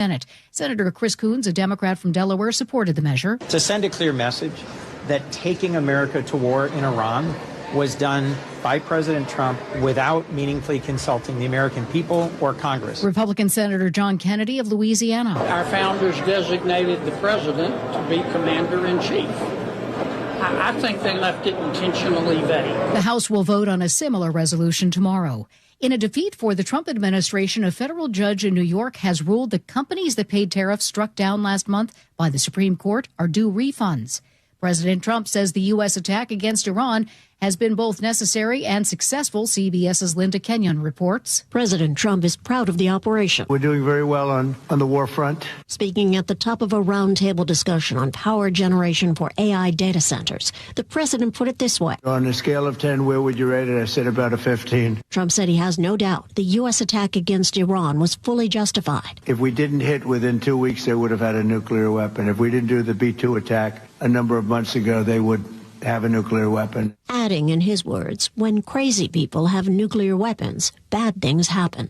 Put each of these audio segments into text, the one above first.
Senate. Senator Chris Coons, a Democrat from Delaware, supported the measure. To send a clear message that taking America to war in Iran was done by President Trump without meaningfully consulting the American people or Congress. Republican Senator John Kennedy of Louisiana. Our founders designated the president to be commander-in-chief. I think they left it intentionally vague. The House will vote on a similar resolution tomorrow. In a defeat for the Trump administration, a federal judge in New York has ruled the companies that paid tariffs struck down last month by the Supreme Court are due refunds. President Trump says the U.S. attack against Iran has been both necessary and successful, CBS's Linda Kenyon reports. President Trump is proud of the operation. We're doing very well on the war front. Speaking at the top of a roundtable discussion on power generation for AI data centers, the president put it this way. On a scale of 10, where would you rate it? I said about a 15. Trump said he has no doubt the U.S. attack against Iran was fully justified. If we didn't hit within 2 weeks, they would have had a nuclear weapon. If we didn't do the B-2 attack a number of months ago, they would have a nuclear weapon. Adding, in his words, when crazy people have nuclear weapons, bad things happen.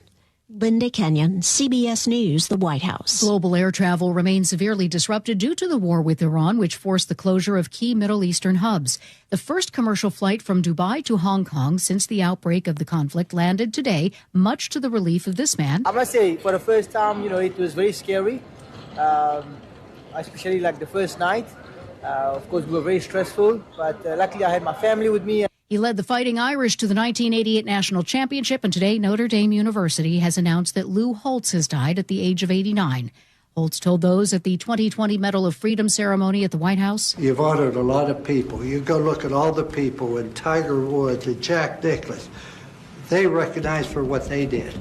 Linda Kenyon, CBS News, the White House. Global air travel remains severely disrupted due to the war with Iran, which forced the closure of key Middle Eastern hubs. The first commercial flight from Dubai to Hong Kong since the outbreak of the conflict landed today, much to the relief of this man. I must say, for the first time, it was very scary, especially like the first night. Of course, we were very stressful, but luckily I had my family with me. He led the Fighting Irish to the 1988 National Championship, and today Notre Dame University has announced that Lou Holtz has died at the age of 89. Holtz told those at the 2020 Medal of Freedom ceremony at the White House. You've honored a lot of people. You go look at all the people and Tiger Woods and Jack Nicklaus. They recognized for what they did.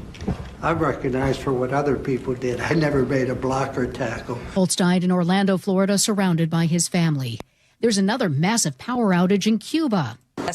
I'm recognized for what other people did. I never made a block or tackle. Holtz died in Orlando, Florida, surrounded by his family. There's another massive power outage in Cuba. A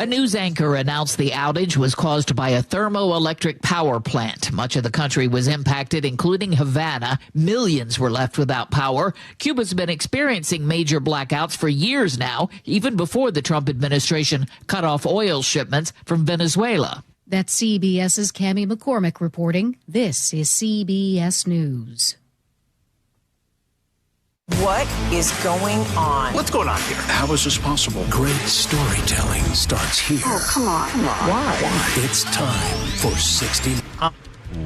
news anchor announced the outage was caused by a thermoelectric power plant. Much of the country was impacted, including Havana. Millions were left without power. Cuba's been experiencing major blackouts for years now, even before the Trump administration cut off oil shipments from Venezuela. That's CBS's Cammie McCormick reporting. This is CBS News. What is going on? What's going on here? How is this possible? Great storytelling starts here. Oh, come on. Why? It's time for 60.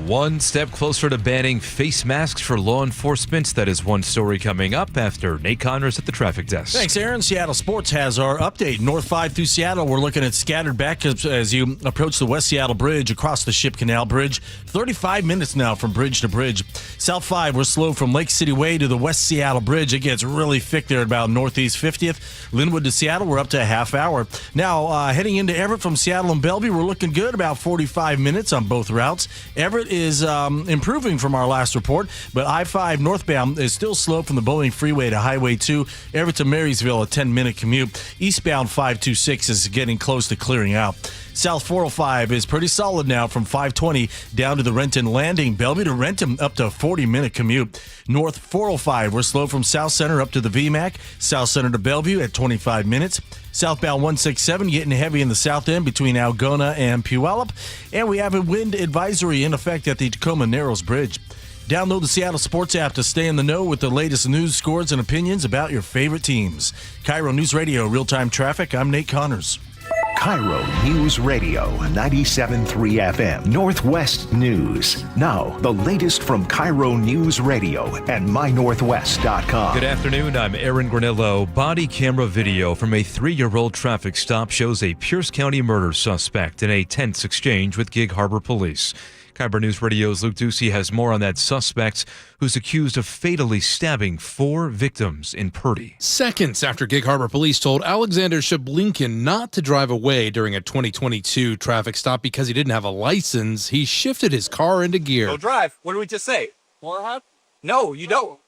One step closer to banning face masks for law enforcement. That is one story coming up after Nate Connors at the traffic desk. Thanks, Aaron. Seattle Sports has our update. North 5 through Seattle, we're looking at scattered backups as you approach the West Seattle Bridge across the Ship Canal Bridge. 35 minutes now from bridge to bridge. South 5, we're slow from Lake City Way to the West Seattle Bridge. It gets really thick there at about Northeast 50th. Linwood to Seattle, we're up to a half hour. Now, heading into Everett from Seattle and Bellevue, we're looking good, about 45 minutes on both routes. Everett is improving from our last report, but I-5 northbound is still slow from the Bowling Freeway to Highway 2. Everett to Marysville, a 10-minute commute. Eastbound 526 is getting close to clearing out. South 405 is pretty solid now from 520 down to the Renton Landing. Bellevue to Renton up to a 40-minute commute. North 405, we're slow from South Center up to the VMAC. South Center to Bellevue at 25 minutes. Southbound 167 getting heavy in the south end between Algona and Puyallup. And we have a wind advisory in effect at the Tacoma Narrows Bridge. Download the Seattle Sports app to stay in the know with the latest news, scores, and opinions about your favorite teams. KIRO News Radio, real-time traffic. I'm Nate Connors. KIRO News Radio, 97.3 FM, Northwest News. Now, the latest from KIRO News Radio and mynorthwest.com. Good afternoon, I'm Aaron Granillo. Body camera video from a 3-year-old traffic stop shows a Pierce County murder suspect in a tense exchange with Gig Harbor Police. KIRO News Radio's Luke Ducey has more on that suspect who's accused of fatally stabbing 4 victims in Purdy. Seconds after Gig Harbor Police told Alexander Shablinkin not to drive away during a 2022 traffic stop because he didn't have a license, he shifted his car into gear. Go drive. What did we just say? No, you don't.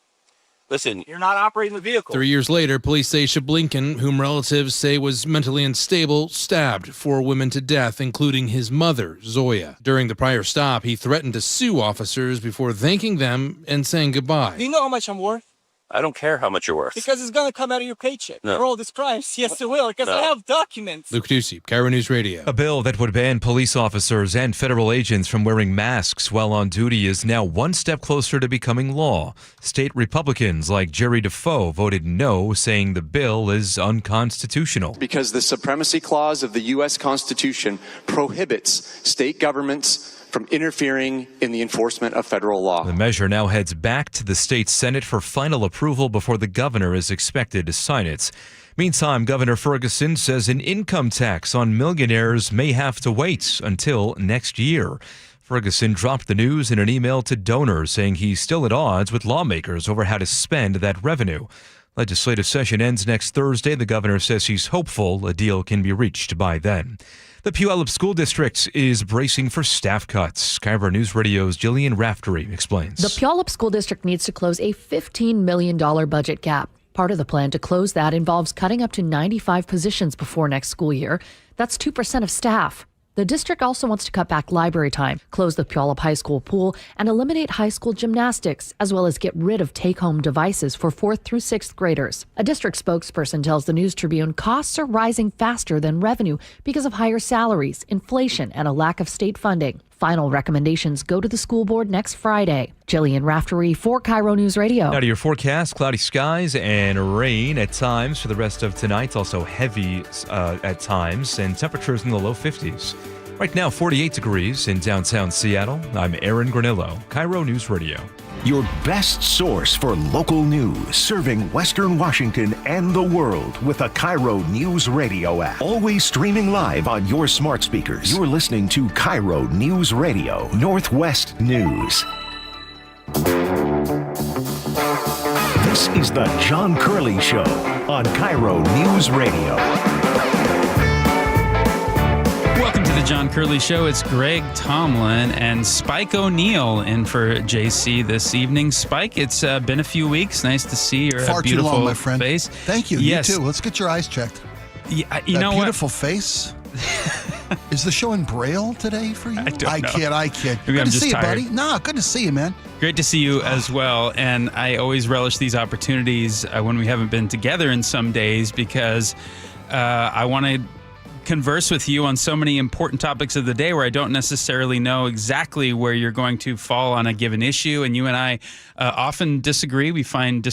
Listen, you're not operating the vehicle. 3 years later, police say Shablinkin, whom relatives say was mentally unstable, stabbed 4 women to death, including his mother, Zoya. During the prior stop, he threatened to sue officers before thanking them and saying goodbye. Do you know how much I'm worth? I don't care how much you're worth. Because it's going to come out of your paycheck. No. For all this price. Yes, it will, because I have documents. Luke Ducey, KIRO News Radio. A bill that would ban police officers and federal agents from wearing masks while on duty is now one step closer to becoming law. State Republicans like Jerry Defoe voted no, saying the bill is unconstitutional. Because the Supremacy Clause of the U.S. Constitution prohibits state governments from interfering in the enforcement of federal law. The measure now heads back to the state Senate for final approval before the governor is expected to sign it. Meantime, Governor Ferguson says an income tax on millionaires may have to wait until next year. Ferguson dropped the news in an email to donors, saying he's still at odds with lawmakers over how to spend that revenue. Legislative session ends next Thursday. The governor says he's hopeful a deal can be reached by then. The Puyallup School District is bracing for staff cuts. KIRO News Radio's Jillian Raftery explains. The Puyallup School District needs to close a $15 million budget gap. Part of the plan to close that involves cutting up to 95 positions before next school year. That's 2% of staff. The district also wants to cut back library time, close the Puyallup High School pool, and eliminate high school gymnastics, as well as get rid of take-home devices for 4th through 6th graders. A district spokesperson tells the News Tribune costs are rising faster than revenue because of higher salaries, inflation, and a lack of state funding. Final recommendations go to the school board next Friday. Jillian Raftery for KIRO News Radio. Now to your forecast, cloudy skies and rain at times for the rest of tonight. Also heavy at times and temperatures in the low 50s. Right now, 48 degrees in downtown Seattle. I'm Aaron Granillo, KIRO News Radio. Your best source for local news, serving Western Washington and the world with the KIRO News Radio app. Always streaming live on your smart speakers. You're listening to KIRO News Radio, Northwest News. This is the John Curley Show on KIRO News Radio. Welcome to the John Curley Show. It's Greg Tomlin and Spike O'Neill in for JC this evening. Spike, it's been a few weeks. Nice to see your Far beautiful too long, my friend. face. Thank you. Yes. You too. Let's get your eyes checked. Yeah, you know that what? Beautiful face. Is the show in Braille today for you? I don't know. I kid. Maybe Good I'm to just see tired. you, buddy. No, good to see you, man. Great to see you as well. And I always relish these opportunities when we haven't been together in some days because I want to converse with you on so many important topics of the day where I don't necessarily know exactly where you're going to fall on a given issue. And you and I often disagree. We find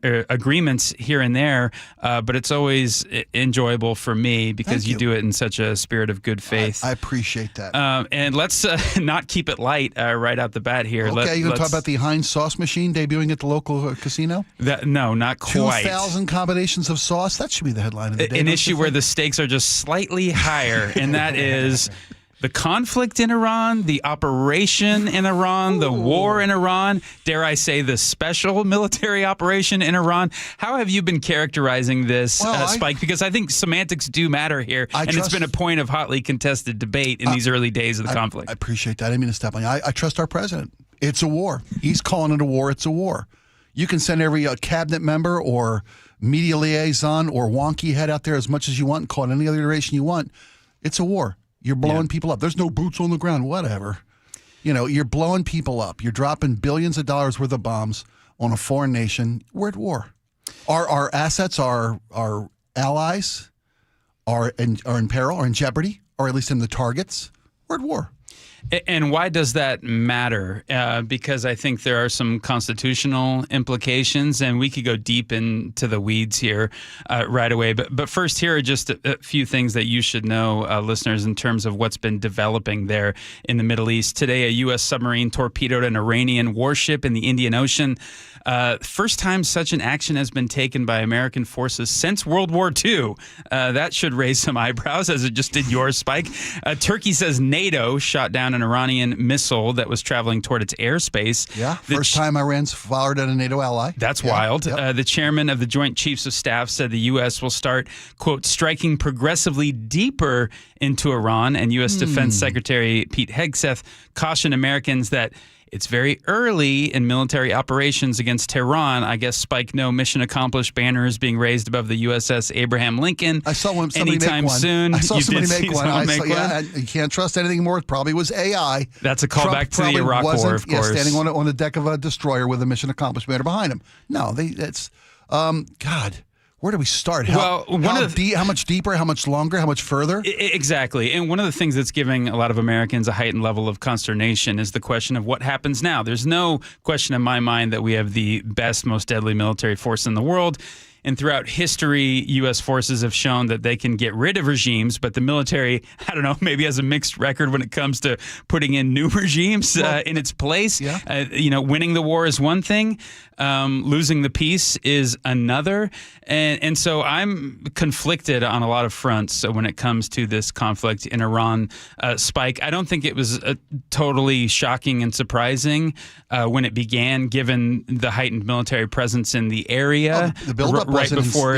agreements here and there, but it's always enjoyable for me because you do it in such a spirit of good faith. I appreciate that. And let's not keep it light right out the bat here. Okay, you going to talk about the Heinz sauce machine debuting at the local casino? No, not quite. 2,000 combinations of sauce? That should be the headline of the day. An issue where the stakes are just slightly higher, and that is the conflict in Iran, the operation in Iran, the war in Iran, dare I say the special military operation in Iran. How have you been characterizing this, Spike? Because I think semantics do matter here, and it's been a point of hotly contested debate in these early days of the conflict. I appreciate that. I didn't mean to step on you. I trust our president. It's a war. He's calling it a war. It's a war. You can send every cabinet member or media liaison or wonky head out there as much as you want and call it any other iteration you want. It's a war. You're blowing people up. There's no boots on the ground, whatever. You know, you're blowing people up. You're dropping billions of dollars worth of bombs on a foreign nation. We're at war. Our assets, our allies are in peril, are in jeopardy, or at least in the targets. We're at war. And why does that matter? Because I think there are some constitutional implications, and we could go deep into the weeds here right away. But first, here are just a few things that you should know, listeners, in terms of what's been developing there in the Middle East. Today, a U.S. submarine torpedoed an Iranian warship in the Indian Ocean. First time such an action has been taken by American forces since World War II. That should raise some eyebrows, as it just did yours, Spike. Turkey says NATO shot down an Iranian missile that was traveling toward its airspace. Yeah, first time Iran's fired at a NATO ally. That's wild. Yep. The chairman of the Joint Chiefs of Staff said the U.S. will start, quote, striking progressively deeper into Iran. And U.S. Defense Secretary Pete Hegseth cautioned Americans that It's very early in military operations against Tehran. I guess Spike, no mission accomplished banner is being raised above the USS Abraham Lincoln. I saw somebody anytime make one. soon. I saw You somebody did make see one. someone make one? You can't trust anything more. It probably was AI. That's a callback to the Trump Iraq probably War, of course. standing on the deck of a destroyer with a mission accomplished banner behind him. No, God. Where do we start? How much deeper? How much longer? How much further? Exactly. And one of the things that's giving a lot of Americans a heightened level of consternation is the question of what happens now. There's no question in my mind that we have the best, most deadly military force in the world. And throughout history, U.S. forces have shown that they can get rid of regimes, but the military, I don't know, maybe has a mixed record when it comes to putting in new regimes in its place. Yeah. Winning the war is one thing. Losing the peace is another. And so I'm conflicted on a lot of fronts when it comes to this conflict in Iran. Spike, I don't think it was totally shocking and surprising when it began, given the heightened military presence in the area. The buildup before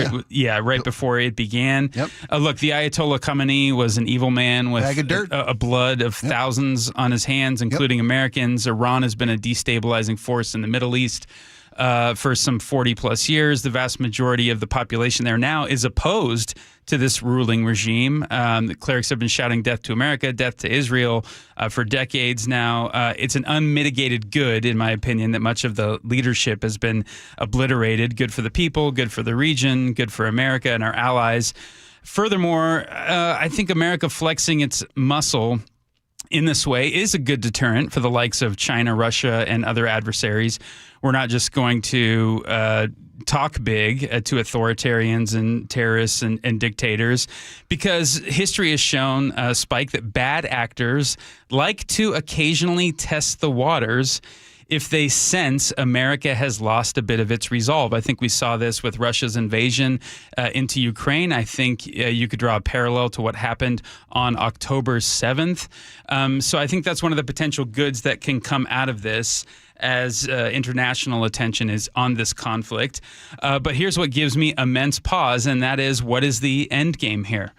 it began. Yep. Look, the Ayatollah Khamenei was an evil man with Bag of dirt. a blood of thousands on his hands, including Americans. Iran has been a destabilizing force in the Middle East for some 40 plus years. The vast majority of the population there now is opposed to this ruling regime. The clerics have been shouting death to America, death to Israel for decades now. It's an unmitigated good, in my opinion, that much of the leadership has been obliterated. Good for the people, good for the region, good for America and our allies. Furthermore, I think America flexing its muscle in this way is a good deterrent for the likes of China, Russia, and other adversaries. We're not just going to talk big to authoritarians and terrorists and dictators, because history has shown, Spike, that bad actors like to occasionally test the waters if they sense America has lost a bit of its resolve. I think we saw this with Russia's invasion into Ukraine. I think you could draw a parallel to what happened on October 7th. So I think that's one of the potential goods that can come out of this as international attention is on this conflict. But here's what gives me immense pause, and that is, what is the end game here?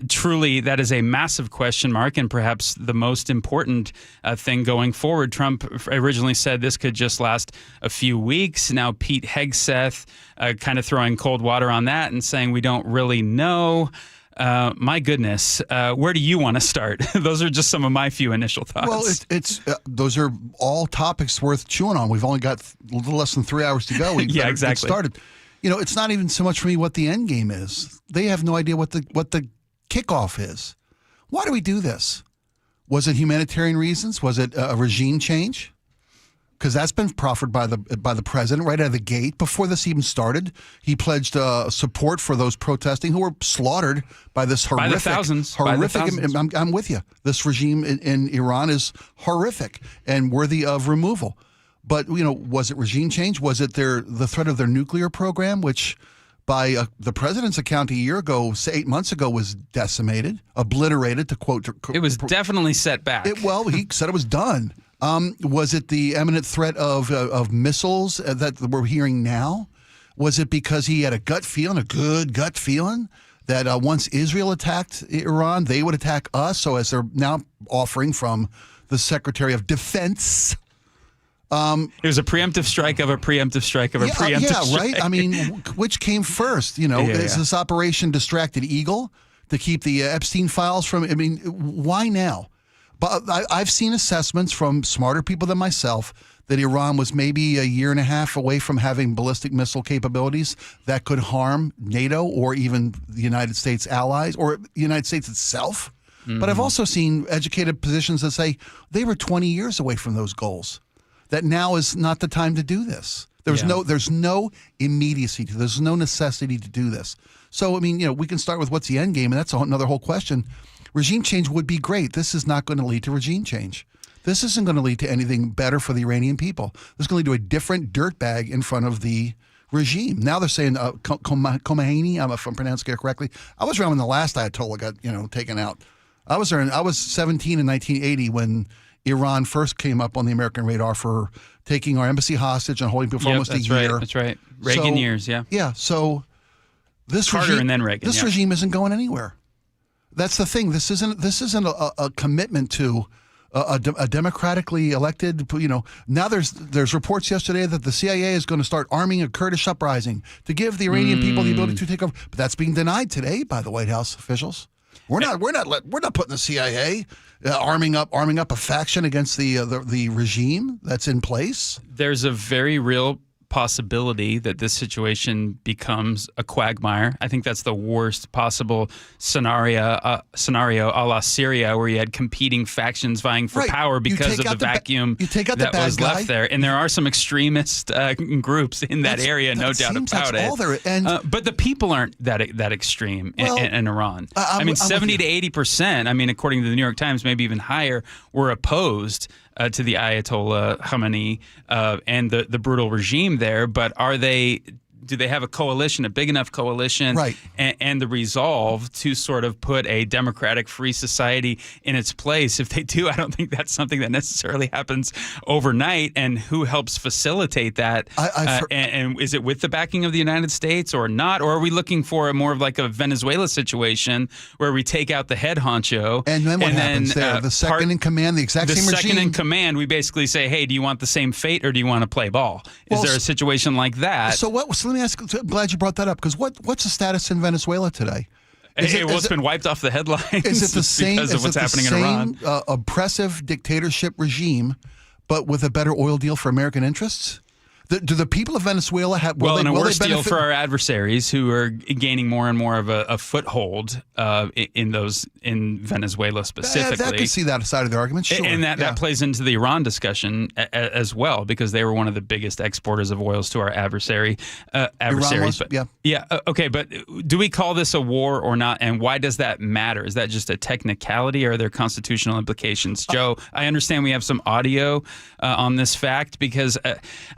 Truly, that is a massive question mark, and perhaps the most important thing going forward. Trump originally said this could just last a few weeks. Now Pete Hegseth kind of throwing cold water on that and saying we don't really know. My goodness, where do you want to start? Those are just some of my few initial thoughts. Well, it's those are all topics worth chewing on. We've only got a little less than 3 hours to go. We yeah, better exactly. get started. It's not even so much for me what the end game is. They have no idea what the kickoff is. Why do we do this? Was it humanitarian reasons? Was it a regime change? Because that's been proffered by the president right out of the gate. Before this even started, he pledged support for those protesting who were slaughtered by this horrific. By the thousands. I'm with you. This regime in Iran is horrific and worthy of removal. But, was it regime change? Was it the threat of their nuclear program, which by the president's account a year ago, say 8 months ago, was decimated, obliterated, to quote. It was definitely set back. He said it was done. Was it the imminent threat of missiles that we're hearing now? Was it because he had a good gut feeling, that once Israel attacked Iran, they would attack us? So as they're now offering from the Secretary of Defense... it was a preemptive strike of a preemptive strike of a preemptive strike. Right? I mean, which came first? Is this Operation Distracted Eagle to keep the Epstein files from? I mean, why now? But I've seen assessments from smarter people than myself that Iran was maybe a year and a half away from having ballistic missile capabilities that could harm NATO or even the United States allies or the United States itself. Mm-hmm. But I've also seen educated positions that say they were 20 years away from those goals. That now is not the time to do this. There's no immediacy. There's no necessity to do this. So, I mean, we can start with what's the end game, and that's another whole question. Regime change would be great. This is not going to lead to regime change. This isn't going to lead to anything better for the Iranian people. This is going to lead to a different dirtbag in front of the regime. Now they're saying Khomeini, if I'm pronouncing it correctly. I was around when the last Ayatollah got taken out. I was 17 in 1980 when Iran first came up on the American radar for taking our embassy hostage and holding people for almost a year. That's right. Reagan years, yeah. Yeah, so this Carter and then Reagan, regime isn't going anywhere. That's the thing. This isn't a commitment to a democratically elected, now there's reports yesterday that the CIA is going to start arming a Kurdish uprising to give the Iranian people the ability to take over. But that's being denied today by the White House officials. We're not putting the CIA arming up a faction against the regime that's in place. There's a very real possibility that this situation becomes a quagmire. I think that's the worst possible scenario a la Syria, where you had competing factions vying for power because of the vacuum that was left there. And there are some extremist groups in that area, no doubt about it. But the people aren't that extreme in Iran. 70 to 80%, according to the New York Times, maybe even higher, were opposed to the Ayatollah Khamenei and the brutal regime there. But do they have a coalition, a big enough coalition, and the resolve to sort of put a democratic, free society in its place? If they do, I don't think that's something that necessarily happens overnight. And who helps facilitate that? And is it with the backing of the United States or not? Or are we looking for more of like a Venezuela situation where we take out the head honcho? And then what happens there? The second in command, the exact same regime? The second in command, we basically say, hey, do you want the same fate or do you want to play ball? Is there a situation like that? So let me ask. I'm glad you brought that up, because what's the status in Venezuela today? It's been wiped off the headlines. Is it the same? Because of what's happening in Iran? Oppressive dictatorship regime, but with a better oil deal for American interests? Do the people of Venezuela have? A worse deal for our adversaries, who are gaining more and more of a foothold in Venezuela specifically. I can see that side of the argument, sure. And that plays into the Iran discussion as well, because they were one of the biggest exporters of oils to our adversaries. Okay, but do we call this a war or not? And why does that matter? Is that just a technicality, or are there constitutional implications? Joe, I understand we have some audio on this fact, because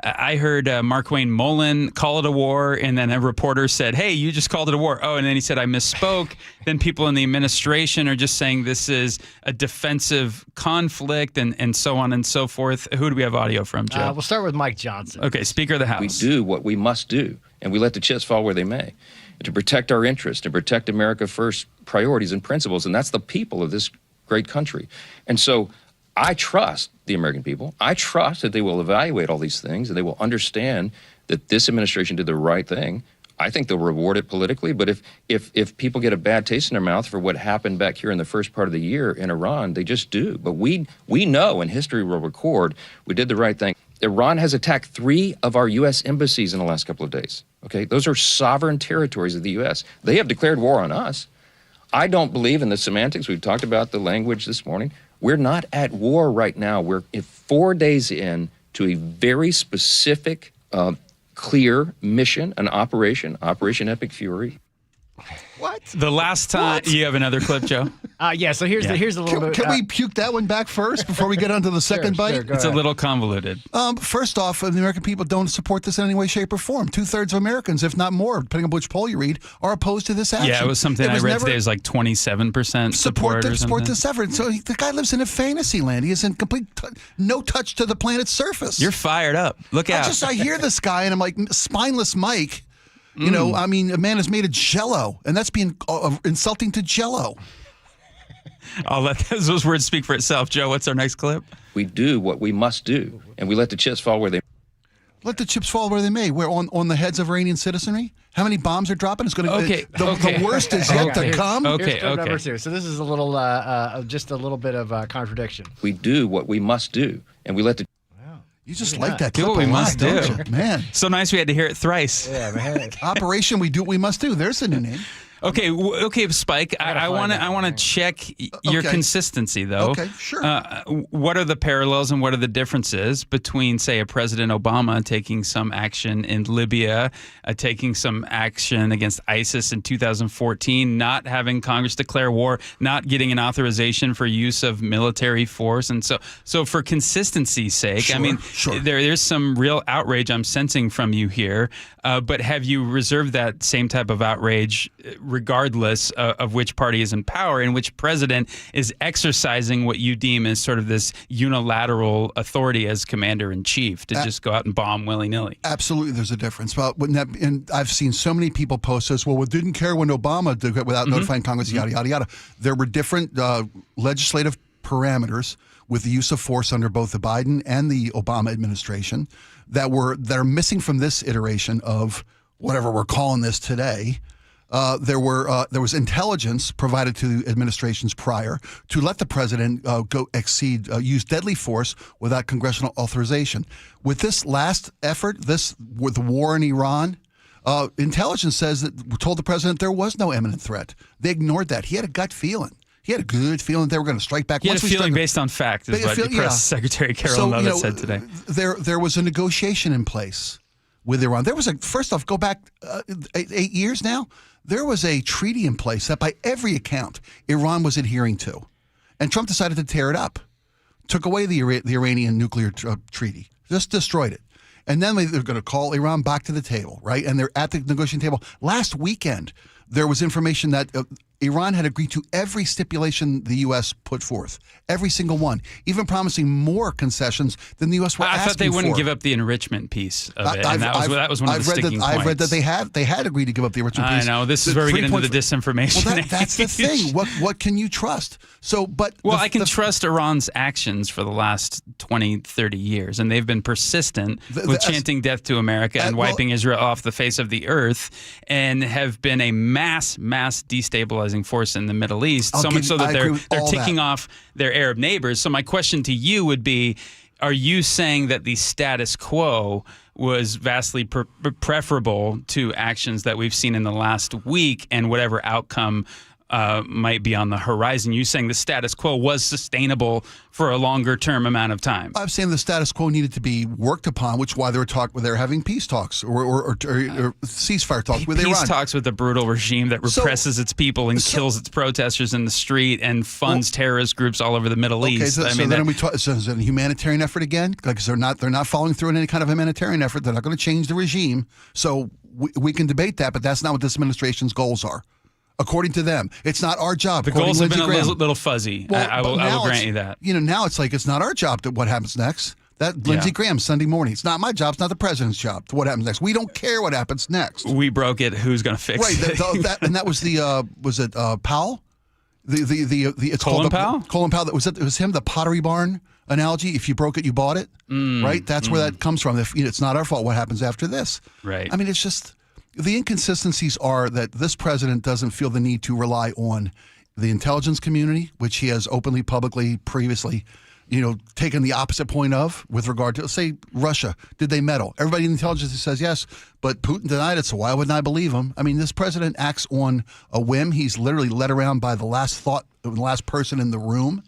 I heard Mark Wayne Mullen call it a war, and then a reporter said, hey, you just called it a war. Oh, and then he said, I misspoke. Then people in the administration are just saying this is a defensive conflict, and so on and so forth. Who do we have audio from, Joe? We'll start with Mike Johnson. Okay, Speaker of the House. We do what we must do, and we let the chips fall where they may, to protect our interests, to protect America First priorities and principles, and that's the people of this great country. And so I trust the American people. I trust that they will evaluate all these things, and they will understand that this administration did the right thing. I think they'll reward it politically, but if people get a bad taste in their mouth for what happened back here in the first part of the year in Iran, they just do. But we know, and history will record, we did the right thing. Iran has attacked 3 of our U.S. embassies in the last couple of days. Okay, those are sovereign territories of the U.S. They have declared war on us. I don't believe in the semantics. We've talked about the language this morning. We're not at war right now. We're 4 days in to a very specific, clear mission, an Operation Epic Fury. What? The last time you have another clip, Joe? So here's a little bit. Can we puke that one back first before we get on to the second bite? Sure, it's a little convoluted. First off, the American people don't support this in any way, shape, or form. 2/3 of Americans, if not more, depending on which poll you read, are opposed to this action. Yeah, it was something I read today. It was like 27% support this effort. So the guy lives in a fantasy land. He is in complete no touch to the planet's surface. You're fired up. Look out. I hear this guy, and I'm like, spineless Mike. You know, a man is made of Jell-O, and that's being insulting to Jell-O. I'll let those words speak for itself. Joe, what's our next clip? We do what we must do, and we let the chips fall where they may. Let the chips fall where they may. Where on the heads of Iranian citizenry? How many bombs are dropping? It's going to the worst is yet to come. Here's number 2. So this is a little, just a little bit of contradiction. We do what we must do, and we let the. You just like that clip do what we must do, don't you? Man. So nice we had to hear it thrice. Yeah, man. Operation We Do What We Must Do. There's the new name. Okay, Spike. I want to check your consistency, though. Okay, sure. What are the parallels and what are the differences between, say, a President Obama taking some action in Libya, taking some action against ISIS in 2014, not having Congress declare war, not getting an authorization for use of military force, and so for consistency's sake, there's some real outrage I'm sensing from you here. But have you reserved that same type of outrage regardless of which party is in power and which president is exercising what you deem as sort of this unilateral authority as commander-in-chief to just go out and bomb willy-nilly? Absolutely, there's a difference. And I've seen so many people post this, we didn't care when Obama did it without notifying Congress, yada, yada, yada. There were different legislative parameters with the use of force under both the Biden and the Obama administration that are missing from this iteration of whatever we're calling this today. There was intelligence provided to administrations prior to let the president use deadly force without congressional authorization. With this last effort, with the war in Iran, intelligence says that told the president there was no imminent threat. They ignored that. He had a gut feeling. He had a good feeling they were going to strike back. He had a feeling based on fact, is what Press Secretary Carol Nunn said today. There was a negotiation in place with Iran. There was first off, go back 8 years now. There was a treaty in place that, by every account, Iran was adhering to, and Trump decided to tear it up, took away the Iranian nuclear treaty, just destroyed it. And then they're going to call Iran back to the table, right? And they're at the negotiating table. Last weekend, there was information that Iran had agreed to every stipulation the U.S. put forth, every single one, even promising more concessions than the U.S. were asking for. I thought they wouldn't give up the enrichment piece of it, and that was one of the sticking points. I've read that they had agreed to give up the enrichment piece. I know. This is where we get into the disinformation. Well, that's the thing. What can you trust? I can trust Iran's actions for the last 20, 30 years, and they've been persistent with chanting death to America and wiping Israel off the face of the earth, and have been a mass destabilizing force in the Middle East, so much so that they're ticking off their Arab neighbors. So my question to you would be, are you saying that the status quo was vastly preferable to actions that we've seen in the last week, and whatever outcome might be on the horizon? You saying the status quo was sustainable for a longer term amount of time? I'm saying the status quo needed to be worked upon, which is why they're having peace talks or ceasefire talks with Iran. Peace talks with a brutal regime that represses its people and kills its protesters in the street and funds terrorist groups all over the Middle East. So is it a humanitarian effort again? Because they're not following through in any kind of humanitarian effort. They're not going to change the regime. So we can debate that, but that's not what this administration's goals are. According to them, it's not our job. The goals have been a little fuzzy. Well, I will grant you that. Now it's like it's not our job to what happens next. That Lindsey Graham Sunday morning. It's not my job. It's not the president's job. To what happens next? We don't care what happens next. We broke it. Who's going to fix it? And that was was it Powell? It's Colin Powell. Colin Powell. It was him. The Pottery Barn analogy. If you broke it, you bought it. Right. That's where that comes from. It's not our fault. What happens after this? Right. I mean, it's just. The inconsistencies are that this president doesn't feel the need to rely on the intelligence community, which he has openly, publicly, previously, taken the opposite point of with regard to, say, Russia. Did they meddle? Everybody in intelligence says yes, but Putin denied it, so why wouldn't I believe him? I mean, this president acts on a whim. He's literally led around by the last thought of the last person in the room.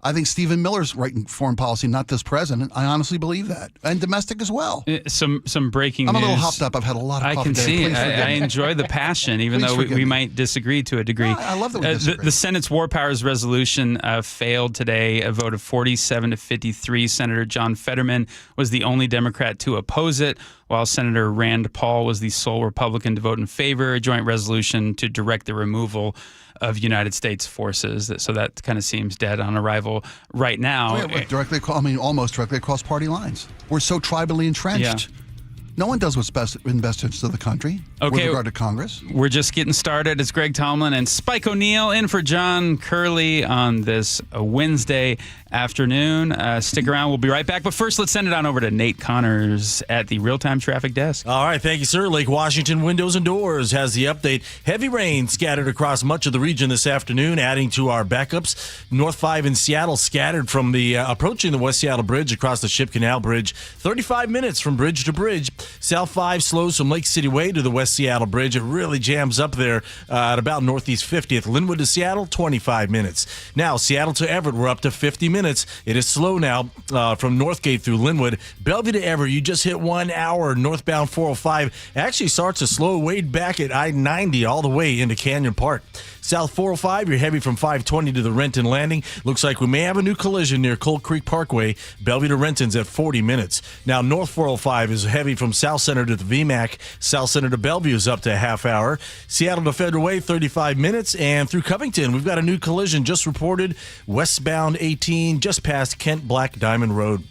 I think Stephen Miller's writing foreign policy, not this president. I honestly believe that. And domestic as well. Some breaking news. I'm a little hopped up. I've had a lot of coffee. I can see it. I enjoy the passion, even though we might disagree to a degree. No, I love that we disagree. The Senate's War Powers resolution failed today, a vote of 47 to 53. Senator John Fetterman was the only Democrat to oppose it, while Senator Rand Paul was the sole Republican to vote in favor. A joint resolution to direct the removal of United States forces. So that kind of seems dead on arrival right now. Almost directly across party lines. We're so tribally entrenched. Yeah. No one does what's best in best interest of the country with regard to Congress. We're just getting started. It's Greg Tomlin and Spike O'Neill in for John Curley on this Wednesday afternoon. Stick around. We'll be right back. But first, let's send it on over to Nate Connors at the real-time traffic desk. All right. Thank you, sir. Lake Washington Windows and Doors has the update. Heavy rain scattered across much of the region this afternoon, adding to our backups. North 5 in Seattle scattered from the approaching the West Seattle Bridge across the Ship Canal Bridge. 35 minutes from bridge to bridge. South 5 slows from Lake City Way to the West Seattle Bridge. It really jams up there at about Northeast 50th. Linwood to Seattle, 25 minutes. Now, Seattle to Everett, we're up to 50 minutes. It is slow now from Northgate through Linwood. Bellevue to Everett, you just hit 1 hour. Northbound 405 actually starts to slow way back at I-90 all the way into Canyon Park. South 405, you're heavy from 520 to the Renton Landing. Looks like we may have a new collision near Cold Creek Parkway. Bellevue to Renton's at 40 minutes. Now, North 405 is heavy from South Center to the VMAC. South Center to Bellevue is up to a half hour. Seattle to Federal Way, 35 minutes. And through Covington, we've got a new collision just reported. Westbound 18, just past Kent Black Diamond Road.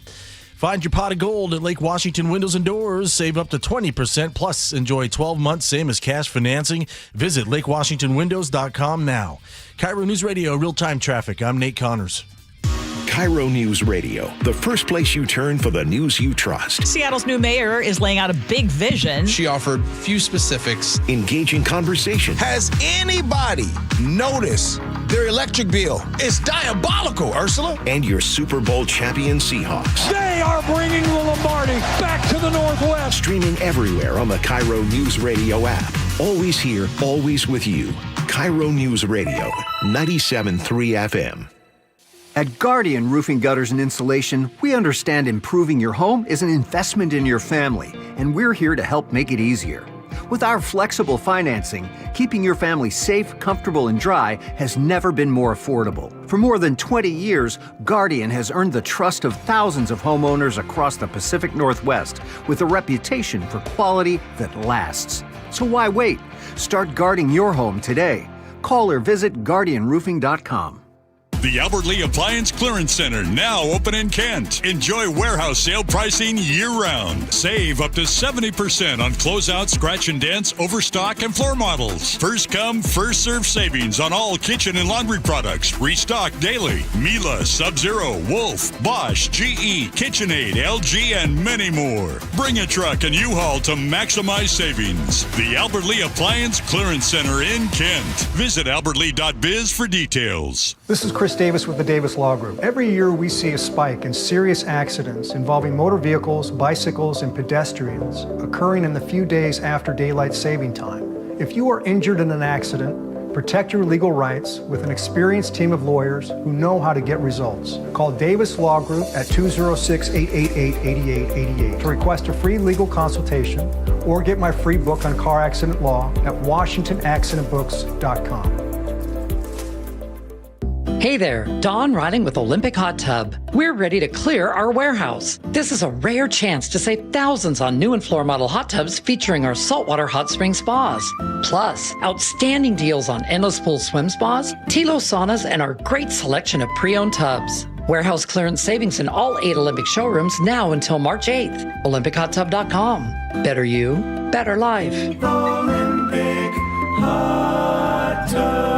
Find your pot of gold at Lake Washington Windows and Doors. Save up to 20%, plus enjoy 12 months, same as cash financing. Visit lakewashingtonwindows.com now. KIRO News Radio, real-time traffic. I'm Nate Connors. KIRO News Radio, the first place you turn for the news you trust. Seattle's new mayor is laying out a big vision. She offered few specifics. Engaging conversation. Has anybody noticed their electric bill? It's diabolical, Ursula. And your Super Bowl champion Seahawks. They are bringing the Lombardi back to the Northwest. Streaming everywhere on the KIRO News Radio app. Always here, always with you. KIRO News Radio, 97.3 FM. At Guardian Roofing, Gutters, and Insulation, we understand improving your home is an investment in your family, and we're here to help make it easier. With our flexible financing, keeping your family safe, comfortable, and dry has never been more affordable. For more than 20 years, Guardian has earned the trust of thousands of homeowners across the Pacific Northwest with a reputation for quality that lasts. So why wait? Start guarding your home today. Call or visit guardianroofing.com. The Albert Lee Appliance Clearance Center, now open in Kent. Enjoy warehouse sale pricing year-round. Save up to 70% on closeout, scratch and dents, overstock, and floor models. First come, first serve savings on all kitchen and laundry products. Restock daily. Miele, Sub-Zero, Wolf, Bosch, GE, KitchenAid, LG, and many more. Bring a truck and U-Haul to maximize savings. The Albert Lee Appliance Clearance Center in Kent. Visit albertlee.biz for details. This is Chris Davis with the Davis Law Group. Every year we see a spike in serious accidents involving motor vehicles, bicycles, and pedestrians occurring in the few days after daylight saving time. If you are injured in an accident, protect your legal rights with an experienced team of lawyers who know how to get results. Call Davis Law Group at 206-888-8888 to request a free legal consultation or get my free book on car accident law at WashingtonAccidentBooks.com. Hey there, Dawn Riding with Olympic Hot Tub. We're ready to clear our warehouse. This is a rare chance to save thousands on new and floor model hot tubs featuring our saltwater hot spring spas. Plus, outstanding deals on endless pool swim spas, Tilo saunas, and our great selection of pre-owned tubs. Warehouse clearance savings in all 8 Olympic showrooms now until March 8th. OlympicHotTub.com. Better you, better life. Olympic Hot Tub.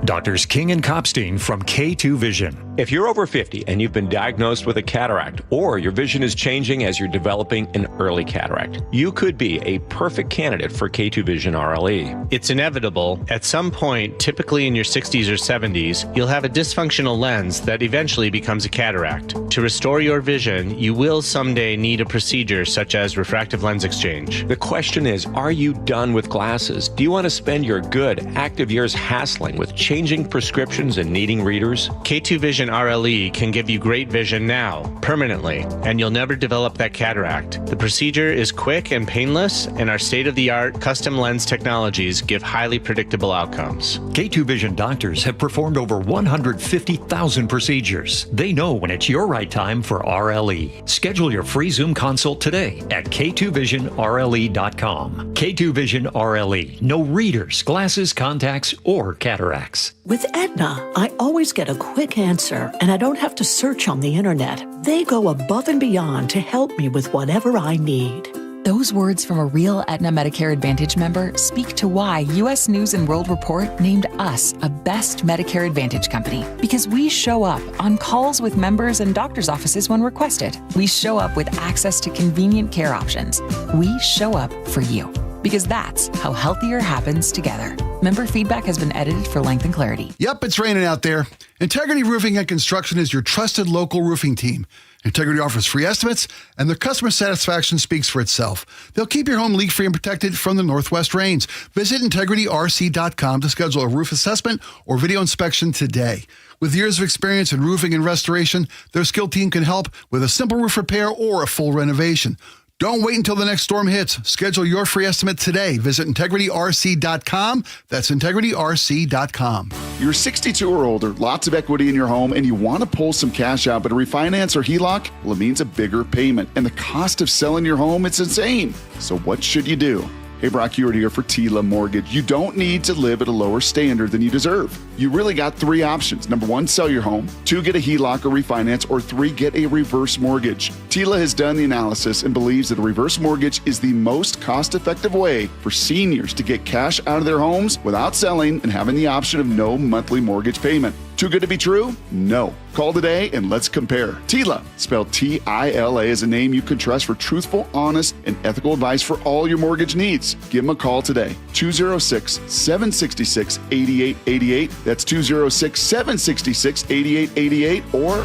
Doctors King and Kopstein from K2 Vision. If you're over 50 and you've been diagnosed with a cataract, or your vision is changing as you're developing an early cataract, you could be a perfect candidate for K2 Vision RLE. It's inevitable. At some point, typically in your 60s or 70s, you'll have a dysfunctional lens that eventually becomes a cataract. To restore your vision, you will someday need a procedure such as refractive lens exchange. The question is, are you done with glasses? Do you want to spend your good, active years hassling with changing prescriptions and needing readers? K2 Vision RLE can give you great vision now, permanently, and you'll never develop that cataract. The procedure is quick and painless, and our state-of-the-art custom lens technologies give highly predictable outcomes. K2 Vision doctors have performed over 150,000 procedures. They know when it's your right time for RLE. Schedule your free Zoom consult today at k2visionrle.com. K2 Vision RLE. No readers, glasses, contacts, or cataracts. With Aetna, I always get a quick answer, and I don't have to search on the internet. They go above and beyond to help me with whatever I need. Those words from a real Aetna Medicare Advantage member speak to why U.S. News & World Report named us a best Medicare Advantage company. Because we show up on calls with members and doctors' offices when requested. We show up with access to convenient care options. We show up for you. Because that's how healthier happens together. Member feedback has been edited for length and clarity. Yep, it's raining out there. Integrity Roofing and Construction is your trusted local roofing team. Integrity offers free estimates, and their customer satisfaction speaks for itself. They'll keep your home leak-free and protected from the northwest rains. Visit integrityrc.com to schedule a roof assessment or video inspection today. With years of experience in roofing and restoration, their skilled team can help with a simple roof repair or a full renovation. Don't wait until the next storm hits. Schedule your free estimate today. Visit integrityrc.com. That's integrityrc.com. You're 62 or older, lots of equity in your home, and you want to pull some cash out, but a refinance or HELOC, well, it means a bigger payment. And the cost of selling your home, it's insane. So what should you do? Hey, Brock Hewitt here for Tila Mortgage. You don't need to live at a lower standard than you deserve. You really got 3 options. Number 1, sell your home. 2, get a HELOC or refinance. Or 3, get a reverse mortgage. Tila has done the analysis and believes that a reverse mortgage is the most cost-effective way for seniors to get cash out of their homes without selling and having the option of no monthly mortgage payment. Too good to be true? No. Call today and let's compare. Tila, spelled T-I-L-A, is a name you can trust for truthful, honest, and ethical advice for all your mortgage needs. Give them a call today. 206-766-8888. That's 206-766-8888 or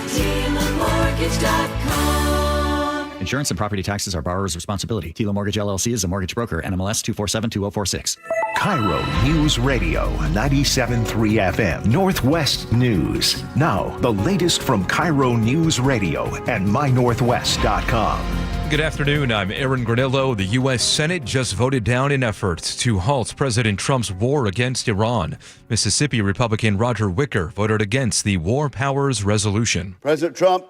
TILAmortgage.com. Insurance and property taxes are borrower's responsibility. Tila Mortgage LLC is a mortgage broker. NMLS 2472046. KIRO News Radio 97.3 FM Northwest News. Now, the latest from KIRO News Radio and mynorthwest.com. Good afternoon. I'm Aaron Granillo. The U.S. Senate just voted down an effort to halt President Trump's war against Iran. Mississippi Republican Roger Wicker voted against the War Powers Resolution. President Trump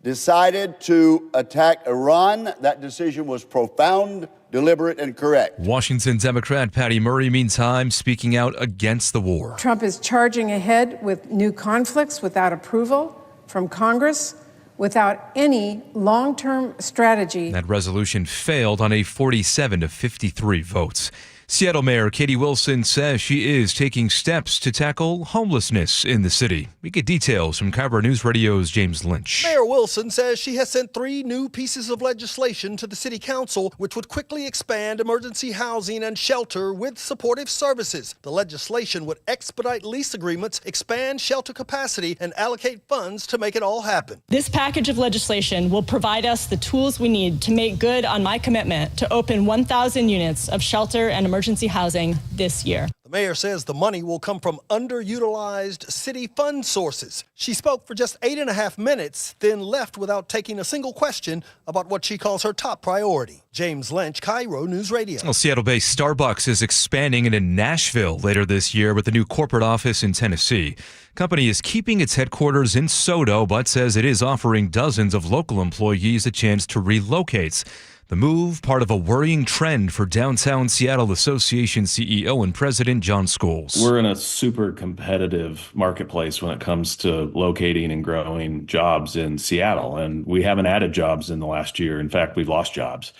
decided to attack Iran. That decision was profound, deliberate, and correct. Washington Democrat Patty Murray, meantime, speaking out against the war. Trump is charging ahead with new conflicts without approval from Congress, without any long-term strategy. That resolution failed on a 47-53 vote. Seattle Mayor Katie Wilson says she is taking steps to tackle homelessness in the city. We get details from KIRO News Radio's James Lynch. Mayor Wilson says she has sent 3 new pieces of legislation to the city council, which would quickly expand emergency housing and shelter with supportive services. The legislation would expedite lease agreements, expand shelter capacity, and allocate funds to make it all happen. This package of legislation will provide us the tools we need to make good on my commitment to open 1,000 units of shelter and emergency housing this year. The mayor says the money will come from underutilized city fund sources. She spoke for just 8.5 minutes, then left without taking a single question about what she calls her top priority. James Lynch, KIRO News Radio. Well, Seattle-based Starbucks is expanding into Nashville later this year with a new corporate office in Tennessee. Company is keeping its headquarters in SoDo, but says it is offering dozens of local employees a chance to relocate. The move, part of a worrying trend for Downtown Seattle Association CEO and President John Scholes. We're in a super competitive marketplace when it comes to locating and growing jobs in Seattle, and we haven't added jobs in the last year. In fact, we've lost jobs.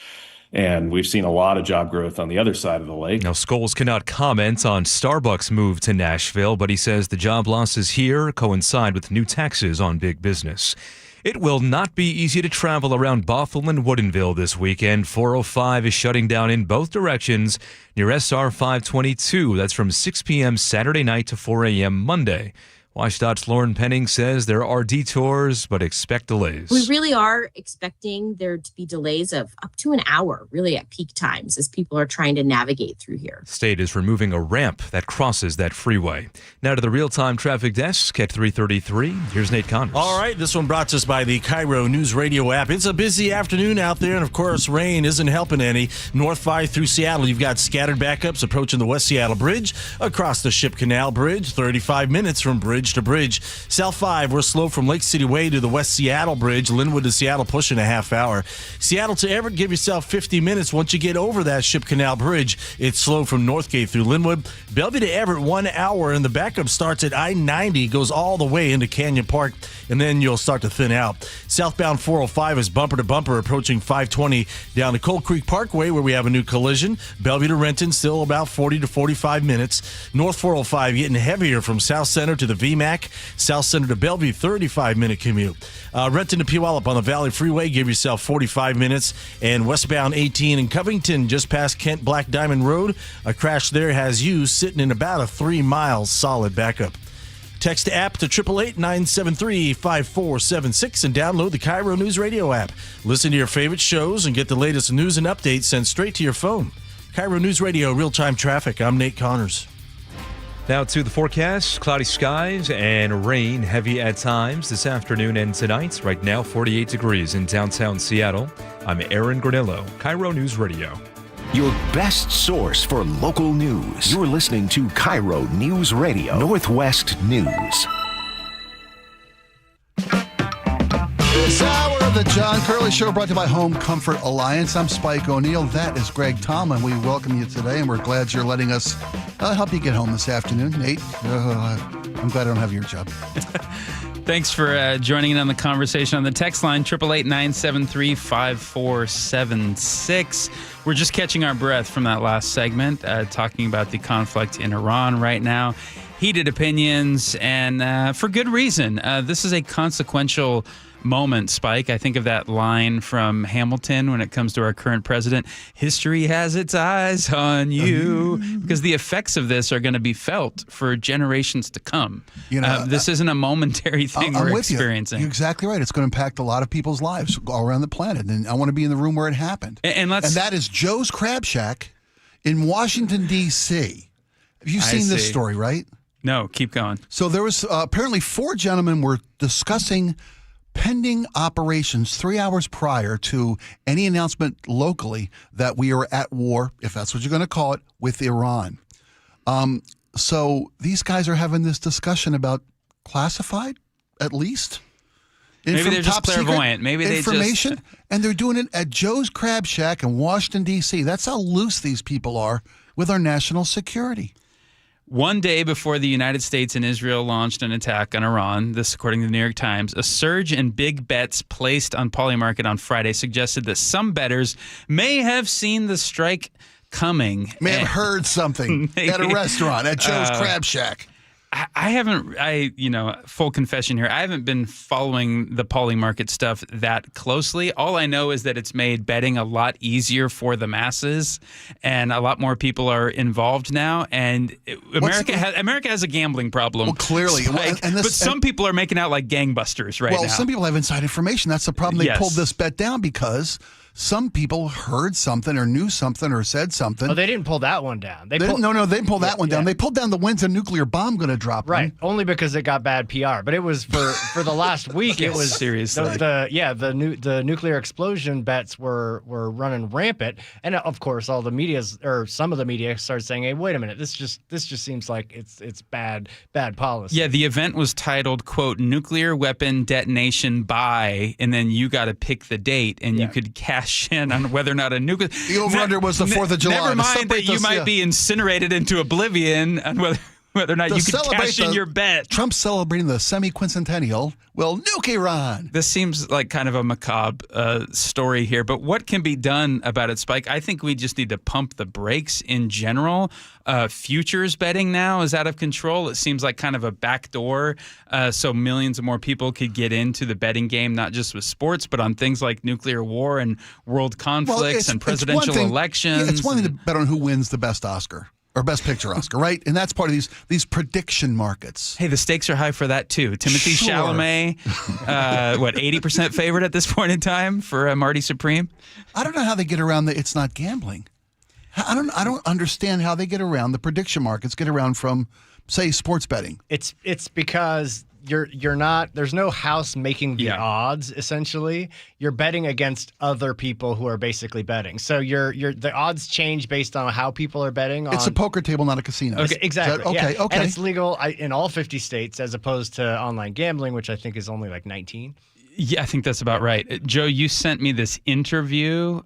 And we've seen a lot of job growth on the other side of the lake. Now, Scholes cannot comment on Starbucks' move to Nashville, but he says the job losses here coincide with new taxes on big business. It will not be easy to travel around Bothell and Woodinville this weekend. 405 is shutting down in both directions near SR 522. That's from 6 p.m. Saturday night to 4 a.m. Monday. WSDOT's Lauren Penning says there are detours, but expect delays. We really are expecting there to be delays of up to an hour, really at peak times, as people are trying to navigate through here. State is removing a ramp that crosses that freeway. Now to the real-time traffic desk at 3:33. Here's Nate Connors. All right, this one brought to us by the KIRO News Radio app. It's a busy afternoon out there, and of course, rain isn't helping any. North 5 through Seattle, you've got scattered backups approaching the West Seattle Bridge, across the Ship Canal Bridge, 35 minutes from bridge to bridge. South 5, we're slow from Lake City Way to the West Seattle Bridge. Linwood to Seattle pushing a half hour. Seattle to Everett, give yourself 50 minutes. Once you get over that Ship Canal Bridge, it's slow from Northgate through Linwood. Bellevue to Everett, 1 hour, and the backup starts at I-90, goes all the way into Canyon Park, and then you'll start to thin out. Southbound 405 is bumper to bumper approaching 520 down to Cold Creek Parkway, where we have a new collision. Bellevue to Renton, still about 40 to 45 minutes. North 405 getting heavier from South Center to the VMAC. South Center to Bellevue, 35-minute commute. Renton to Puyallup on the Valley Freeway, give yourself 45 minutes. And westbound 18 in Covington, just past Kent Black Diamond Road, a crash there has you sitting in about a 3-mile solid backup. Text app to 888-973-5476 and download the KIRO News Radio app. Listen to your favorite shows and get the latest news and updates sent straight to your phone. KIRO News Radio, real-time traffic. I'm Nate Connors. Now to the forecast. Cloudy skies and rain, heavy at times this afternoon and tonight. Right now, 48 degrees in downtown Seattle. I'm Aaron Granillo, KIRO News Radio. Your best source for local news. You're listening to KIRO News Radio, Northwest News. This hour of the John Curley Show brought to you by Home Comfort Alliance. I'm Spike O'Neill. That is Greg Tomlin. We welcome you today, and we're glad you're letting us help you get home this afternoon. Nate, I'm glad I don't have your job. Thanks for joining in on the conversation on the text line, 888-973-5476. We're just catching our breath from that last segment, talking about the conflict in Iran right now. Heated opinions, and for good reason. This is a consequential moment, Spike. I think of that line from Hamilton when it comes to our current president. History has its eyes on you, because the effects of this are going to be felt for generations to come. This isn't a momentary thing we're experiencing. You're exactly right. It's going to impact a lot of people's lives all around the planet, and I want to be in the room where it happened. And that is Joe's Crab Shack in Washington, D.C. Have you seen this story, right? No, keep going. So there was apparently 4 gentlemen were discussing pending operations 3 hours prior to any announcement locally that we are at war, if that's what you're going to call it, with Iran. So these guys are having this discussion about classified, at least. Maybe they're just clairvoyant. Maybe they information, and they're doing it at Joe's Crab Shack in Washington, D.C. That's how loose these people are with our national security. One day before the United States and Israel launched an attack on Iran, this according to the New York Times, a surge in big bets placed on Polymarket on Friday suggested that some bettors may have seen the strike coming. May have heard something at a restaurant, at Joe's Crab Shack. I haven't, full confession here, I haven't been following the Polymarket stuff that closely. All I know is that it's made betting a lot easier for the masses, and a lot more people are involved now. And America has a gambling problem. Well, clearly. But some people are making out like gangbusters right now. Well, some people have inside information. That's the problem. They pulled this bet down because some people heard something or knew something or said something. Oh, they didn't pull that one down. They didn't pull that one down. They pulled down the when's a nuclear bomb going to drop. Right, only because it got bad PR. But it was for the last week. It was seriously the nuclear explosion bets were running rampant, and of course all the media's or some of the media started saying, "Hey, wait a minute, this just seems like it's bad policy." Yeah, the event was titled quote nuclear weapon detonation by, and then you got to pick the date, and you could cash in on whether or not a nuclear. The over-under was the 4th of July. Never mind that you might be incinerated into oblivion on whether or not you could cash in your bet. Trump's celebrating the semi-quincentennial. Well, nuke Iran. This seems like kind of a macabre story here, but what can be done about it, Spike? I think we just need to pump the brakes in general. Futures betting now is out of control. It seems like kind of a backdoor, so millions of more people could get into the betting game, not just with sports, but on things like nuclear war and world conflicts and presidential elections. Yeah, it's one thing to bet on who wins the best Oscar. Or Best Picture Oscar, right? And that's part of these prediction markets. Hey, the stakes are high for that, too. Timothy Chalamet, 80% favorite at this point in time for Marty Supreme? I don't know how they get around the it's not gambling. I don't understand how they get around the prediction markets, get around from, say, sports betting. It's because you're not, there's no house making the odds, essentially. You're betting against other people who are basically betting. So the odds change based on how people are betting. It's a poker table, not a casino. Okay, exactly. Okay. And it's legal in all 50 states as opposed to online gambling, which I think is only like 19. Yeah, I think that's about right. Joe, you sent me this interview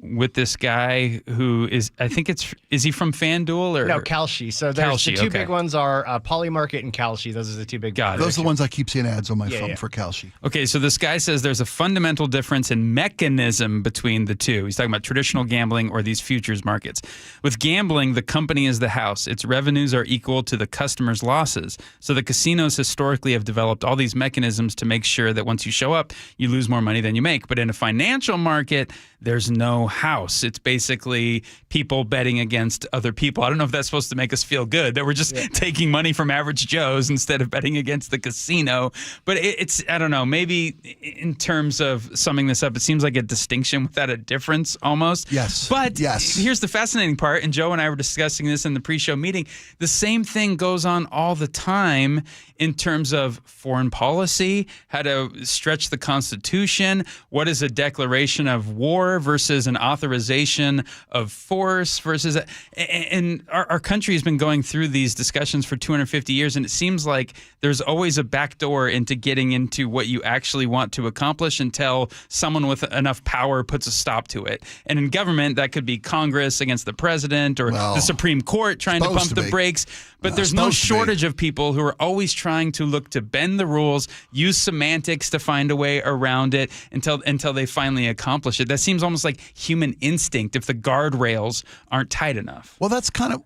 with this guy who is he from FanDuel or? No, Kalshi. So there's the two big ones are Polymarket and Kalshi. Those are the two big ones. Those are the ones I keep seeing ads on my phone for Kalshi. Okay, so this guy says there's a fundamental difference in mechanism between the two. He's talking about traditional gambling or these futures markets. With gambling, the company is the house. Its revenues are equal to the customer's losses. So the casinos historically have developed all these mechanisms to make sure that once you show up, you lose more money than you make. But in a financial market, there's no house. It's basically people betting against other people. I don't know if that's supposed to make us feel good, that we're just taking money from average Joes instead of betting against the casino. But it's, I don't know, maybe in terms of summing this up, it seems like a distinction without a difference almost. Yes. But here's the fascinating part, and Joe and I were discussing this in the pre-show meeting. The same thing goes on all the time in terms of foreign policy, how to stretch the Constitution? What is a declaration of war versus an authorization of force versus... And our country has been going through these discussions for 250 years, and it seems like there's always a backdoor into getting into what you actually want to accomplish until someone with enough power puts a stop to it. And in government, that could be Congress against the president or the Supreme Court trying to pump the brakes. But there's no shortage of people who are always trying to look to bend the rules, use semantics to find a way around it until they finally accomplish it. That seems almost like human instinct if the guardrails aren't tight enough. Well, that's kind of...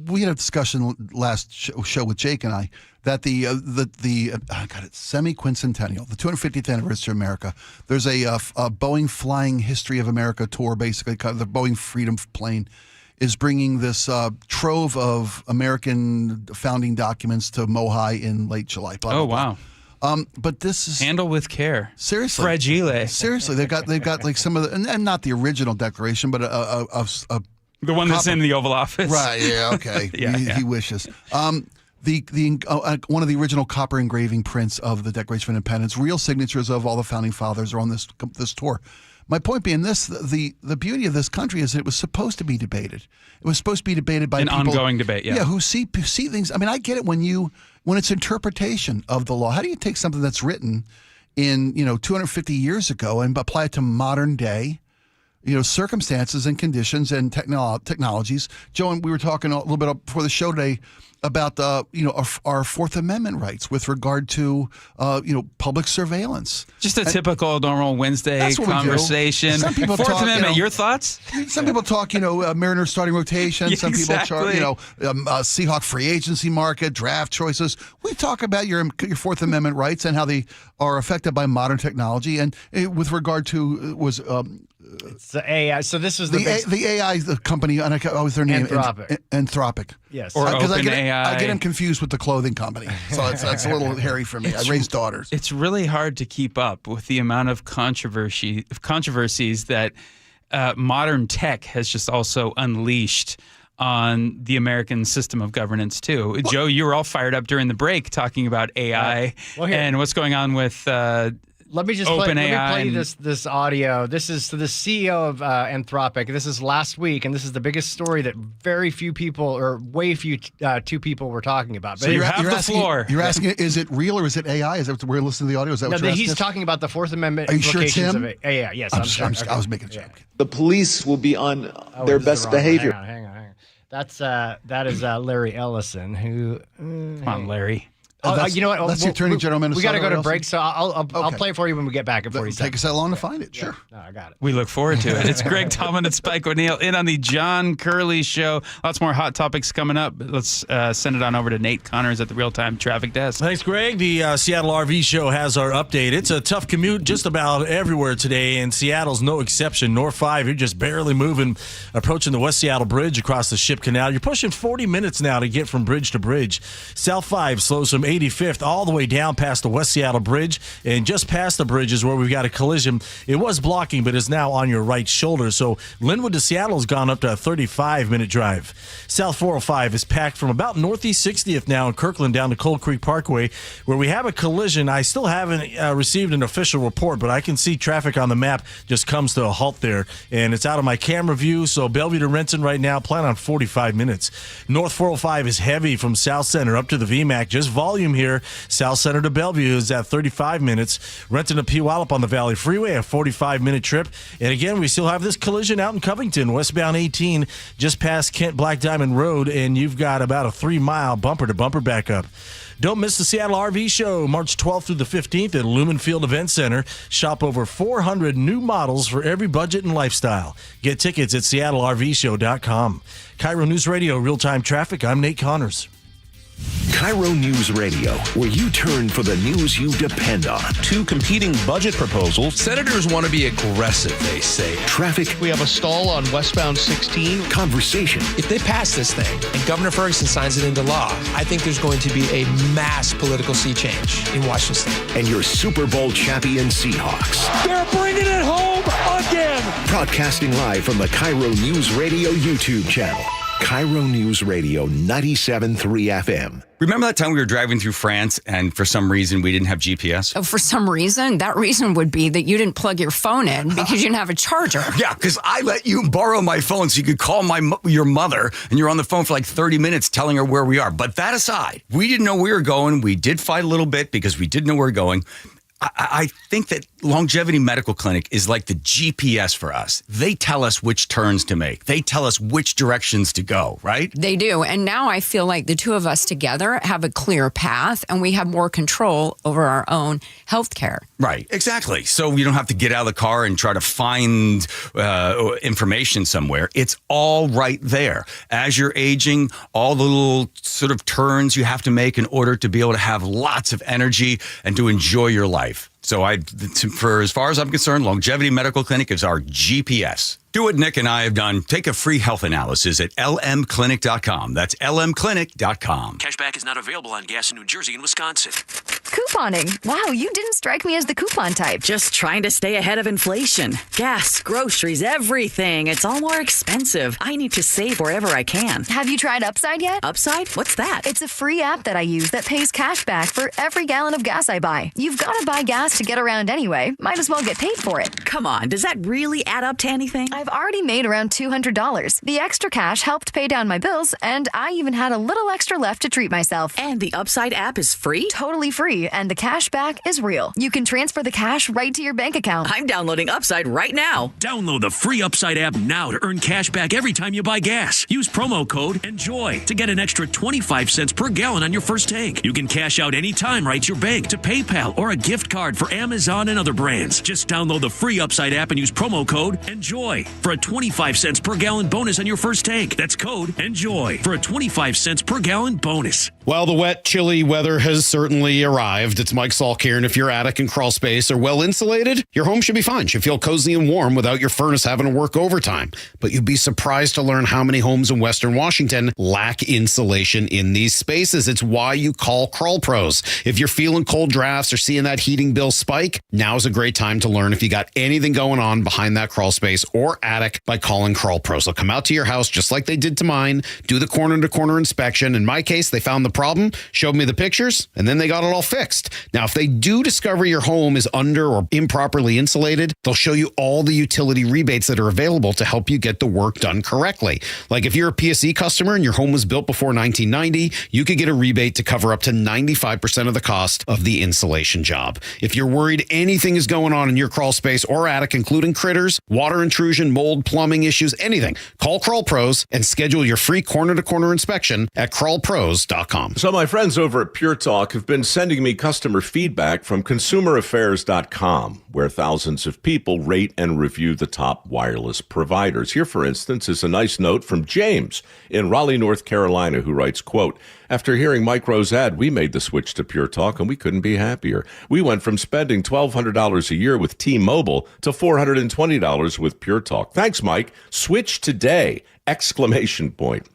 We had a discussion last show with Jake and I that the semi-quincentennial, the 250th anniversary of America, there's a Boeing Flying History of America tour, basically, the Boeing Freedom plane is bringing this trove of American founding documents to Mohi in late July. Blah, blah, blah. Wow. But this is handle with care. Seriously, fragile. Seriously, they've got like some of the and not the original declaration, but a the one that's in the Oval Office. Right, yeah, okay. He wishes. One of the original copper engraving prints of the Declaration of Independence, real signatures of all the founding fathers are on this tour. My point being this, the beauty of this country is it was supposed to be debated. It was supposed to be debated by an people, ongoing debate, yeah, who see things. I mean, I get it when it's interpretation of the law. How do you take something that's written in 250 years ago and apply it to modern day circumstances and conditions and technologies? Joe, and we were talking a little bit before the show today about our Fourth Amendment rights with regard to public surveillance. Just a typical normal Wednesday conversation. Some people Fourth talk, Amendment. Your thoughts? Some people talk, Mariners starting rotation. Some people talk, Seahawk free agency market, draft choices. We talk about your Fourth Amendment rights and how they are affected by modern technology. And with regard to it's the AI. So this was the AI, the company, and what was their name? Anthropic. Yes. Or OpenAI. I get them confused with the clothing company. So that's a little hairy for me. I raised daughters. It's really hard to keep up with the amount of controversies that modern tech has just also unleashed on the American system of governance too. Well, Joe, you were all fired up during the break talking about AI and what's going on with Let me play this audio. This is the CEO of Anthropic. This is last week, and this is the biggest story that very few people, or way few, two people were talking about. But so you have the floor. You're asking, is it real or is it AI? Is that we're listening to the audio? Is that what you're asking? He's talking about the Fourth Amendment. Are you sure it's him? Of AI. Yes, I was making a joke. The police will be on their best behavior. Hang on. That is Larry Ellison. Who? Come on, Larry. You know what? That's the Attorney General of Minnesota. We got to go to break, so I'll play it for you when we get back in 40 seconds. Take us that long to find it. Sure. No, I got it. We look forward to it. It's Greg Tallman and Spike O'Neill in on the John Curley Show. Lots more hot topics coming up. Let's send it on over to Nate Connors at the Real-Time Traffic Desk. Thanks, Greg. The Seattle RV Show has our update. It's a tough commute just about everywhere today, and Seattle's no exception. North 5, you're just barely moving, approaching the West Seattle Bridge across the Ship Canal. You're pushing 40 minutes now to get from bridge to bridge. South 5 slows from 85th all the way down past the West Seattle Bridge, and just past the bridge is where we've got a collision. It was blocking, but is now on your right shoulder. So Linwood to Seattle has gone up to a 35-minute drive. South 405 is packed from about Northeast 60th now in Kirkland down to Cold Creek Parkway, where we have a collision. I still haven't received an official report, but I can see traffic on the map just comes to a halt there, and it's out of my camera view. So Bellevue to Renton right now, plan on 45 minutes. North 405 is heavy from South Center up to the VMAC. Just volume here. South Center to Bellevue is at 35 minutes. Renton to Puyallup on the Valley Freeway, a 45-minute trip. And again, we still have this collision out in Covington, westbound 18, just past Kent Black Diamond Road, and you've got about a 3-mile bumper-to-bumper backup. Don't miss the Seattle RV Show, March 12th through the 15th at Lumen Field Event Center. Shop over 400 new models for every budget and lifestyle. Get tickets at seattlervshow.com. KIRO News Radio, Real-Time Traffic. I'm Nate Connors. KIRO News Radio, where you turn for the news you depend on. Two competing budget proposals. Senators want to be aggressive, they say. Traffic. We have a stall on westbound 16. Conversation. If they pass this thing and Governor Ferguson signs it into law, I think there's going to be a mass political sea change in Washington State. And your Super Bowl champion Seahawks. They're bringing it home again. Broadcasting live from the KIRO News Radio YouTube channel. KIRO News Radio 97.3 FM. Remember that time we were driving through France and for some reason we didn't have GPS? Oh, for some reason? That reason would be that you didn't plug your phone in because you didn't have a charger. Yeah, because I let you borrow my phone so you could call your mother, and you're on the phone for like 30 minutes telling her where we are. But that aside, we didn't know where we were going. We did fight a little bit because we didn't know where we were going. I think that Longevity Medical Clinic is like the GPS for us. They tell us which turns to make. They tell us which directions to go, right? They do. And now I feel like the two of us together have a clear path and we have more control over our own health care. Right, exactly. So you don't have to get out of the car and try to find information somewhere. It's all right there. As you're aging, all the little sort of turns you have to make in order to be able to have lots of energy and to enjoy your life. So for as far as I'm concerned, Longevity Medical Clinic is our GPS. Do what Nick and I have done. Take a free health analysis at lmclinic.com. That's lmclinic.com. Cashback is not available on gas in New Jersey and Wisconsin. Couponing. Wow, you didn't strike me as the coupon type. Just trying to stay ahead of inflation. Gas, groceries, everything. It's all more expensive. I need to save wherever I can. Have you tried Upside yet? Upside? What's that? It's a free app that I use that pays cash back for every gallon of gas I buy. You've got to buy gas to get around anyway. Might as well get paid for it. Come on, does that really add up to anything? I've already made around $200. The extra cash helped pay down my bills, and I even had a little extra left to treat myself. And the Upside app is free? Totally free, and the cash back is real. You can transfer the cash right to your bank account. I'm downloading Upside right now. Download the free Upside app now to earn cash back every time you buy gas. Use promo code ENJOY to get an extra 25 cents per gallon on your first tank. You can cash out anytime right to your bank, to PayPal, or a gift card for Amazon and other brands. Just download the free Upside app and use promo code ENJOY for a 25 cents per gallon bonus on your first tank. That's code ENJOY for a 25 cents per gallon bonus. Well, the wet, chilly weather has certainly arrived. It's Mike Salk here, and if your attic and crawl space are well insulated, your home should be fine. Should feel cozy and warm without your furnace having to work overtime. But you'd be surprised to learn how many homes in Western Washington lack insulation in these spaces. It's why you call Crawl Pros. If you're feeling cold drafts or seeing that heating bill spike, now's a great time to learn if you got anything going on behind that crawl space or attic by calling Crawl Pros. They'll come out to your house just like they did to mine, do the corner-to-corner inspection. In my case, they found the problem, showed me the pictures, and then they got it all fixed. Now, if they do discover your home is under or improperly insulated, they'll show you all the utility rebates that are available to help you get the work done correctly. Like if you're a PSE customer and your home was built before 1990, you could get a rebate to cover up to 95% of the cost of the insulation job. If you're worried anything is going on in your crawl space or attic, including critters, water intrusion, mold, plumbing issues, anything, call Crawl Pros and schedule your free corner-to-corner inspection at crawlpros.com. So my friends over at Pure Talk have been sending me customer feedback from consumeraffairs.com, where thousands of people rate and review the top wireless providers. Here, for instance, is a nice note from James in Raleigh, North Carolina, who writes, quote, "After hearing Mike Rowe's ad, we made the switch to Pure Talk, and we couldn't be happier. We went from spending $1,200 a year with T-Mobile to $420 with Pure Talk. Thanks, Mike. Switch today!" Exclamation point.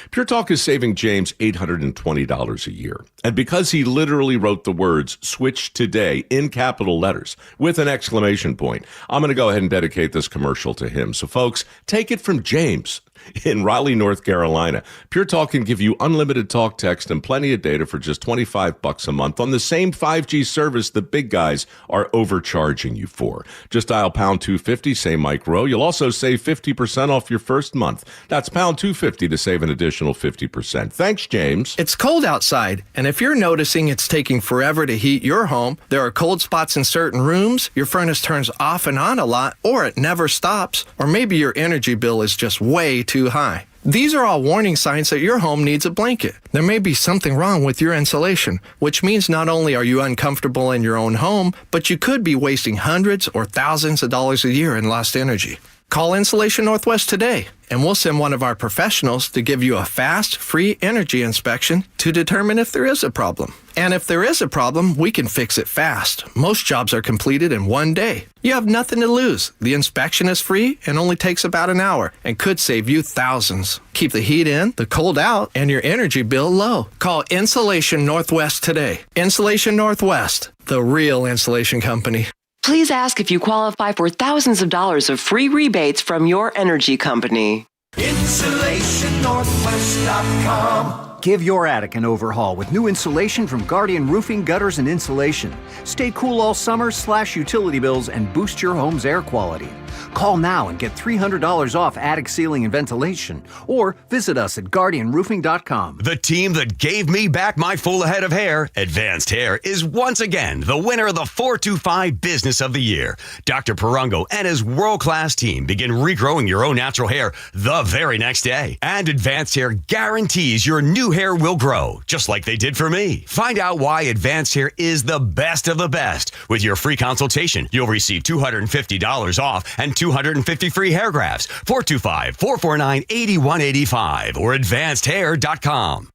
Pure Talk is saving James $820 a year. And because he literally wrote the words "switch today" in capital letters with an exclamation point, I'm going to go ahead and dedicate this commercial to him. So folks, take it from James in Raleigh, North Carolina. Pure Talk can give you unlimited talk, text, and plenty of data for just $25 a month on the same 5G service the big guys are overcharging you for. Just dial pound 250, say Mike Rowe. You'll also save 50% off your first month. That's pound 250 to save an additional 50%. Thanks, James. It's cold outside, and if you're noticing it's taking forever to heat your home, there are cold spots in certain rooms, your furnace turns off and on a lot, or it never stops, or maybe your energy bill is just way too high. These are all warning signs that your home needs a blanket. There may be something wrong with your insulation, which means not only are you uncomfortable in your own home, but you could be wasting hundreds or thousands of dollars a year in lost energy. Call Insulation Northwest today, and we'll send one of our professionals to give you a fast, free energy inspection to determine if there is a problem. And if there is a problem, we can fix it fast. Most jobs are completed in one day. You have nothing to lose. The inspection is free and only takes about an hour and could save you thousands. Keep the heat in, the cold out, and your energy bill low. Call Insulation Northwest today. Insulation Northwest, the real insulation company. Please ask if you qualify for thousands of dollars of free rebates from your energy company. InsulationNorthwest.com. Give your attic an overhaul with new insulation from Guardian Roofing, Gutters, and Insulation. Stay cool all summer, slash utility bills, and boost your home's air quality. Call now and get $300 off attic ceiling and ventilation, or visit us at guardianroofing.com. The team that gave me back my full head of hair, Advanced Hair, is once again the winner of the 425 Business of the Year. Dr. Perungo and his world-class team begin regrowing your own natural hair the very next day. And Advanced Hair guarantees your new hair will grow, just like they did for me. Find out why Advanced Hair is the best of the best. With your free consultation, you'll receive $250 off and 250 free hair grafts. 425-449-8185 or advancedhair.com.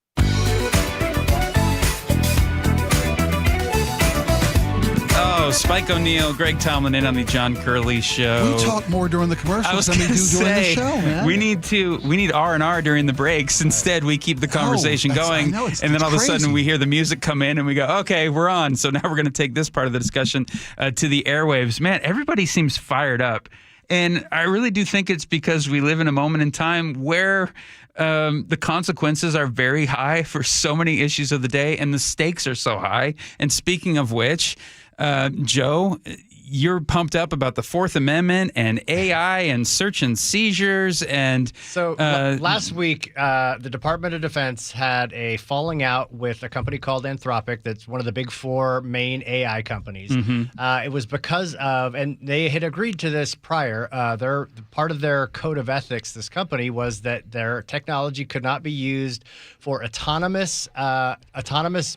Oh, Spike O'Neill, Greg Tomlin in on the John Curley Show. We talk more during the commercials than we do during the show, man. We need R&R during the breaks. Instead, we keep the conversation going. And then all of a sudden we hear the music come in and we go, okay, we're on. So now we're going to take this part of the discussion to the airwaves. Man, everybody seems fired up. And I really do think it's because we live in a moment in time where the consequences are very high for so many issues of the day, and the stakes are so high. And speaking of which, Joe, you're pumped up about the Fourth Amendment and AI and search and seizures. And so last week, the Department of Defense had a falling out with a company called Anthropic. That's one of the big four main AI companies. It was because of, and they had agreed to this prior, part of their code of ethics, this company, was that their technology could not be used for autonomous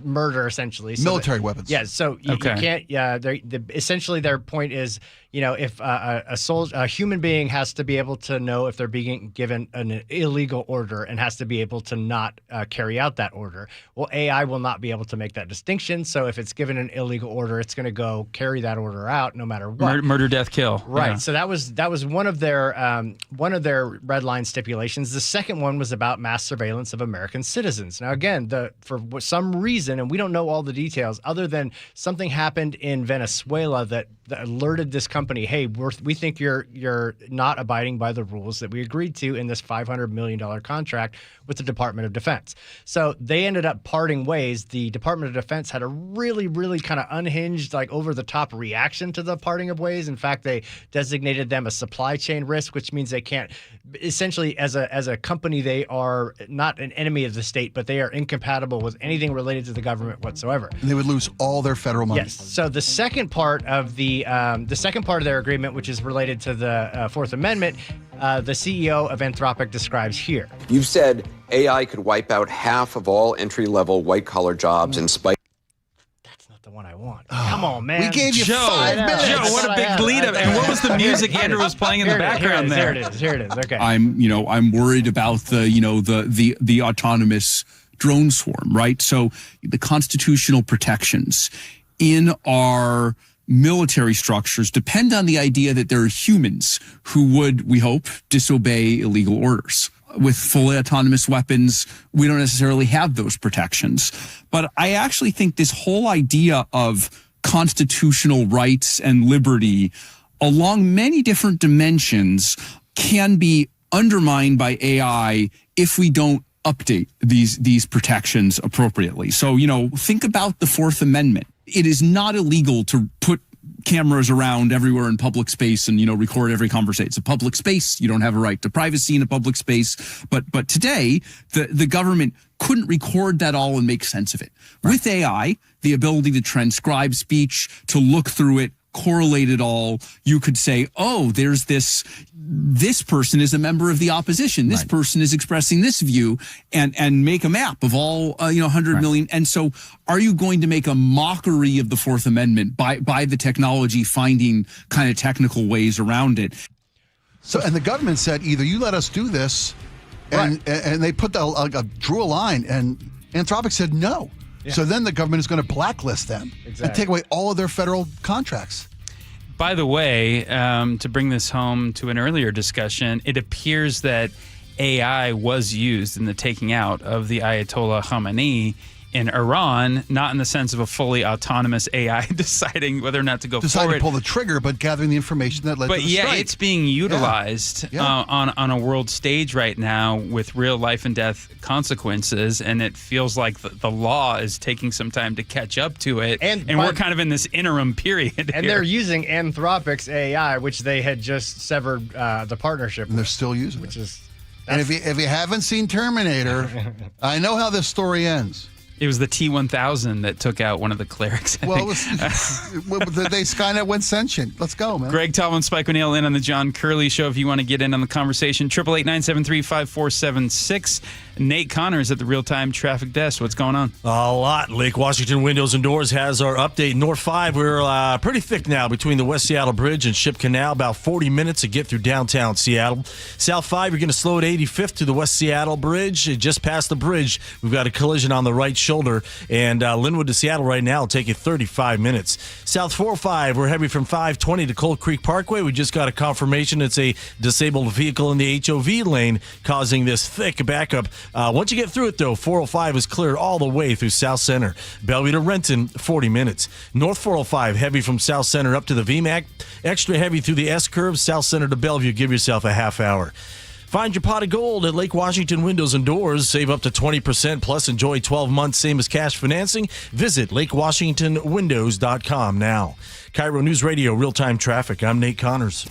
murder, essentially. So military weapons. Yeah, so you can't, essentially their point is, if a human being has to be able to know if they're being given an illegal order and has to be able to not carry out that order. Well, AI will not be able to make that distinction. So if it's given an illegal order, it's going to go carry that order out no matter what. Murder, death, kill. Right. Yeah. So that was one of their red line stipulations. The second one was about mass surveillance of American citizens. Now, again, for some reason, and we don't know all the details, other than something happened in Venezuela that alerted this company, hey, we think you're not abiding by the rules that we agreed to in this $500 million contract with the Department of Defense. So they ended up parting ways. The Department of Defense had a really, really kind of unhinged, like over-the-top reaction to the parting of ways. In fact, they designated them a supply chain risk, which means they can't, essentially, as a company, they are not an enemy of the state, but they are incompatible with anything related to the government whatsoever. And they would lose all their federal money. Yes. So the second part of their agreement, which is related to the Fourth Amendment, the CEO of Anthropic describes here. You've said AI could wipe out half of all entry-level white-collar jobs and spike. That's not the one I want. Come on, man. We gave you 5 minutes. Joe, what a big lead up. And what was the music Andrew was playing in the background there? Here it is. Okay. I'm worried about the autonomous drone swarm, right? So the constitutional protections in our military structures depend on the idea that there are humans who would, we hope, disobey illegal orders. With fully autonomous weapons, we don't necessarily have those protections. But I actually think this whole idea of constitutional rights and liberty along many different dimensions can be undermined by AI if we don't update these protections appropriately. So, think about the Fourth Amendment. It is not illegal to put cameras around everywhere in public space and, record every conversation. It's a public space. You don't have a right to privacy in a public space. But today, the government couldn't record that all and make sense of it. Right. With AI, the ability to transcribe speech, to look through it, correlate it all, you could say, oh, there's this person is a member of the opposition. This person is expressing this view, and make a map of all 100 million. And so are you going to make a mockery of the Fourth Amendment by the technology finding kind of technical ways around it? So, and the government said, either you let us do this, and they put drew a line, and Anthropic said no. Yeah. So then the government is going to blacklist them and take away all of their federal contracts. By the way, to bring this home to an earlier discussion, it appears that AI was used in the taking out of the Ayatollah Khamenei in Iran, not in the sense of a fully autonomous AI deciding whether or not to go Deciding forward. to pull the trigger, but gathering the information that led to the strike. It's being utilized on a world stage right now with real life and death consequences, and it feels like the law is taking some time to catch up to it, and we're kind of in this interim period. And here. they're using Anthropic's AI, which they had just severed the partnership. And they're still using which it. is. And if you haven't seen Terminator, I know how this story ends. It was the T-1000 that took out one of the clerics. Well, Skynet went sentient. Let's go, man. Greg Tallman, Spike O'Neill in on the John Curley Show. If you want to get in on the conversation, 888-973-5476. Nate Connors at the Real-Time Traffic Desk. What's going on? A lot. Lake Washington Windows and Doors has our update. North 5, we're pretty thick now between the West Seattle Bridge and Ship Canal. About 40 minutes to get through downtown Seattle. South 5, you're going to slow at 85th to the West Seattle Bridge. Just past the bridge, we've got a collision on the right shoulder. And Linwood to Seattle right now will take you 35 minutes. South 405, we're heavy from 520 to Cold Creek Parkway. We just got a confirmation it's a disabled vehicle in the HOV lane causing this thick backup. Once you get through it, though, 405 is cleared all the way through South Center. Bellevue to Renton, 40 minutes. North 405, heavy from South Center up to the VMAC. Extra heavy through the S-curve, South Center to Bellevue. Give yourself a half hour. Find your pot of gold at Lake Washington Windows and Doors. Save up to 20% plus enjoy 12 months, same as cash financing. Visit LakeWashingtonWindows.com now. KIRO Newsradio Real-Time Traffic. I'm Nate Connors.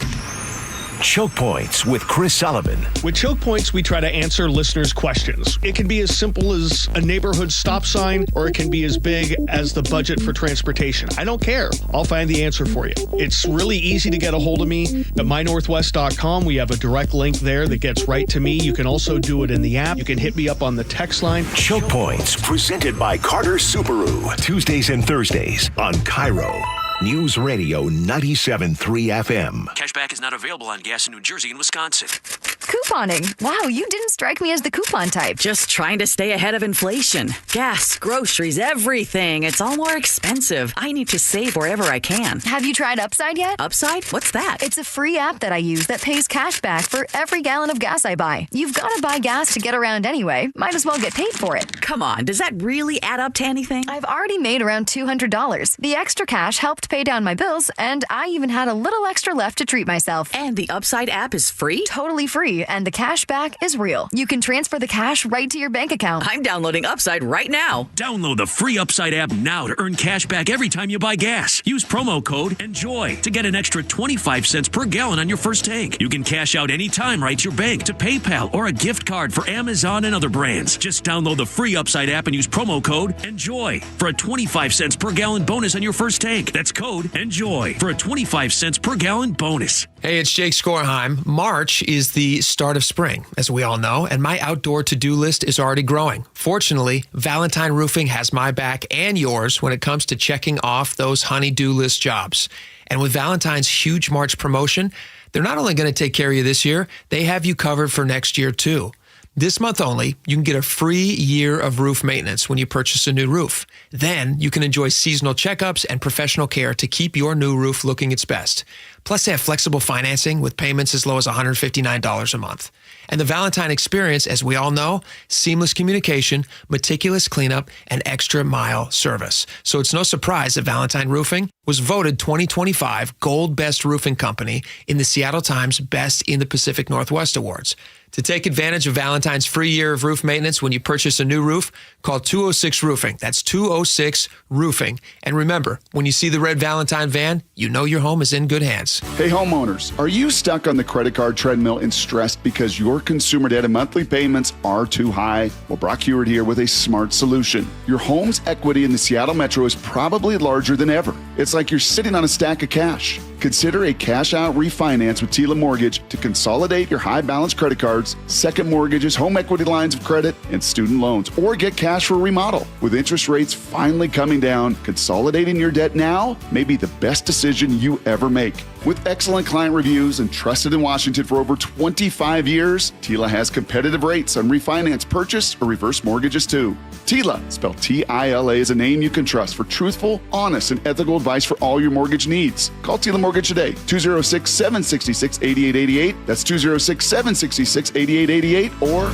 Choke Points with Chris Sullivan. With Choke Points, we try to answer listeners' questions. It can be as simple as a neighborhood stop sign, or it can be as big as the budget for transportation. I don't care. I'll find the answer for you. It's really easy to get a hold of me at mynorthwest.com. We have a direct link there that gets right to me. You can also do it in the app. You can hit me up on the text line. Choke Points, presented by Carter Subaru. Tuesdays and Thursdays on KIRO News Radio 97.3 FM. Cashback is not available on gas in New Jersey and Wisconsin. Couponing. Wow, you didn't strike me as the coupon type. Just trying to stay ahead of inflation. Gas, groceries, everything. It's all more expensive. I need to save wherever I can. Have you tried Upside yet? Upside? What's that? It's a free app that I use that pays cash back for every gallon of gas I buy. You've got to buy gas to get around anyway. Might as well get paid for it. Come on, does that really add up to anything? I've already made around $200. The extra cash helped pay down my bills, and I even had a little extra left to treat myself. And the Upside app is free? Totally free, and the cash back is real. You can transfer the cash right to your bank account. I'm downloading Upside right now. Download the free Upside app now to earn cash back every time you buy gas. Use promo code ENJOY to get an extra 25 cents per gallon on your first tank. You can cash out anytime right to your bank, to PayPal, or a gift card for Amazon and other brands. Just download the free Upside app and use promo code ENJOY for a 25 cents per gallon bonus on your first tank. That's code ENJOY for a 25 cents per gallon bonus. Hey, it's Jake Skorheim. March is the start of spring, as we all know, and my outdoor to-do list is already growing. Fortunately, Valentine Roofing has my back and yours when it comes to checking off those honey-do list jobs. And with Valentine's huge March promotion, they're not only going to take care of you this year, they have you covered for next year, too. This month only, you can get a free year of roof maintenance when you purchase a new roof. Then you can enjoy seasonal checkups and professional care to keep your new roof looking its best. Plus, they have flexible financing with payments as low as $159 a month. And the Valentine experience, as we all know, seamless communication, meticulous cleanup, and extra mile service. So it's no surprise that Valentine Roofing was voted 2025 Gold Best Roofing Company in the Seattle Times Best in the Pacific Northwest Awards. To take advantage of Valentine's free year of roof maintenance when you purchase a new roof, call 206 Roofing. That's 206 Roofing. And remember, when you see the red Valentine van, you know your home is in good hands. Hey homeowners, are you stuck on the credit card treadmill and stressed because your consumer debt and monthly payments are too high? Well, Brock Hewitt here with a smart solution. Your home's equity in the Seattle Metro is probably larger than ever. It's like you're sitting on a stack of cash. Consider a cash-out refinance with Tila Mortgage to consolidate your high-balance credit cards, second mortgages, home equity lines of credit, and student loans, or get cash for a remodel. With interest rates finally coming down, consolidating your debt now may be the best decision you ever make. With excellent client reviews and trusted in Washington for over 25 years, Tila has competitive rates on refinance, purchase, or reverse mortgages too. Tila, spelled T-I-L-A, is a name you can trust for truthful, honest, and ethical advice for all your mortgage needs. Call Tila Mortgage today, 206-766-8888. That's 206-766-8888 or...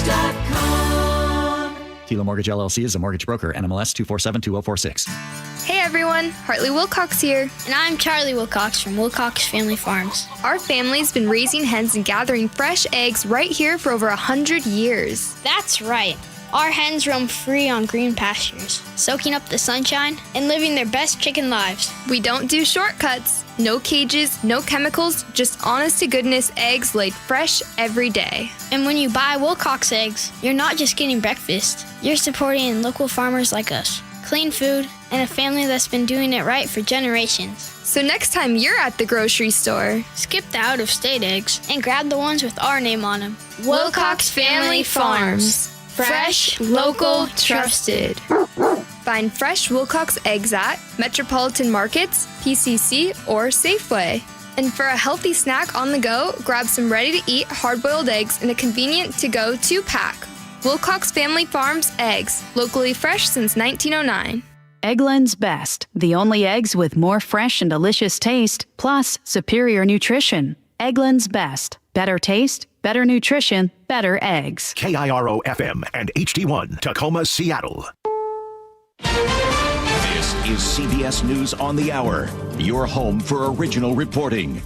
Mortgage.com. Kilo Mortgage LLC is a mortgage broker. NMLS 2472046. Hey everyone, Hartley Wilcox here. And I'm Charlie Wilcox from Wilcox Family Farms. Our family's been raising hens and gathering fresh eggs right here for over 100 years. That's right. Our hens roam free on green pastures, soaking up the sunshine and living their best chicken lives. We don't do shortcuts. No cages, no chemicals, just honest-to-goodness eggs laid fresh every day. And when you buy Wilcox eggs, you're not just getting breakfast. You're supporting local farmers like us. Clean food, and a family that's been doing it right for generations. So next time you're at the grocery store, skip the out-of-state eggs and grab the ones with our name on them. Wilcox Family Farms. Fresh, local, trusted. Find fresh Wilcox eggs at Metropolitan Markets, PCC, or Safeway. And for a healthy snack on the go, grab some ready-to-eat hard-boiled eggs in a convenient to-go 2-pack. Wilcox Family Farms eggs, locally fresh since 1909. Eggland's Best, the only eggs with more fresh and delicious taste, plus superior nutrition. Eggland's Best, better taste, better nutrition, better eggs. KIRO FM and HD1, Tacoma, Seattle. This is CBS News on the Hour, your home for original reporting.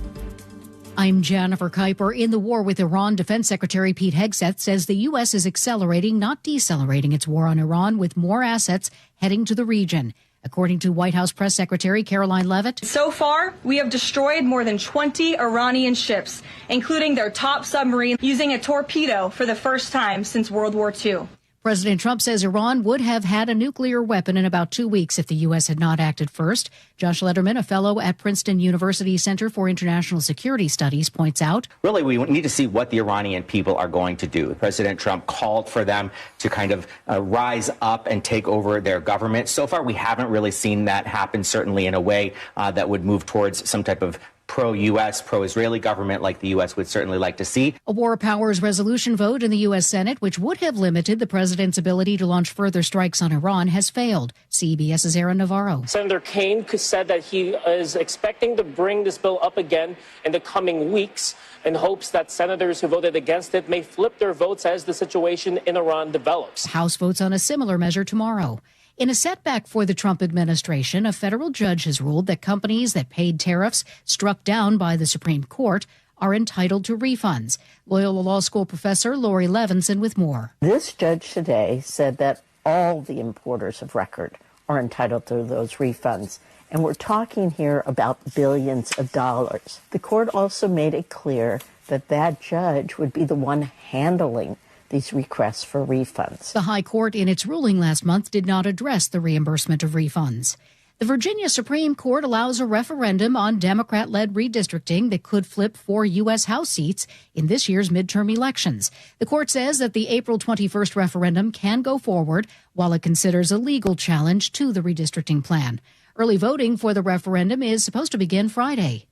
I'm Jennifer Kuiper. In the war with Iran, Defense Secretary Pete Hegseth says the U.S. is accelerating, not decelerating, its war on Iran with more assets heading to the region. According to White House Press Secretary Caroline Leavitt, so far, we have destroyed more than 20 Iranian ships, including their top submarine, using a torpedo for the first time since World War II. President Trump says Iran would have had a nuclear weapon in about 2 weeks if the U.S. had not acted first. Josh Lederman, a fellow at Princeton University Center for International Security Studies, points out, really, we need to see what the Iranian people are going to do. President Trump called for them to kind of rise up and take over their government. So far, we haven't really seen that happen, certainly in a way that would move towards some type of pro-U.S., pro-Israeli government like the U.S. would certainly like to see. A War Powers resolution vote in the U.S. Senate, which would have limited the president's ability to launch further strikes on Iran, has failed. CBS's Aaron Navarro. Senator Kaine said that he is expecting to bring this bill up again in the coming weeks in hopes that senators who voted against it may flip their votes as the situation in Iran develops. House votes on a similar measure tomorrow. In a setback for the Trump administration, a federal judge has ruled that companies that paid tariffs struck down by the Supreme Court are entitled to refunds. Loyola Law School professor Lori Levinson with more. This judge today said that all the importers of record are entitled to those refunds. And we're talking here about billions of dollars. The court also made it clear that that judge would be the one handling these requests for refunds. The High Court, in its ruling last month, did not address the reimbursement of refunds. The Virginia Supreme Court allows a referendum on Democrat-led redistricting that could flip 4 U.S. House seats in this year's midterm elections. The court says that the April 21st referendum can go forward while it considers a legal challenge to the redistricting plan. Early voting for the referendum is supposed to begin Friday.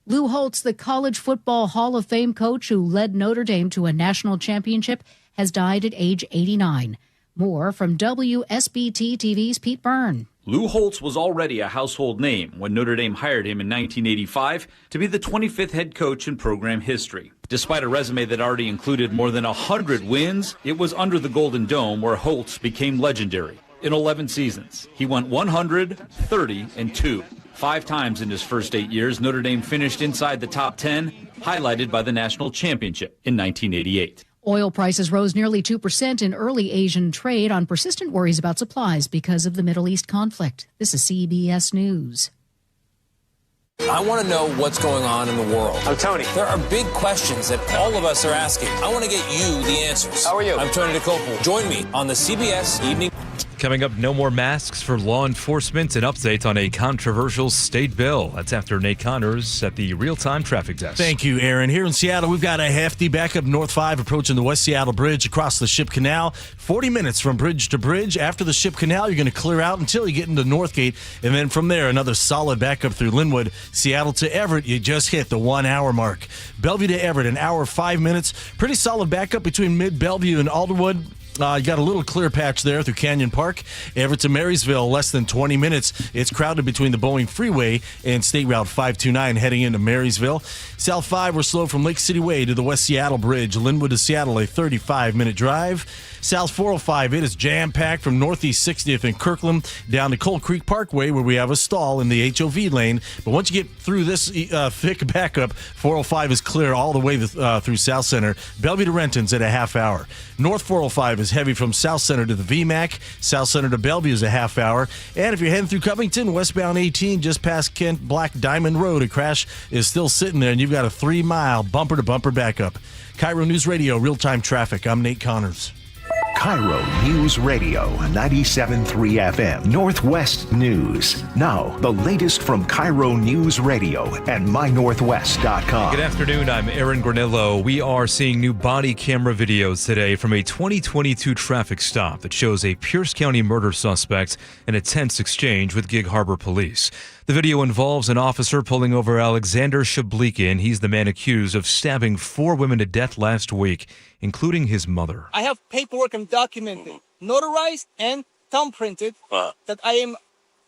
Lou Holtz, the College Football Hall of Fame coach who led Notre Dame to a national championship, has died at age 89. More from WSBT TV's Pete Byrne. Lou Holtz was already a household name when Notre Dame hired him in 1985 to be the 25th head coach in program history. Despite a resume that already included more than 100 wins, it was under the Golden Dome where Holtz became legendary. In 11 seasons, he went 130-2. 5 times in his first 8 years, Notre Dame finished inside the top 10, highlighted by the national championship in 1988. Oil prices rose nearly 2% in early Asian trade on persistent worries about supplies because of the Middle East conflict. This is CBS News. I want to know what's going on in the world. I'm Tony. There are big questions that all of us are asking. I want to get you the answers. How are you? I'm Tony DeCopel. Join me on the CBS Evening. Coming up, no more masks for law enforcement and updates on a controversial state bill. That's after Nate Connors at the real-time traffic desk. Thank you, Aaron. Here in Seattle, we've got a hefty backup North 5 approaching the West Seattle Bridge across the Ship Canal. 40 minutes from bridge to bridge. After the Ship Canal, you're going to clear out until you get into Northgate. And then from there, another solid backup through Linwood. Seattle to Everett, you just hit the 1 hour mark. Bellevue to Everett, an hour 5 minutes. Pretty solid backup between Mid-Bellevue and Alderwood. You got a little clear patch there through Canyon Park. Everett to Marysville, less than 20 minutes. It's crowded between the Boeing Freeway and State Route 529 heading into Marysville. South 5, we're slow from Lake City Way to the West Seattle Bridge. Linwood to Seattle, a 35-minute drive. South 405, it is jam-packed from Northeast 60th and Kirkland down to Cold Creek Parkway, where we have a stall in the HOV lane. But once you get through this thick backup, 405 is clear all the way through South Center. Bellevue to Renton's at a half hour. North 405 is heavy from South Center to the VMAC. South Center to Bellevue is a half hour. And if you're heading through Covington, westbound 18, just past Kent Black Diamond Road, a crash is still sitting there, and you've got a 3-mile bumper-to-bumper backup. KIRO News Radio, real-time traffic. I'm Nate Connors. KIRO News Radio, 97.3 FM, Northwest News. Now, the latest from KIRO News Radio and mynorthwest.com. Good afternoon, I'm Aaron Granillo. We are seeing new body camera videos today from a 2022 traffic stop that shows a Pierce County murder suspect in a tense exchange with Gig Harbor police. The video involves an officer pulling over Alexander Shablikin. He's the man accused of stabbing 4 women to death last week, including his mother. I have paperwork and documented, notarized and thumbprinted that I am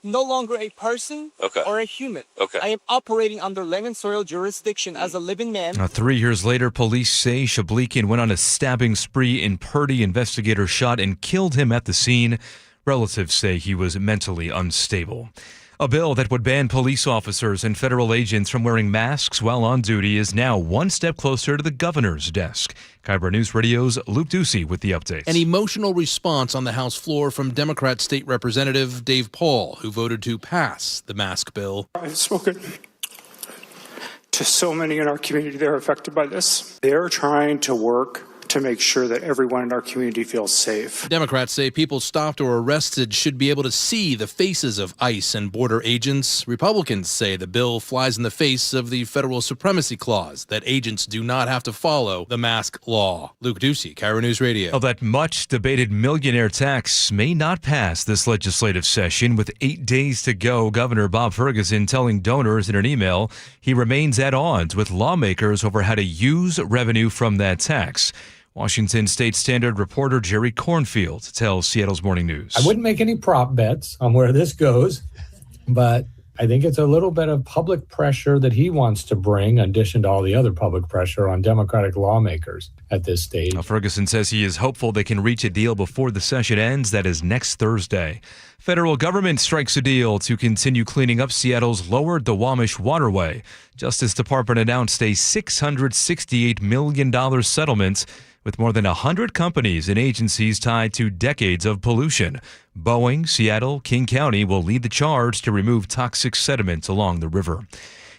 no longer a person or a human. I am operating under land and soil jurisdiction as a living man. 3 years later, police say Shablikin went on a stabbing spree in Purdy. Investigators shot and killed him at the scene. Relatives say he was mentally unstable. A bill that would ban police officers and federal agents from wearing masks while on duty is now one step closer to the governor's desk. KIRO News Radio's Luke Ducey with the updates. An emotional response on the House floor from Democrat State Representative Dave Paul, who voted to pass the mask bill. I've spoken to so many in our community that are affected by this. They're trying to work to make sure that everyone in our community feels safe. Democrats say people stopped or arrested should be able to see the faces of ICE and border agents. Republicans say the bill flies in the face of the federal supremacy clause, that agents do not have to follow the mask law. Luke Ducey, KIRO News Radio. That much-debated millionaire tax may not pass this legislative session. With 8 days to go, Governor Bob Ferguson telling donors in an email he remains at odds with lawmakers over how to use revenue from that tax. Washington State Standard reporter Jerry Cornfield tells Seattle's Morning News. I wouldn't make any prop bets on where this goes, but I think it's a little bit of public pressure that he wants to bring, in addition to all the other public pressure on Democratic lawmakers at this stage. Ferguson says he is hopeful they can reach a deal before the session ends. That is next Thursday. Federal government strikes a deal to continue cleaning up Seattle's lower Duwamish waterway. Justice Department announced a $668 million settlement with more than 100 companies and agencies tied to decades of pollution. Boeing, Seattle, King County will lead the charge to remove toxic sediment along the river.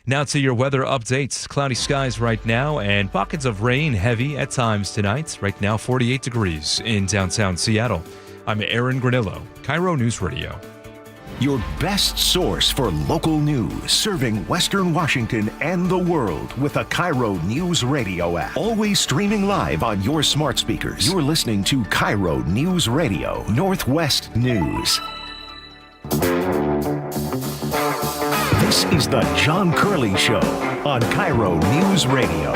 Now to your weather updates. Cloudy skies right now and pockets of rain heavy at times tonight. Right now 48 degrees in downtown Seattle. I'm Aaron Granillo, KIRO News Radio. Your best source for local news, serving Western Washington and the world with a KIRO News Radio app. Always streaming live on your smart speakers. You're listening to KIRO News Radio, Northwest News. This is the John Curley Show on KIRO News Radio.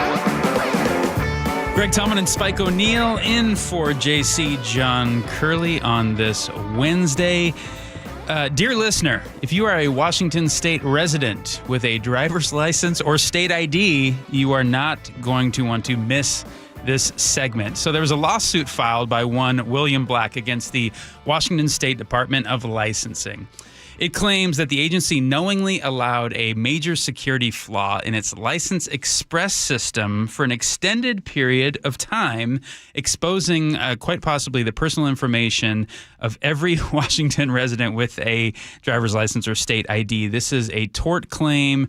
Greg Tillman and Spike O'Neill in for JC John Curley on this Wednesday. Dear listener, if you are a Washington State resident with a driver's license or state ID, you are not going to want to miss this segment. So there was a lawsuit filed by one William Black against the Washington State Department of Licensing. It claims that the agency knowingly allowed a major security flaw in its license express system for an extended period of time, exposing quite possibly the personal information of every Washington resident with a driver's license or state ID. This is a tort claim,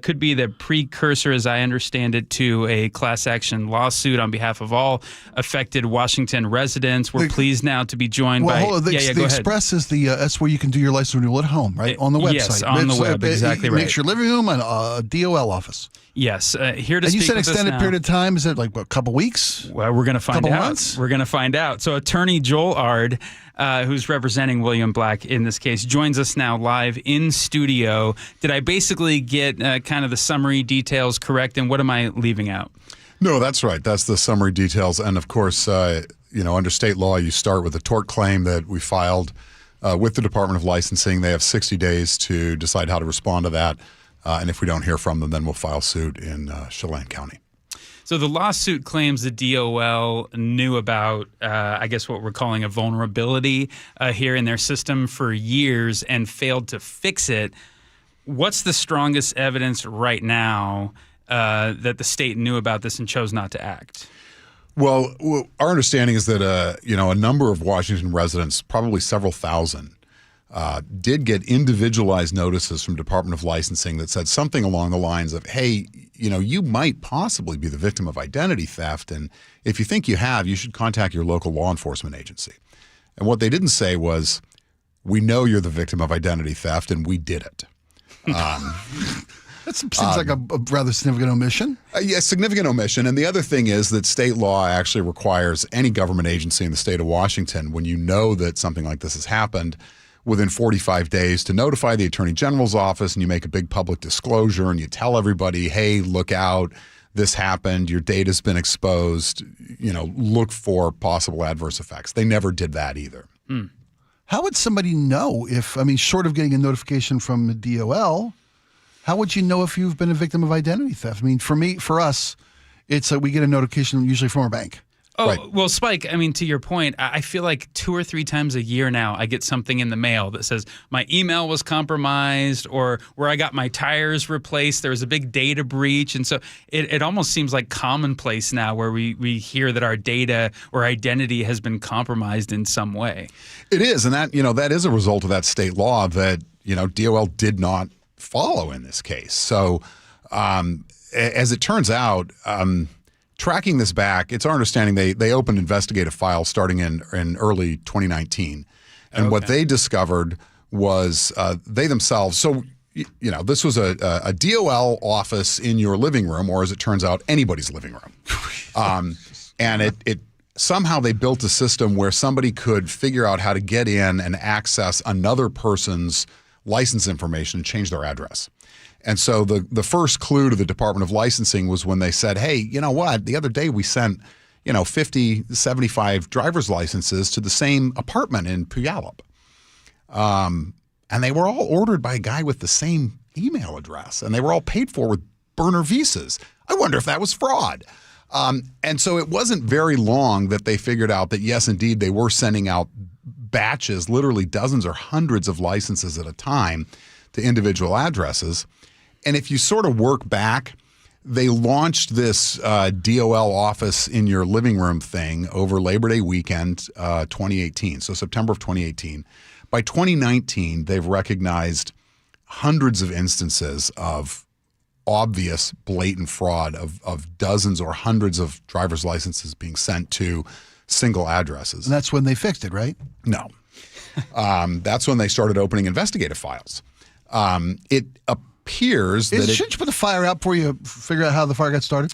could be the precursor, as I understand it, to a class action lawsuit on behalf of all affected Washington residents. We're pleased now to be joined by... Hold on. The Express is that's where you can do your license renewal at home, right? On the website. Yes, on the web, exactly right. It makes your living room and a DOL office. Yes, here to speak with us now. And you said extended period of time. Is it like a couple weeks? Well, we're going to find out. Months? We're going to find out. So attorney Joel Ard, who's representing William Black in this case, joins us now live in studio. Did I basically get kind of the summary details correct, and what am I leaving out? No, that's right. That's the summary details. And of course, under state law, you start with a tort claim that we filed with the Department of Licensing. They have 60 days to decide how to respond to that. And if we don't hear from them, then we'll file suit in Chelan County. So the lawsuit claims the DOL knew about, I guess, what we're calling a vulnerability here in their system for years and failed to fix it. What's the strongest evidence right now that the state knew about this and chose not to act? Well, our understanding is that a number of Washington residents, probably several thousand, did get individualized notices from Department of Licensing that said something along the lines of, hey, you might possibly be the victim of identity theft, and if you think you have, you should contact your local law enforcement agency. And what they didn't say was, we know you're the victim of identity theft, and we did it. That seems like a rather significant omission. Yeah, significant omission. And the other thing is that state law actually requires any government agency in the state of Washington, when you know that something like this has happened, within 45 days to notify the Attorney General's office, and you make a big public disclosure and you tell everybody, hey, look out, this happened, your data's been exposed, look for possible adverse effects. They never did that either. How would somebody know if, short of getting a notification from the DOL, how would you know if you've been a victim of identity theft? For us, it's we get a notification usually from our bank. Oh, right. Well, Spike, to your point, I feel like 2 or 3 times a year now I get something in the mail that says my email was compromised or where I got my tires replaced. There was a big data breach. And so it almost seems like commonplace now where we hear that our data or identity has been compromised in some way. It is. And that is a result of that state law that, DOL did not follow in this case. So as it turns out, tracking this back, it's our understanding they opened investigative files starting in early 2019. And what they discovered was they themselves, so, this was a DOL office in your living room, or as it turns out, anybody's living room. And it somehow they built a system where somebody could figure out how to get in and access another person's license information and change their address. And so the first clue to the Department of Licensing was when they said, hey, you know what? The other day we sent, 50, 75 driver's licenses to the same apartment in Puyallup. And they were all ordered by a guy with the same email address, and they were all paid for with burner visas. I wonder if that was fraud. And so it wasn't very long that they figured out that, yes, indeed, they were sending out batches, literally dozens or hundreds of licenses at a time to individual addresses. And if you sort of work back, they launched this DOL office in your living room thing over Labor Day weekend 2018, so September of 2018. By 2019, they've recognized hundreds of instances of obvious, blatant fraud of dozens or hundreds of driver's licenses being sent to single addresses. And that's when they fixed it, right? No. That's when they started opening investigative files. It appears that shouldn't you put the fire out before you figure out how the fire got started?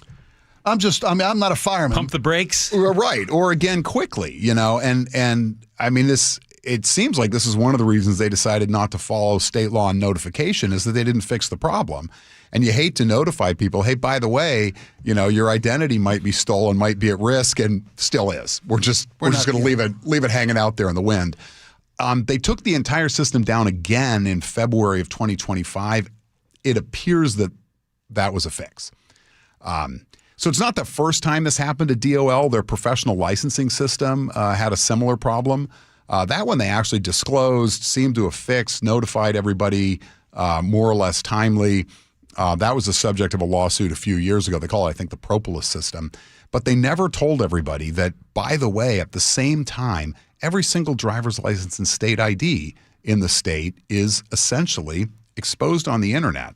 I'm not a fireman. Pump the brakes. Right. Or again, quickly, and this, it seems like this is one of the reasons they decided not to follow state law and notification, is that they didn't fix the problem. And you hate to notify people, hey, by the way, your identity might be stolen, might be at risk, and still is. We're just going to leave it hanging out there in the wind. They took the entire system down again in February of 2025. It appears that was a fix. So it's not the first time this happened to DOL. Their professional licensing system had a similar problem. That one they actually disclosed, seemed to have fixed, notified everybody more or less timely. That was the subject of a lawsuit a few years ago. They call it, I think, the Propolis system. But they never told everybody that, by the way, at the same time, every single driver's license and state ID in the state is essentially exposed on the internet.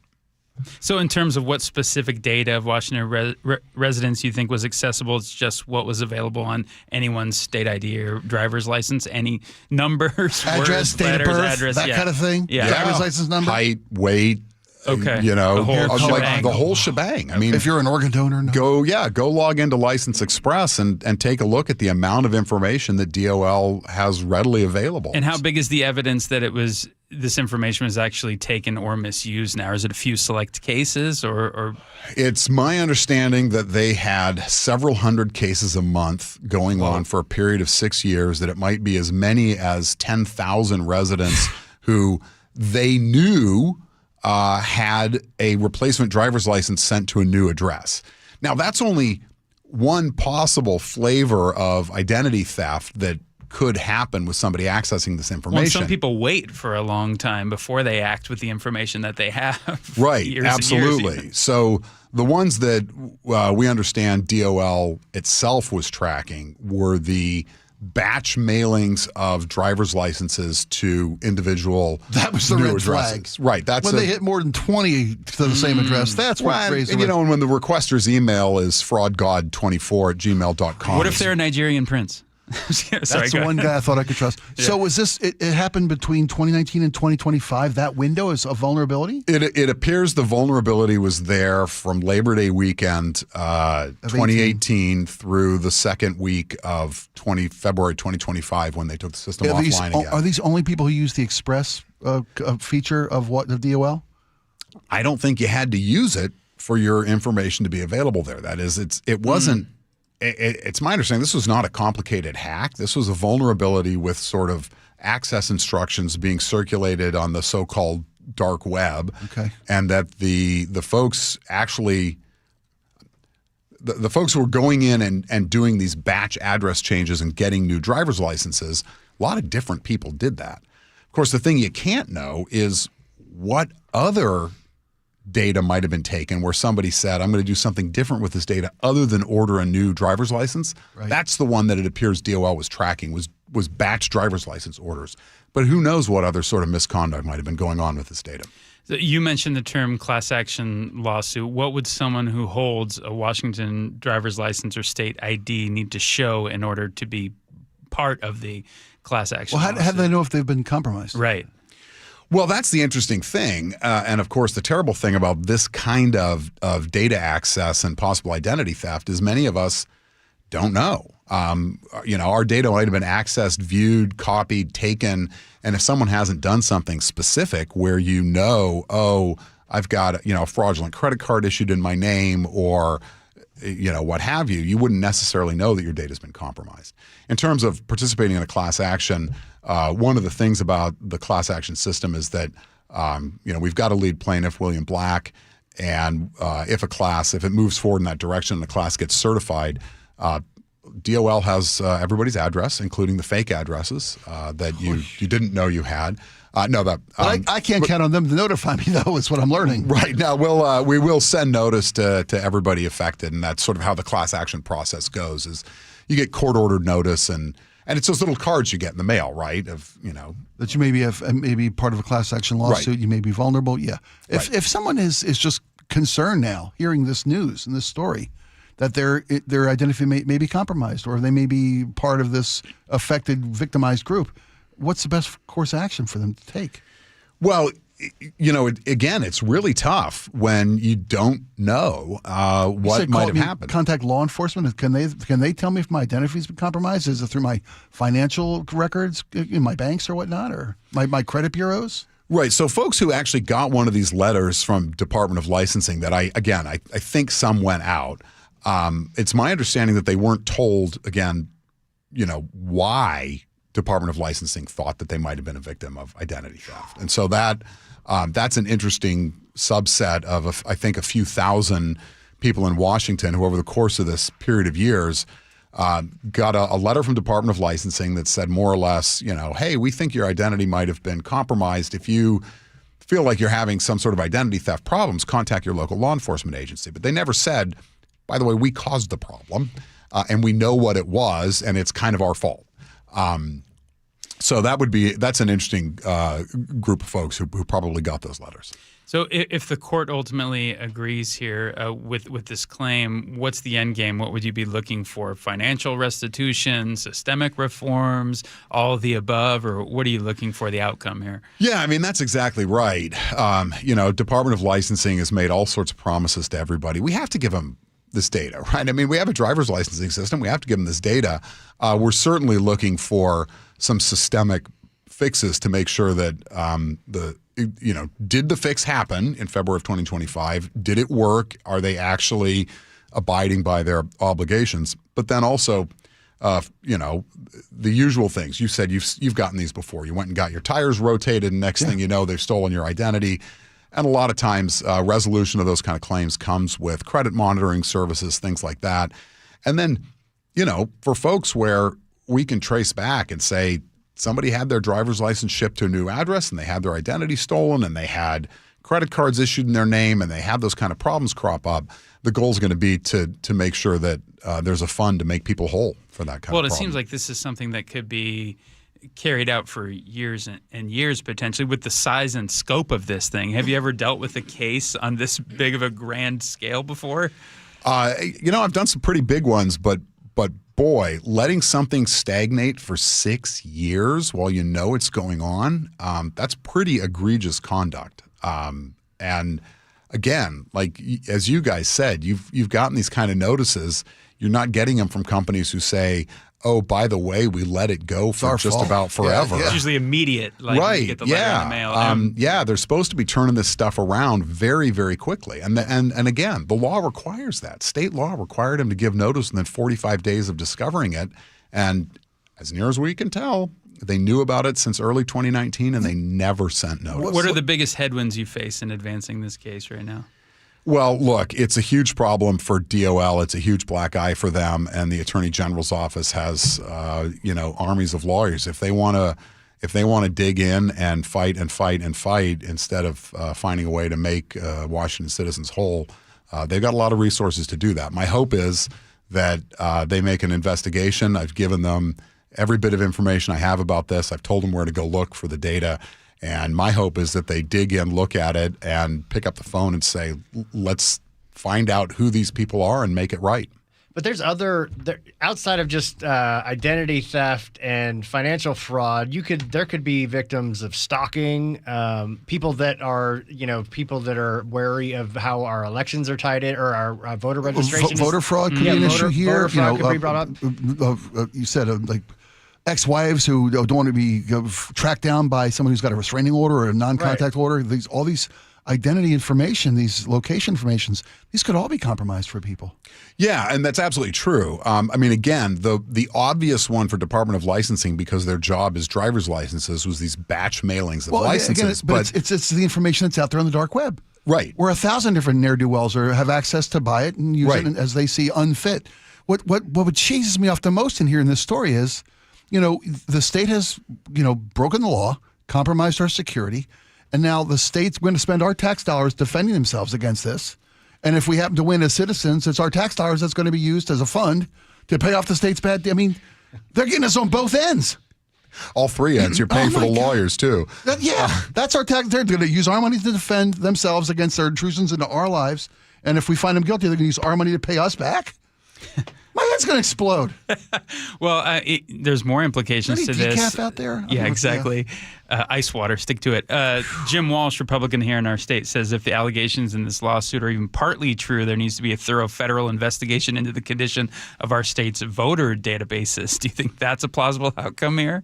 So in terms of what specific data of Washington residents you think was accessible, it's just what was available on anyone's state ID or driver's license, any numbers, address, words, date letters, of birth, address, that kind of thing? Yeah. Driver's license number? Height, weight. Okay. The whole shebang. I mean, if you're an organ donor, go log into License Express and take a look at the amount of information that DOL has readily available. And how big is the evidence that it was this information was actually taken or misused now? Or is it a few select cases or? It's my understanding that they had several hundred cases a month going on for a period of 6 years, that it might be as many as 10,000 residents who they knew had a replacement driver's license sent to a new address. Now, that's only one possible flavor of identity theft that could happen with somebody accessing this information. Well, some people wait for a long time before they act with the information that they have. Right, years absolutely. And years. So the ones that we understand DOL itself was tracking were the batch mailings of driver's licenses to individual That was the new red addresses. flag. Right. That's when they hit more than 20 to the same address. That's what raised the and, and when the requester's email is fraudgod24@gmail.com. What if they're a Nigerian prince? That's the one guy I thought I could trust. Yeah. So was this, it happened between 2019 and 2025, that window is a vulnerability? It appears the vulnerability was there from Labor Day weekend 2018 through the second week of February 2025 when they took the system offline again. Are these only people who use the Express feature of the DOL? I don't think you had to use it for your information to be available there. That is, it wasn't. It's my understanding this was not a complicated hack. This was a vulnerability with sort of access instructions being circulated on the so-called dark web. Okay. And that the folks actually, the folks who were going in and doing these batch address changes and getting new driver's licenses, a lot of different people did that. Of course, the thing you can't know is what other data might have been taken where somebody said, I'm going to do something different with this data other than order a new driver's license. Right. That's the one that it appears DOL was tracking, was batch driver's license orders. But who knows what other sort of misconduct might have been going on with this data. So you mentioned the term class action lawsuit. What would someone who holds a Washington driver's license or state ID need to show in order to be part of the class action lawsuit? How do they know if they've been compromised? Right. Well, that's the interesting thing. And of course, the terrible thing about this kind of data access and possible identity theft is many of us don't know. Our data might have been accessed, viewed, copied, taken. And if someone hasn't done something specific where I've got a fraudulent credit card issued in my name or what have you, you wouldn't necessarily know that your data has been compromised. In terms of participating in a class action, one of the things about the class action system is that, we've got a lead plaintiff, William Black, and if it moves forward in that direction and the class gets certified, DOL has everybody's address, including the fake addresses that you didn't know you had. I can't count on them to notify me, though, is what I'm learning. Right. Now, we will send notice to everybody affected, and that's sort of how the class action process goes, is you get court-ordered notice, and it's those little cards you get in the mail, right, that you maybe part of a class action lawsuit, right. You may be vulnerable, yeah. If someone is just concerned now, hearing this news and this story, that their identity may be compromised or they may be part of this affected, victimized group, what's the best course of action for them to take? Well, again, it's really tough when you don't know what might have happened. Contact law enforcement. Can they tell me if my identity's been compromised? Is it through my financial records in my banks or whatnot, or my credit bureaus? Right. So folks who actually got one of these letters from Department of Licensing that I think some went out. It's my understanding that they weren't told, again, why Department of Licensing thought that they might have been a victim of identity theft. And so that's an interesting subset of, I think, a few thousand people in Washington who over the course of this period of years got a letter from Department of Licensing that said more or less, hey, we think your identity might have been compromised. If you feel like you're having some sort of identity theft problems, contact your local law enforcement agency. But they never said, by the way, we caused the problem and we know what it was and it's kind of our fault. So that's an interesting group of folks who probably got those letters. So if the court ultimately agrees here with this claim, what's the end game? What would you be looking for? Financial restitution, systemic reforms, all of the above, or what are you looking for the outcome here? Yeah, I mean, that's exactly right. Department of Licensing has made all sorts of promises to everybody. We have to give them this data, right? I mean, we have a driver's licensing system. We have to give them this data. We're certainly looking for some systemic fixes to make sure that did the fix happen in February of 2025? Did it work? Are they actually abiding by their obligations? But then also, the usual things. You said you've gotten these before. You went and got your tires rotated, and next thing you know, they've stolen your identity. And a lot of times, resolution of those kind of claims comes with credit monitoring services, things like that. And then, for folks where we can trace back and say somebody had their driver's license shipped to a new address and they had their identity stolen and they had credit cards issued in their name and they had those kind of problems crop up, the goal is going to be to make sure that there's a fund to make people whole for that kind of problem. Well, it seems like this is something that could be carried out for years and years potentially with the size and scope of this thing. Have you ever dealt with a case on this big of a grand scale before? I've done some pretty big ones, but boy, letting something stagnate for 6 years while you know it's going on, that's pretty egregious conduct. And again, like as you guys said, you've gotten these kind of notices. You're not getting them from companies who say, oh, by the way, we let it go for just about forever. It's usually immediate, like when you get the letter in the mail. They're supposed to be turning this stuff around very, very quickly. And again, the law requires that. State law required him to give notice within 45 days of discovering it. And as near as we can tell, they knew about it since early 2019 and they never sent notice. What are the biggest headwinds you face in advancing this case right now? Well, look, it's a huge problem for DOL. It's a huge black eye for them, and the Attorney General's office has, armies of lawyers. If they want to dig in and fight instead of finding a way to make Washington citizens whole, they've got a lot of resources to do that. My hope is that they make an investigation. I've given them every bit of information I have about this. I've told them where to go look for the data. And my hope is that they dig in, look at it, and pick up the phone and say, let's find out who these people are and make it right. But there's outside of just identity theft and financial fraud, there could be victims of stalking, people that are wary of how our elections are tied in, or our voter registration. Voter fraud could be an issue here. Voter fraud could be brought up. You said ex-wives who don't want to be tracked down by someone who's got a restraining order or a non-contact order. All these identity information, these location informations, these could all be compromised for people. Yeah, and that's absolutely true. Again, the obvious one for Department of Licensing, because their job is driver's licenses, was these batch mailings of licenses. Again, it's the information that's out there on the dark web. Right. Where 1,000 different ne'er-do-wells have access to buy it and use it as they see unfit. What chases me off the most in here in this story is, the state has, broken the law, compromised our security, and now the state's going to spend our tax dollars defending themselves against this. And if we happen to win as citizens, it's our tax dollars that's going to be used as a fund to pay off the state's bad. They're getting us on both ends. All three ends. You're paying for the lawyers, too. That's our tax. They're going to use our money to defend themselves against their intrusions into our lives. And if we find them guilty, they're going to use our money to pay us back. My head's going to explode. Well, there's more implications to this. Decaf out there? Yeah, exactly. Ice water, stick to it. Jim Walsh, Republican here in our state, says if the allegations in this lawsuit are even partly true, there needs to be a thorough federal investigation into the condition of our state's voter databases. Do you think that's a plausible outcome here?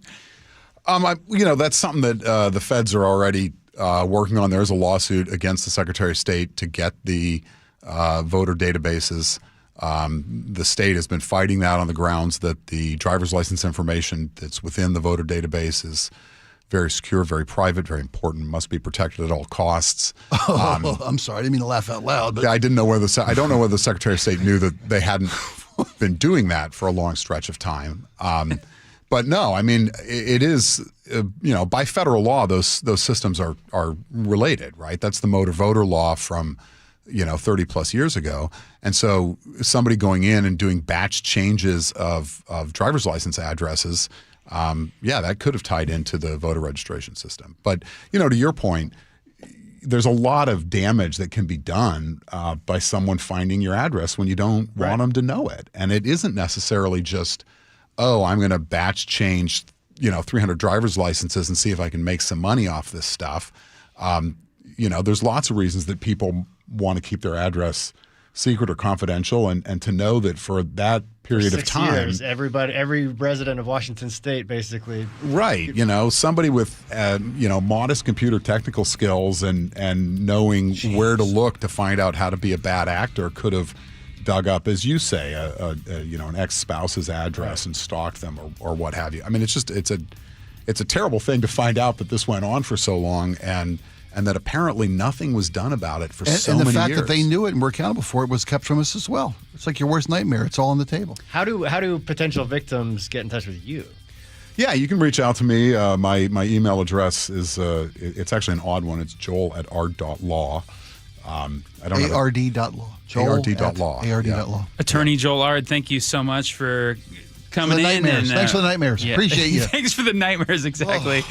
That's something that the feds are already working on. There's a lawsuit against the Secretary of State to get the voter databases. The state has been fighting that on the grounds that the driver's license information that's within the voter database is very secure, very private, very important, must be protected at all costs. I'm sorry, I didn't mean to laugh out loud. But I didn't know whether I don't know whether the Secretary of State knew that they hadn't been doing that for a long stretch of time. But no, it is by federal law those systems are related, right? That's the motor voter law from 30 plus years ago. And so somebody going in and doing batch changes of driver's license addresses, that could have tied into the voter registration system. But, to your point, there's a lot of damage that can be done by someone finding your address when you don't want them to know it. And it isn't necessarily just, I'm going to batch change, 300 driver's licenses and see if I can make some money off this stuff. There's lots of reasons that people want to keep their address secret or confidential, and to know that for that period of time, years, every resident of Washington State, basically. Right. Somebody with, modest computer technical skills and knowing where to look to find out how to be a bad actor could have dug up, as you say, an ex-spouse's address and stalked them or what have you. I mean, it's a terrible thing to find out that this went on for so long and that apparently nothing was done about it for so many years. And the fact that they knew it and were accountable for it was kept from us as well. It's like your worst nightmare. It's all on the table. How do potential victims get in touch with you? Yeah, you can reach out to me. My email address is, it's actually an odd one. It's joel@ard.law. I don't know. ARD.law. ARD.law. ARD.law. Attorney Joel Ard, thank you so much for coming in. And, thanks for the nightmares. Yeah. Appreciate you. Thanks for the nightmares, exactly.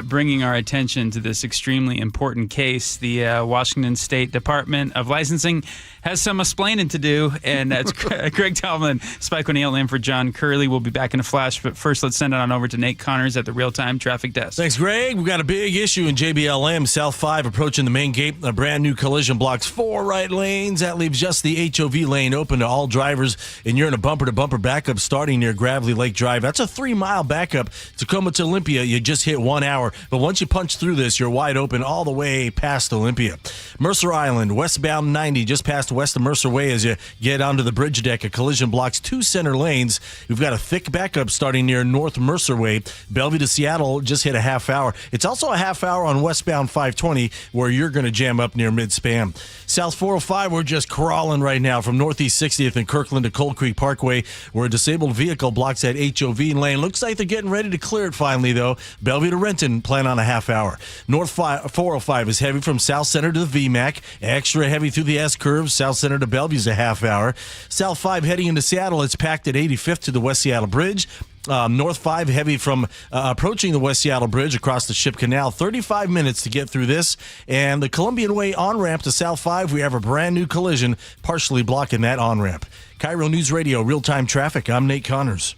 Bringing our attention to this extremely important case. The Washington State Department of Licensing has some explaining to do, and that's Greg Tomlin, Spike O'Neill in for John Curley. We'll be back in a flash, but first let's send it on over to Nate Connors at the Real-Time Traffic Desk. Thanks, Greg. We've got a big issue in JBLM, South 5 approaching the main gate. A brand new collision blocks 4 right lanes. That leaves just the HOV lane open to all drivers, and you're in a bumper-to-bumper backup starting near Gravelly Lake Drive. That's a 3-mile backup. Tacoma to Olympia, you just hit 1 hour, but once you punch through this, you're wide open all the way past Olympia. Mercer Island, westbound 90, just past west of Mercer Way as you get onto the bridge deck. A collision blocks 2 center lanes. We've got a thick backup starting near North Mercer Way. Bellevue to Seattle just hit a half hour. It's also a half hour on westbound 520 where you're going to jam up near mid-span. South 405, we're just crawling right now from Northeast 60th and Kirkland to Cold Creek Parkway, where a disabled vehicle blocks that HOV lane. Looks like they're getting ready to clear it finally, though. Bellevue to Renton, plan on a half hour. North 405 is heavy from South Center to the VMAC. Extra heavy through the S-curve. South Center to Bellevue's a half hour. South 5 heading into Seattle, it's packed at 85th to the West Seattle Bridge. North 5 heavy from approaching the West Seattle Bridge across the Ship Canal. 35 minutes to get through this. And the Columbian Way on-ramp to South 5, we have a brand new collision partially blocking that on-ramp. KIRO News Radio, real-time traffic. I'm Nate Connors.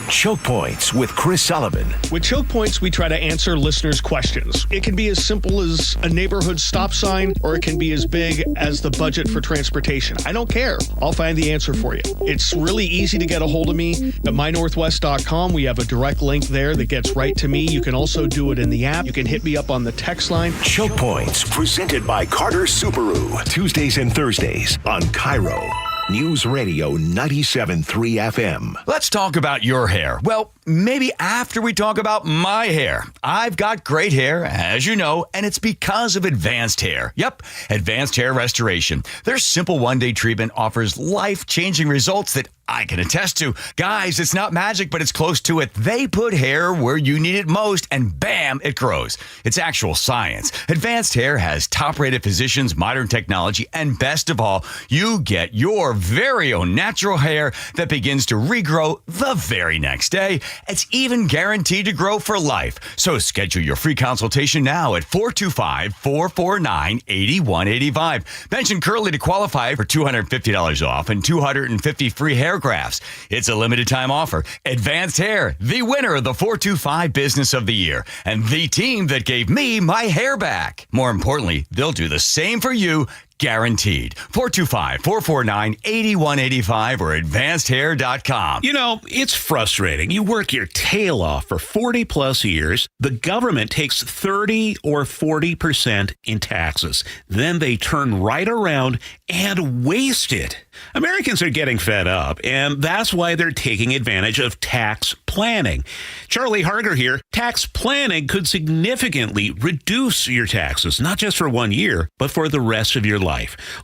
Choke Points with Chris Sullivan. With Choke Points, we try to answer listeners' questions. It can be as simple as a neighborhood stop sign, or it can be as big as the budget for transportation. I don't care. I'll find the answer for you. It's really easy to get a hold of me at mynorthwest.com. We have a direct link there that gets right to me. You can also do it in the app. You can hit me up on the text line. Choke Points, presented by Carter Subaru. Tuesdays and Thursdays on KIRO News Radio 97.3 FM. Let's talk about your hair. Well, maybe after we talk about my hair. I've got great hair, as you know, and it's because of Advanced Hair. Yep, Advanced Hair Restoration. Their simple one-day treatment offers life-changing results that I can attest to. Guys, it's not magic, but it's close to it. They put hair where you need it most, and bam, it grows. It's actual science. Advanced Hair has top-rated physicians, modern technology, and best of all, you get your very own natural hair that begins to regrow the very next day. It's even guaranteed to grow for life. So schedule your free consultation now at 425-449-8185. Mention Curly to qualify for $250 off and 250 free hair grafts. It's a limited time offer. Advanced Hair, the winner of the 425 Business of the Year, and the team that gave me my hair back. More importantly, they'll do the same for you. Guaranteed. 425-449-8185 or advancedhair.com. You know, it's frustrating. You work your tail off for 40 plus years. The government takes 30 or 40% in taxes. Then they turn right around and waste it. Americans are getting fed up, and that's why they're taking advantage of tax planning. Charlie Harger here. Tax planning could significantly reduce your taxes, not just for 1 year, but for the rest of your life.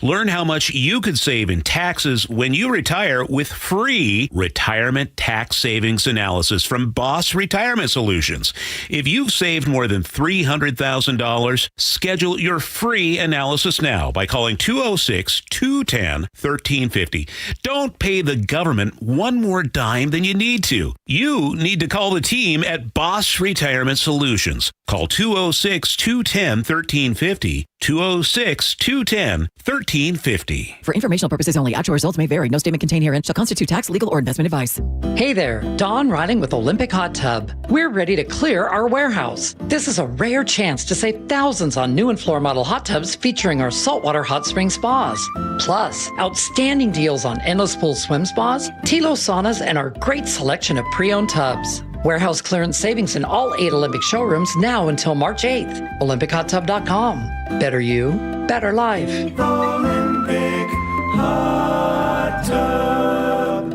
Learn how much you could save in taxes when you retire with free retirement tax savings analysis from Boss Retirement Solutions. If you've saved more than $300,000, schedule your free analysis now by calling 206-210-1350. Don't pay the government one more dime than you need to. You need to call the team at Boss Retirement Solutions. Call 206-210-1350 206-210-1350. For informational purposes only, actual results may vary. No statement contained herein shall constitute tax, legal, or investment advice. Hey there, Dawn Riding with Olympic Hot Tub. We're ready to clear our warehouse. This is a rare chance to save thousands on new and floor model hot tubs featuring our saltwater hot spring spas. Plus, outstanding deals on endless pool swim spas, Tilo saunas, and our great selection of pre-owned tubs. Warehouse clearance savings in all 8 Olympic showrooms now until March 8th. OlympicHotTub.com. Better you, better life. Olympic Hot Tub.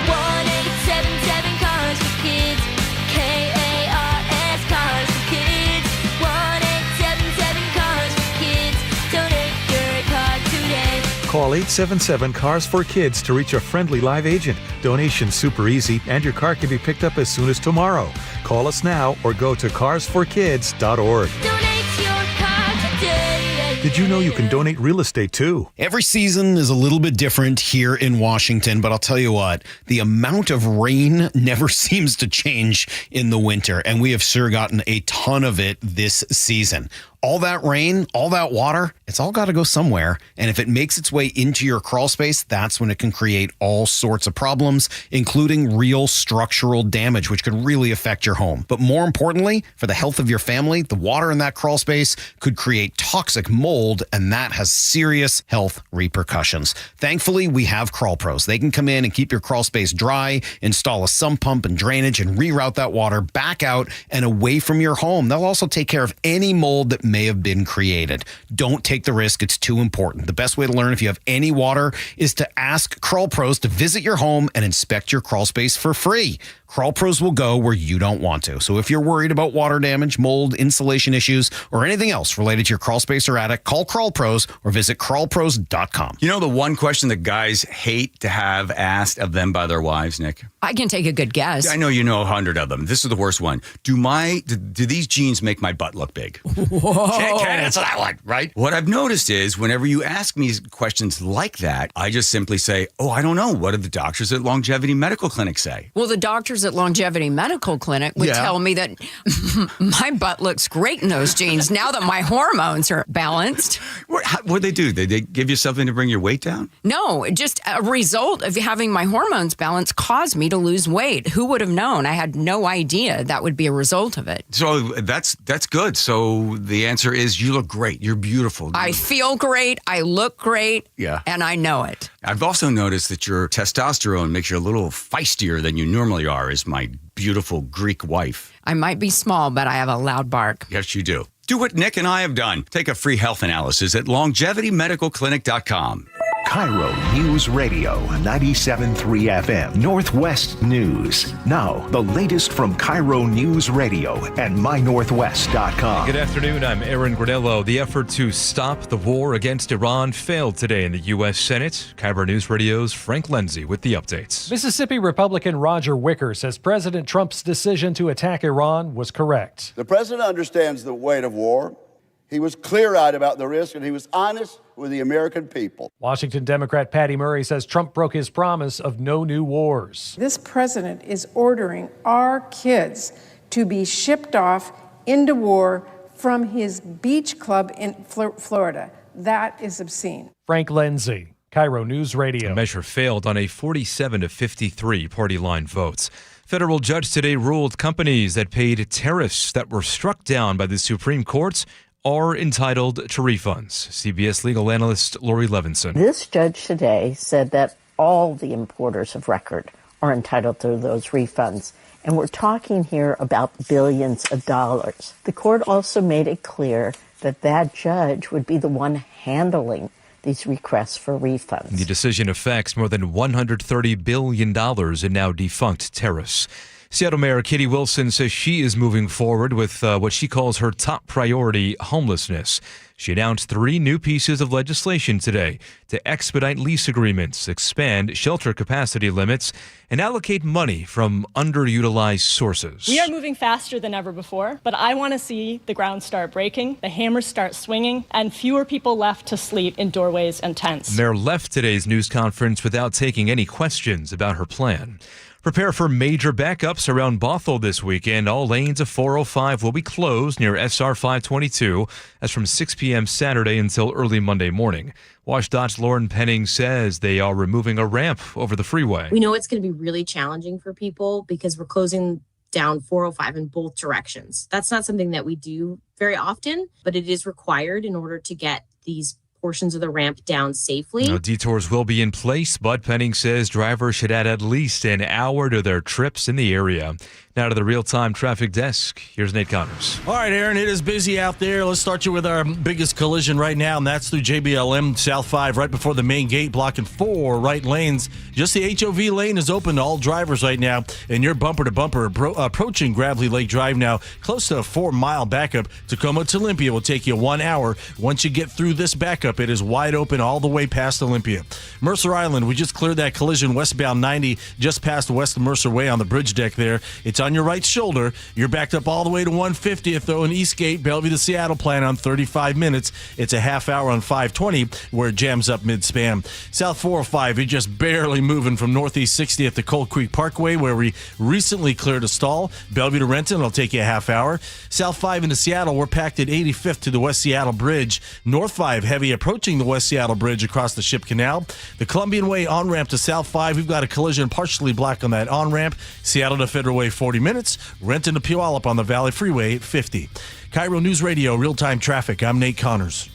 1877 Cars for Kids. KARS Cars for Kids. 1877 Cars for Kids. Donate your car today. Call 877 Cars for Kids to reach a friendly live agent. Donation's super easy, and your car can be picked up as soon as tomorrow. Call us now or go to carsforkids.org. Donate your car today. Did you know you can donate real estate too? Every season is a little bit different here in Washington, but I'll tell you what, the amount of rain never seems to change in the winter, and we have sure gotten a ton of it this season. All that rain, all that water, it's all got to go somewhere. And if it makes its way into your crawl space, that's when it can create all sorts of problems, including real structural damage, which could really affect your home. But more importantly, for the health of your family, the water in that crawl space could create toxic mold, and that has serious health repercussions. Thankfully, we have Crawl Pros. They can come in and keep your crawl space dry, install a sump pump and drainage, and reroute that water back out and away from your home. They'll also take care of any mold that may have been created. Don't take the risk. It's too important. The best way to learn if you have any water is to ask Crawl Pros to visit your home and inspect your crawl space for free. Crawl Pros will go where you don't want to. So if you're worried about water damage, mold, insulation issues, or anything else related to your crawl space or attic, call Crawl Pros or visit crawlpros.com. You know the one question that guys hate to have asked of them by their wives, Nick? I can take a good guess. I know you know 100 of them. This is the worst one. Do these jeans make my butt look big? Whoa. Can't answer that one, right? What I've noticed is whenever you ask me questions like that, I just simply say, oh, I don't know. What do the doctors at Longevity Medical Clinic say? Well, the doctors at Longevity Medical Clinic would tell me that my butt looks great in those jeans now that my hormones are balanced. What'd they do? Did they give you something to bring your weight down? No, just a result of having my hormones balanced caused me to lose weight. Who would have known? I had no idea that would be a result of it. So that's good. So the answer is you look great. You're beautiful. I feel great. I look great. Yeah. And I know it. I've also noticed that your testosterone makes you a little feistier than you normally are as my beautiful Greek wife. I might be small, but I have a loud bark. Yes, you do. Do what Nick and I have done. Take a free health analysis at longevitymedicalclinic.com. KIRO News Radio 97.3 FM Northwest News. Now, the latest from KIRO News Radio and mynorthwest.com. Good afternoon. I'm Aaron Granello. The effort to stop the war against Iran failed today in the U.S. Senate. KIRO News Radio's Frank Lenzi with the updates. Mississippi Republican Roger Wicker says President Trump's decision to attack Iran was correct. The president understands the weight of war. He was clear-eyed about the risk, and he was honest with the American people. Washington Democrat Patty Murray says Trump broke his promise of no new wars. This president is ordering our kids to be shipped off into war from his beach club in Florida. That is obscene. Frank Lenzi, KIRO News Radio. The measure failed on a 47-53 party line votes. Federal judge today ruled companies that paid tariffs that were struck down by the Supreme Court are entitled to refunds. CBS legal analyst Lori Levinson. This judge today said that all the importers of record are entitled to those refunds. And we're talking here about billions of dollars. The court also made it clear that that judge would be the one handling these requests for refunds. The decision affects more than $130 billion in now defunct tariffs. Seattle Mayor Katie Wilson says she is moving forward with what she calls her top priority, homelessness. She announced 3 new pieces of legislation today to expedite lease agreements, expand shelter capacity limits, and allocate money from underutilized sources. We are moving faster than ever before, but I want to see the ground start breaking, the hammers start swinging, and fewer people left to sleep in doorways and tents. The mayor left today's news conference without taking any questions about her plan. Prepare for major backups around Bothell this weekend. All lanes of 405 will be closed near SR 522. That's from 6 p.m. Saturday until early Monday morning. WashDOT's Lauren Penning says they are removing a ramp over the freeway. We know it's going to be really challenging for people because we're closing down 405 in both directions. That's not something that we do very often, but it is required in order to get these portions of the ramp down safely. Now, detours will be in place, but Penning says drivers should add at least an hour to their trips in the area. Now to the real-time traffic desk. Here's Nate Connors. All right, Aaron, it is busy out there. Let's start you with our biggest collision right now, and that's through JBLM South 5 right before the main gate, blocking 4 right lanes. Just the HOV lane is open to all drivers right now, and you're bumper-to-bumper approaching Gravely Lake Drive now. Close to a 4-mile backup. Tacoma to Olympia will take you 1 hour. Once you get through this backup, it is wide open all the way past Olympia. Mercer Island, we just cleared that collision westbound 90 just past West Mercer Way on the bridge deck there. It's on your right shoulder. You're backed up all the way to 150th, though, in Eastgate, Bellevue to Seattle, plan on 35 minutes. It's a half hour on 520 where it jams up mid-span. South 405, you're just barely moving from Northeast 60th to Cold Creek Parkway, where we recently cleared a stall. Bellevue to Renton, it'll take you a half hour. South 5 into Seattle, we're packed at 85th to the West Seattle Bridge. North 5, heavy approaching the West Seattle Bridge across the Ship Canal. The Columbian Way on-ramp to South 5, we've got a collision partially blocked on that on-ramp. Seattle to Federal Way, 40 minutes. Renton to Puyallup on the Valley Freeway, 50. KIRO News Radio, real-time traffic. I'm Nate Connors.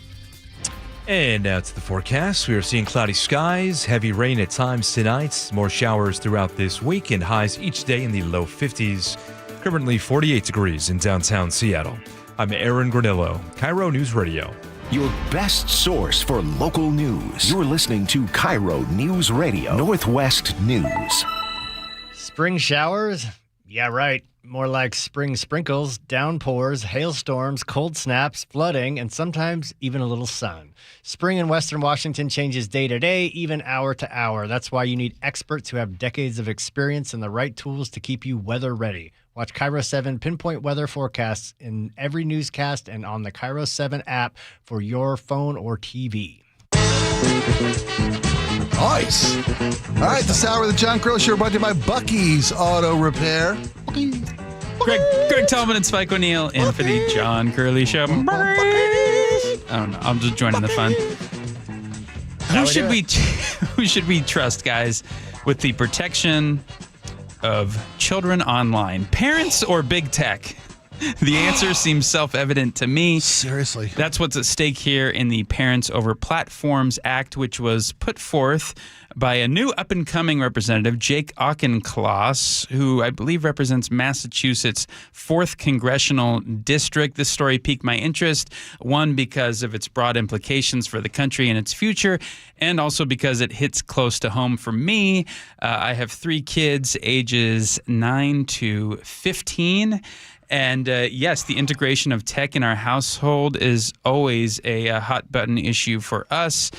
And now to the forecast. We are seeing cloudy skies, heavy rain at times tonight, more showers throughout this week, and highs each day in the low 50s. Currently 48 degrees in downtown Seattle. I'm Aaron Granillo, KIRO News Radio. Your best source for local news. You're listening to KIRO News Radio, Northwest News. Spring showers? Yeah, right. More like spring sprinkles, downpours, hailstorms, cold snaps, flooding, and sometimes even a little sun. Spring in Western Washington changes day to day, even hour to hour. That's why you need experts who have decades of experience and the right tools to keep you weather ready. Watch KIRO 7 pinpoint weather forecasts in every newscast and on the KIRO 7 app for your phone or TV. Nice. All right, this hour of the John Curley Show brought to you by Bucky's Auto Repair. Greg Tallman and Spike O'Neill in for the John Curley Show. I don't know. I'm just joining the fun. Who should we trust, guys, with the protection of children online? Parents or big tech? The answer seems self-evident to me. Seriously. That's what's at stake here in the Parents Over Platforms Act, which was put forth by a new up-and-coming representative, Jake Auchincloss, who I believe represents Massachusetts' 4th Congressional District. This story piqued my interest, one, because of its broad implications for the country and its future, and also because it hits close to home for me. I have 3 kids, ages 9 to 15. And yes, the integration of tech in our household is always a hot button issue for us.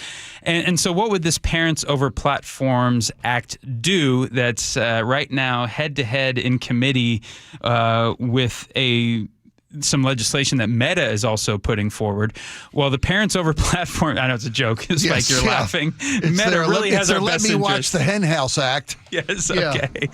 And so what would this Parents Over Platforms Act do that's right now head to head in committee with some legislation that Meta is also putting forward? Well, the Parents Over Platform, I know it's a joke, Spike, you're laughing. Meta really has our best interest. Let me watch the Hen House Act. Yes, okay.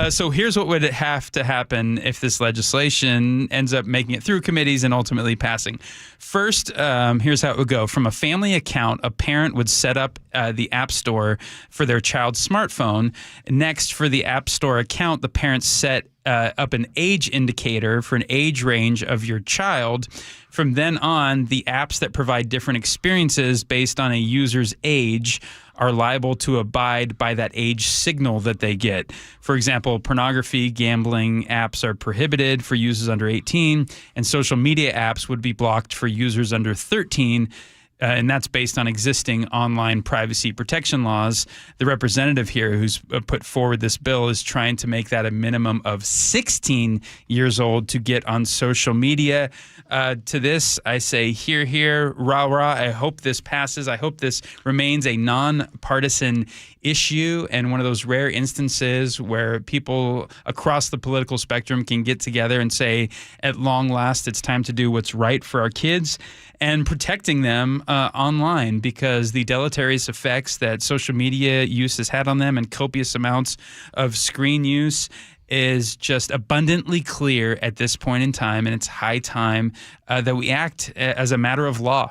So here's what would have to happen if this legislation ends up making it through committees and ultimately passing. First, here's how it would go. From a family account, a parent would set up the App Store for their child's smartphone. Next, for the App Store account, the parents set up an age indicator for an age range of your child. From then on, the apps that provide different experiences based on a user's age are liable to abide by that age signal that they get. For example, pornography, gambling apps are prohibited for users under 18, and social media apps would be blocked for users under 13. And that's based on existing online privacy protection laws. The representative here who's put forward this bill is trying to make that a minimum of 16 years old to get on social media. To this, I say hear, hear, rah, rah. I hope this passes. I hope this remains a nonpartisan issue and one of those rare instances where people across the political spectrum can get together and say, at long last, it's time to do what's right for our kids and protecting them online, because the deleterious effects that social media use has had on them and copious amounts of screen use is just abundantly clear at this point in time, and it's high time that we act as a matter of law.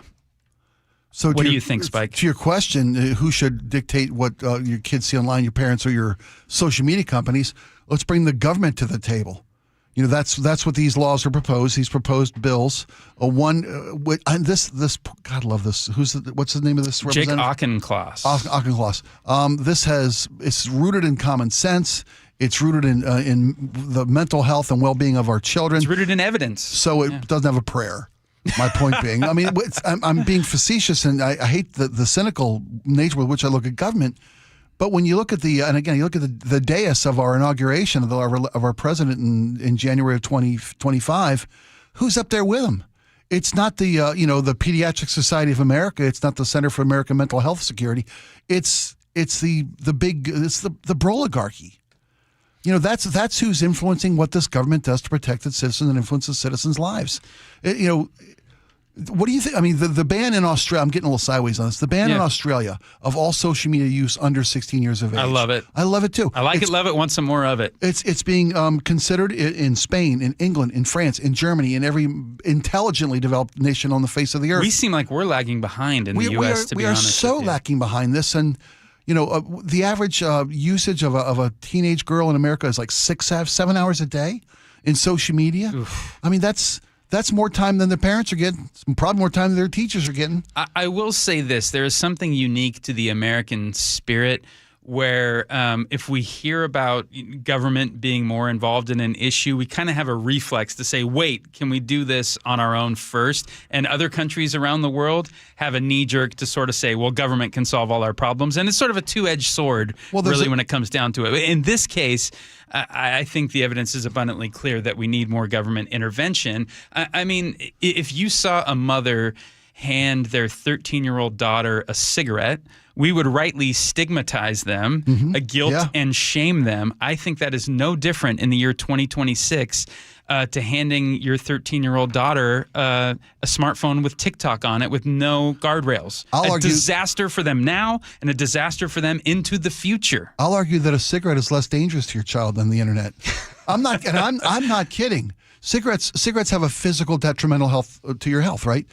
So what do you think, Spike? To your question, who should dictate what your kids see online, your parents or your social media companies? Let's bring the government to the table. That's what these laws are proposed. These proposed bills. This God, I love this. What's the name of this Jake representative? Auchincloss. It's rooted in common sense. It's rooted in the mental health and well-being of our children. It's rooted in evidence. So it doesn't have a prayer. My point being, I mean, I'm being facetious, and I hate the cynical nature with which I look at government. But when you look at you look at the dais of our inauguration of our president in January of 2025, who's up there with him? It's not the the Pediatric Society of America. It's not the Center for American Mental Health Security. It's the broligarchy. That's who's influencing what this government does to protect its citizens and influence its citizens' lives. What do you think? I mean, the ban in Australia, I'm getting a little sideways on this. The ban in Australia of all social media use under 16 years of age. I love it. I love it too. I like it, love it, want some more of it. It's being considered in Spain, in England, in France, in Germany, in every intelligently developed nation on the face of the earth. We seem like we're lagging behind in the U.S., to be honest. We are so lacking behind this. And, the average usage of a teenage girl in America is like 7 hours a day in social media. Oof. I mean, that's more time than their parents are getting. It's probably more time than their teachers are getting. I will say this. There is something unique to the American spirit where if we hear about government being more involved in an issue, we kind of have a reflex to say, wait, can we do this on our own first? And other countries around the world have a knee-jerk to sort of say, well, government can solve all our problems. And it's sort of a two-edged sword, really, when it comes down to it. In this case, I think the evidence is abundantly clear that we need more government intervention. I mean, if you saw a mother hand their 13-year-old daughter a cigarette, we would rightly stigmatize them, guilt and shame them. I think that is no different in the year 2026 to handing your 13-year-old daughter a smartphone with TikTok on it with no guardrails. Disaster for them now and a disaster for them into the future. I'll argue that a cigarette is less dangerous to your child than the internet. I'm not kidding. Cigarettes have a physical detrimental health to your health, right?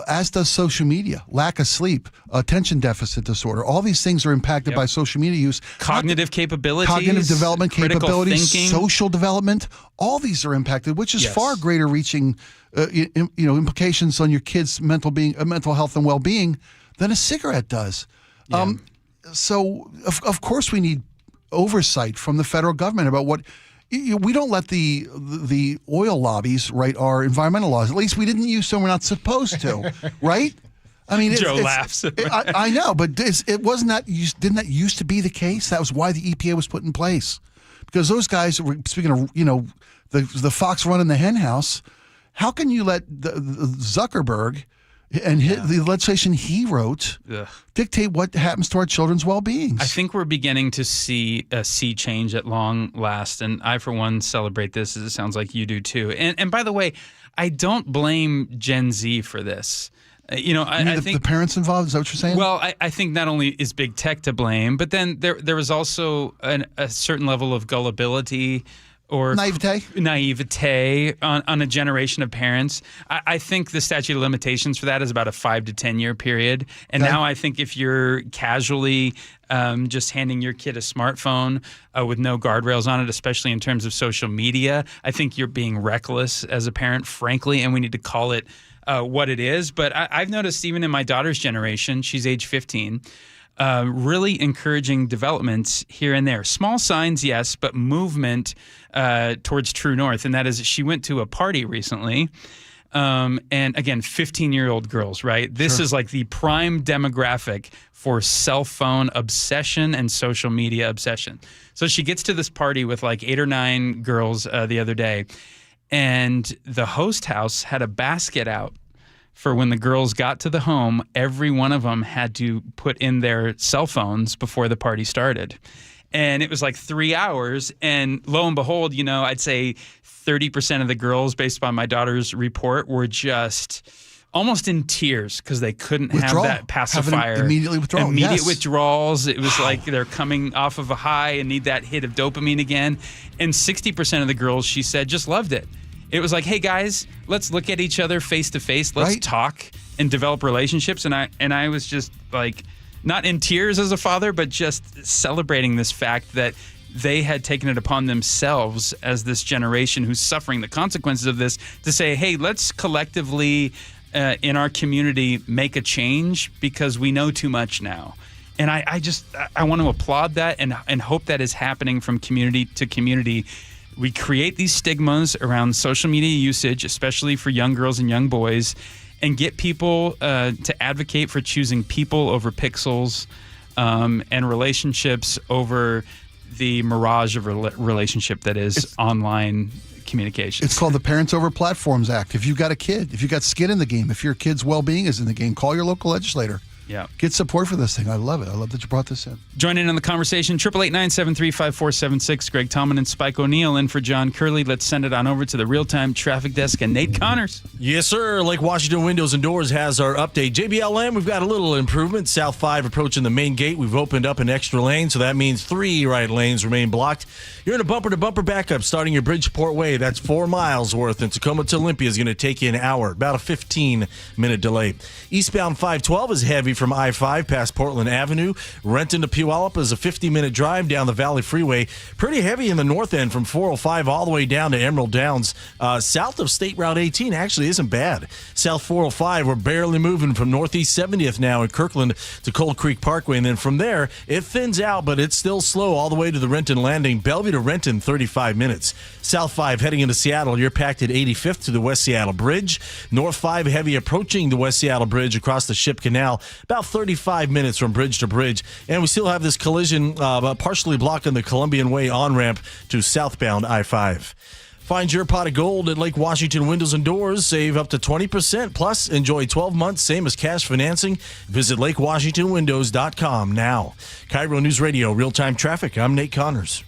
As does social media, lack of sleep, attention deficit disorder. All these things are impacted by social media use. Cognitive capabilities, cognitive development capabilities, thinking. Social development. All these are impacted, which is far greater reaching, implications on your kids' mental health and well-being than a cigarette does. Yeah. So of course we need oversight from the federal government about what. We don't let the oil lobbies write our environmental laws. At least we didn't use to. We're not supposed to, right? I mean, Joe laughs. I know, but it wasn't that. Didn't that used to be the case? That was why the EPA was put in place, because those guys were speaking of the fox running the hen house. How can you let the Zuckerberg and the legislation he wrote dictate what happens to our children's well-being? I think we're beginning to see a sea change at long last, and I, for one, celebrate this, as it sounds like you do too. And by the way, I don't blame Gen Z for this. I think the parents involved. Is that what you're saying? Well, I think not only is big tech to blame, but then there was also a certain level of gullibility or naivete on a generation of parents. I think the statute of limitations for that is about a 5 to 10 year period. And now I think if you're casually just handing your kid a smartphone with no guardrails on it, especially in terms of social media, I think you're being reckless as a parent, frankly, and we need to call it what it is. But I've noticed even in my daughter's generation, she's age 15, really encouraging developments here and there. Small signs, yes, but movement towards true north. And that is, she went to a party recently. And again, 15-year-old girls, right? This is like the prime demographic for cell phone obsession and social media obsession. So she gets to this party with like 8 or 9 girls the other day, and the host house had a basket out for when the girls got to the home, every one of them had to put in their cell phones before the party started. And it was like 3 hours. And lo and behold, I'd say 30% of the girls, based upon my daughter's report, were just almost in tears because they couldn't have that pacifier. Immediate withdrawals. It was like they're coming off of a high and need that hit of dopamine again. And 60% of the girls, she said, just loved it. It was like, hey guys, let's look at each other face to face. Let's talk and develop relationships. And I was just like, not in tears as a father, but just celebrating this fact that they had taken it upon themselves as this generation who's suffering the consequences of this to say, hey, let's collectively in our community make a change because we know too much now. And I want to applaud that and hope that is happening from community to community. We create these stigmas around social media usage, especially for young girls and young boys, and get people to advocate for choosing people over pixels and relationships over the mirage of relationship that is online communication. It's called the Parents Over Platforms Act. If you've got a kid, if you've got skin in the game, if your kid's well-being is in the game, call your local legislator. Yeah. Get support for this thing. I love it. I love that you brought this in. Join in on the conversation. 888-973-5476. Greg Tallman and Spike O'Neill in for John Curley. Let's send it on over to the real-time traffic desk and Nate Connors. Yes, sir. Lake Washington Windows and Doors has our update. JBLM, we've got a little improvement. South 5 approaching the main gate. We've opened up an extra lane, so that means 3 right lanes remain blocked. You're in a bumper-to-bumper backup starting your Bridgeport Way. That's 4 miles worth, and Tacoma to Olympia is going to take you an hour, about a 15-minute delay. Eastbound 512 is heavy from I-5 past Portland Avenue. Renton to Puyallup is a 50-minute drive down the Valley Freeway. Pretty heavy in the north end from 405 all the way down to Emerald Downs. South of State Route 18 actually isn't bad. South 405, we're barely moving from Northeast 70th now in Kirkland to Cold Creek Parkway. And then from there, it thins out, but it's still slow all the way to the Renton Landing. Bellevue to Renton, 35 minutes. South 5 heading into Seattle, you're packed at 85th to the West Seattle Bridge. North 5 heavy approaching the West Seattle Bridge across the Ship Canal, about 35 minutes from bridge to bridge. And we still have this collision partially blocking the Columbian Way on-ramp to southbound I-5. Find your pot of gold at Lake Washington Windows and Doors. Save up to 20%. Plus, enjoy 12 months, same as cash financing. Visit LakeWashingtonWindows.com now. KIRO News Radio, real-time traffic. I'm Nate Connors.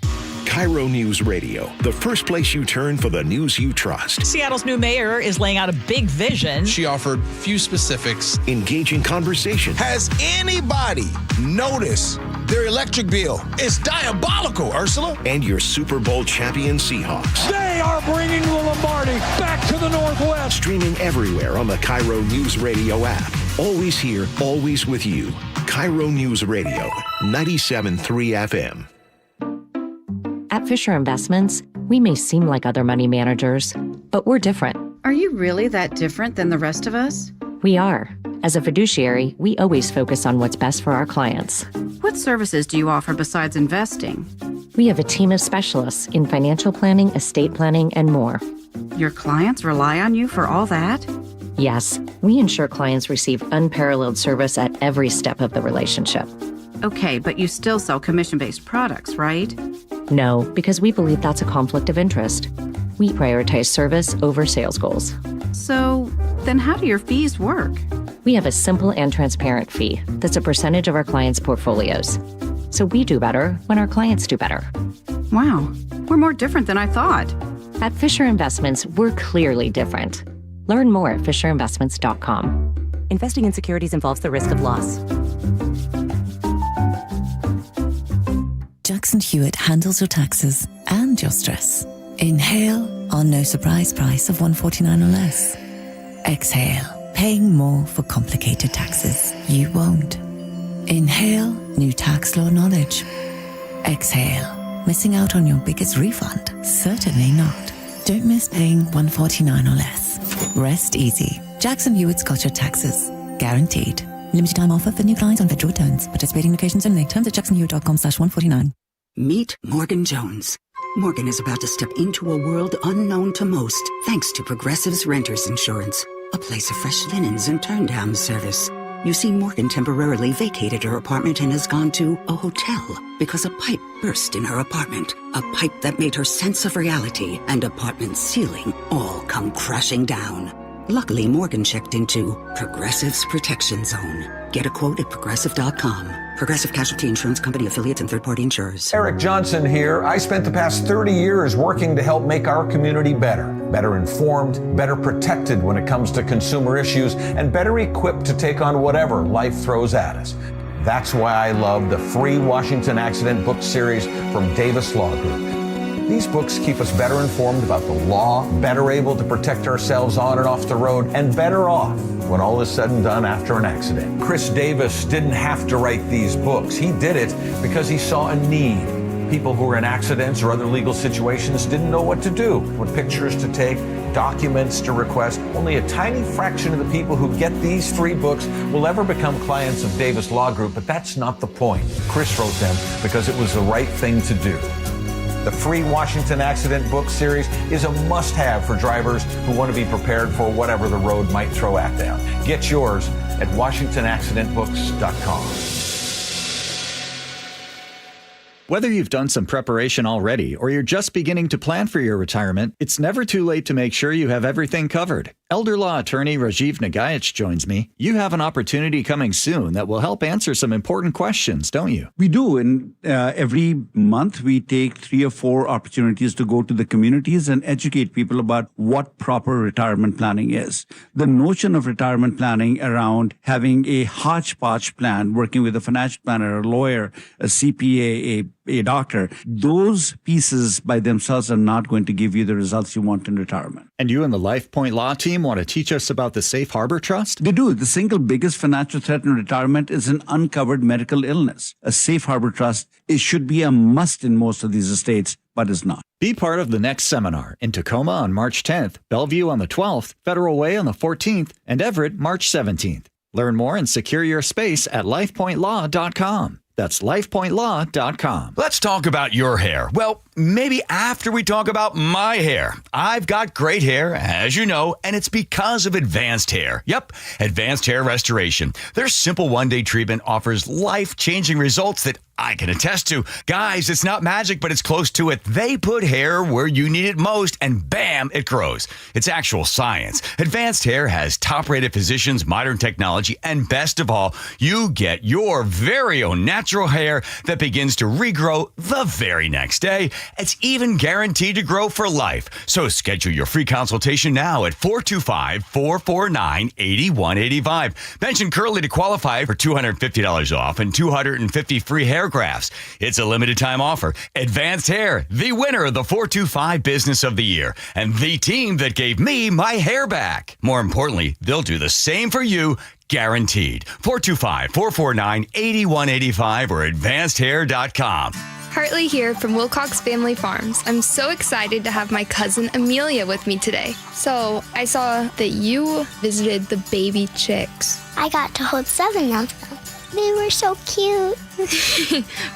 KIRO News Radio, the first place you turn for the news you trust. Seattle's new mayor is laying out a big vision. She offered few specifics. Engaging conversation. Has anybody noticed their electric bill? It's diabolical, Ursula. And your Super Bowl champion Seahawks. They are bringing the Lombardi back to the Northwest. Streaming everywhere on the KIRO News Radio app. Always here, always with you. KIRO News Radio, 97.3 FM. At Fisher Investments, we may seem like other money managers, but we're different. Are you really that different than the rest of us? We are. As a fiduciary, we always focus on what's best for our clients. What services do you offer besides investing? We have a team of specialists in financial planning, estate planning, and more. Your clients rely on you for all that? Yes, we ensure clients receive unparalleled service at every step of the relationship. Okay, but you still sell commission-based products, right? No, because we believe that's a conflict of interest. We prioritize service over sales goals. So, then how do your fees work? We have a simple and transparent fee that's a percentage of our clients' portfolios. So we do better when our clients do better. Wow, we're more different than I thought. At Fisher Investments, we're clearly different. Learn more at FisherInvestments.com. Investing in securities involves the risk of loss. Jackson Hewitt handles your taxes and your stress. Inhale our no surprise price of $149 or less. Exhale, paying more for complicated taxes. You won't. Inhale new tax law knowledge. Exhale, missing out on your biggest refund. Certainly not. Don't miss paying $149 or less. Rest easy. Jackson Hewitt's got your taxes. Guaranteed. Limited time offer for new clients on federal returns. Participating locations only. Terms at jacksonhewitt.com/149. Meet Morgan Jones. Morgan is about to step into a world unknown to most, thanks to Progressive's Renters Insurance, a place of fresh linens and turn-down service. You see, Morgan temporarily vacated her apartment and has gone to a hotel because a pipe burst in her apartment. A pipe that made her sense of reality and apartment ceiling all come crashing down. Luckily, Morgan checked into Progressive's Protection Zone. Get a quote at Progressive.com. Progressive Casualty Insurance Company, affiliates, and third-party insurers. Eric Johnson here. I spent the past 30 years working to help make our community better informed, better protected when it comes to consumer issues, and better equipped to take on whatever life throws at us. That's why I love the free Washington Accident book series from Davis Law Group. These books keep us better informed about the law, better able to protect ourselves on and off the road, and better off when all is said and done after an accident. Chris Davis didn't have to write these books. He did it because he saw a need. People who were in accidents or other legal situations didn't know what to do, what pictures to take, documents to request. Only a tiny fraction of the people who get these free books will ever become clients of Davis Law Group, but that's not the point. Chris wrote them because it was the right thing to do. The free Washington Accident book series is a must-have for drivers who want to be prepared for whatever the road might throw at them. Get yours at WashingtonAccidentBooks.com. Whether you've done some preparation already or you're just beginning to plan for your retirement, it's never too late to make sure you have everything covered. Elder law attorney Rajiv Nagayach joins me. You have an opportunity coming soon that will help answer some important questions, don't you? We do. And every month we take 3 or 4 opportunities to go to the communities and educate people about what proper retirement planning is. The notion of retirement planning around having a hodgepodge plan, working with a financial planner, a lawyer, a CPA, a doctor, those pieces by themselves are not going to give you the results you want in retirement. And you and the LifePoint Law team want to teach us about the Safe Harbor Trust? They do. The single biggest financial threat in retirement is an uncovered medical illness. A Safe Harbor Trust, it should be a must in most of these estates, but is not. Be part of the next seminar in Tacoma on March 10th, Bellevue on the 12th, Federal Way on the 14th, and Everett March 17th. Learn more and secure your space at lifepointlaw.com. That's lifepointlaw.com. Let's talk about your hair. Well, maybe after we talk about my hair. I've got great hair, as you know, and it's because of Advanced Hair. Yep, Advanced Hair Restoration. Their simple one-day treatment offers life-changing results that I can attest to. Guys, it's not magic, but it's close to it. They put hair where you need it most, and bam, it grows. It's actual science. Advanced Hair has top-rated physicians, modern technology, and best of all, you get your very own natural hair that begins to regrow the very next day. It's even guaranteed to grow for life. So schedule your free consultation now at 425-449-8185. Mention Curly to qualify for $250 off and 250 free hair grafts. It's a limited time offer. Advanced Hair, the winner of the 425 Business of the Year, and the team that gave me my hair back. More importantly, they'll do the same for you, guaranteed. 425-449-8185 or advancedhair.com. Hartley here from Wilcox Family Farms. I'm so excited to have my cousin Amelia with me today. So I saw that you visited the baby chicks. I got to hold 7 of them. They were so cute.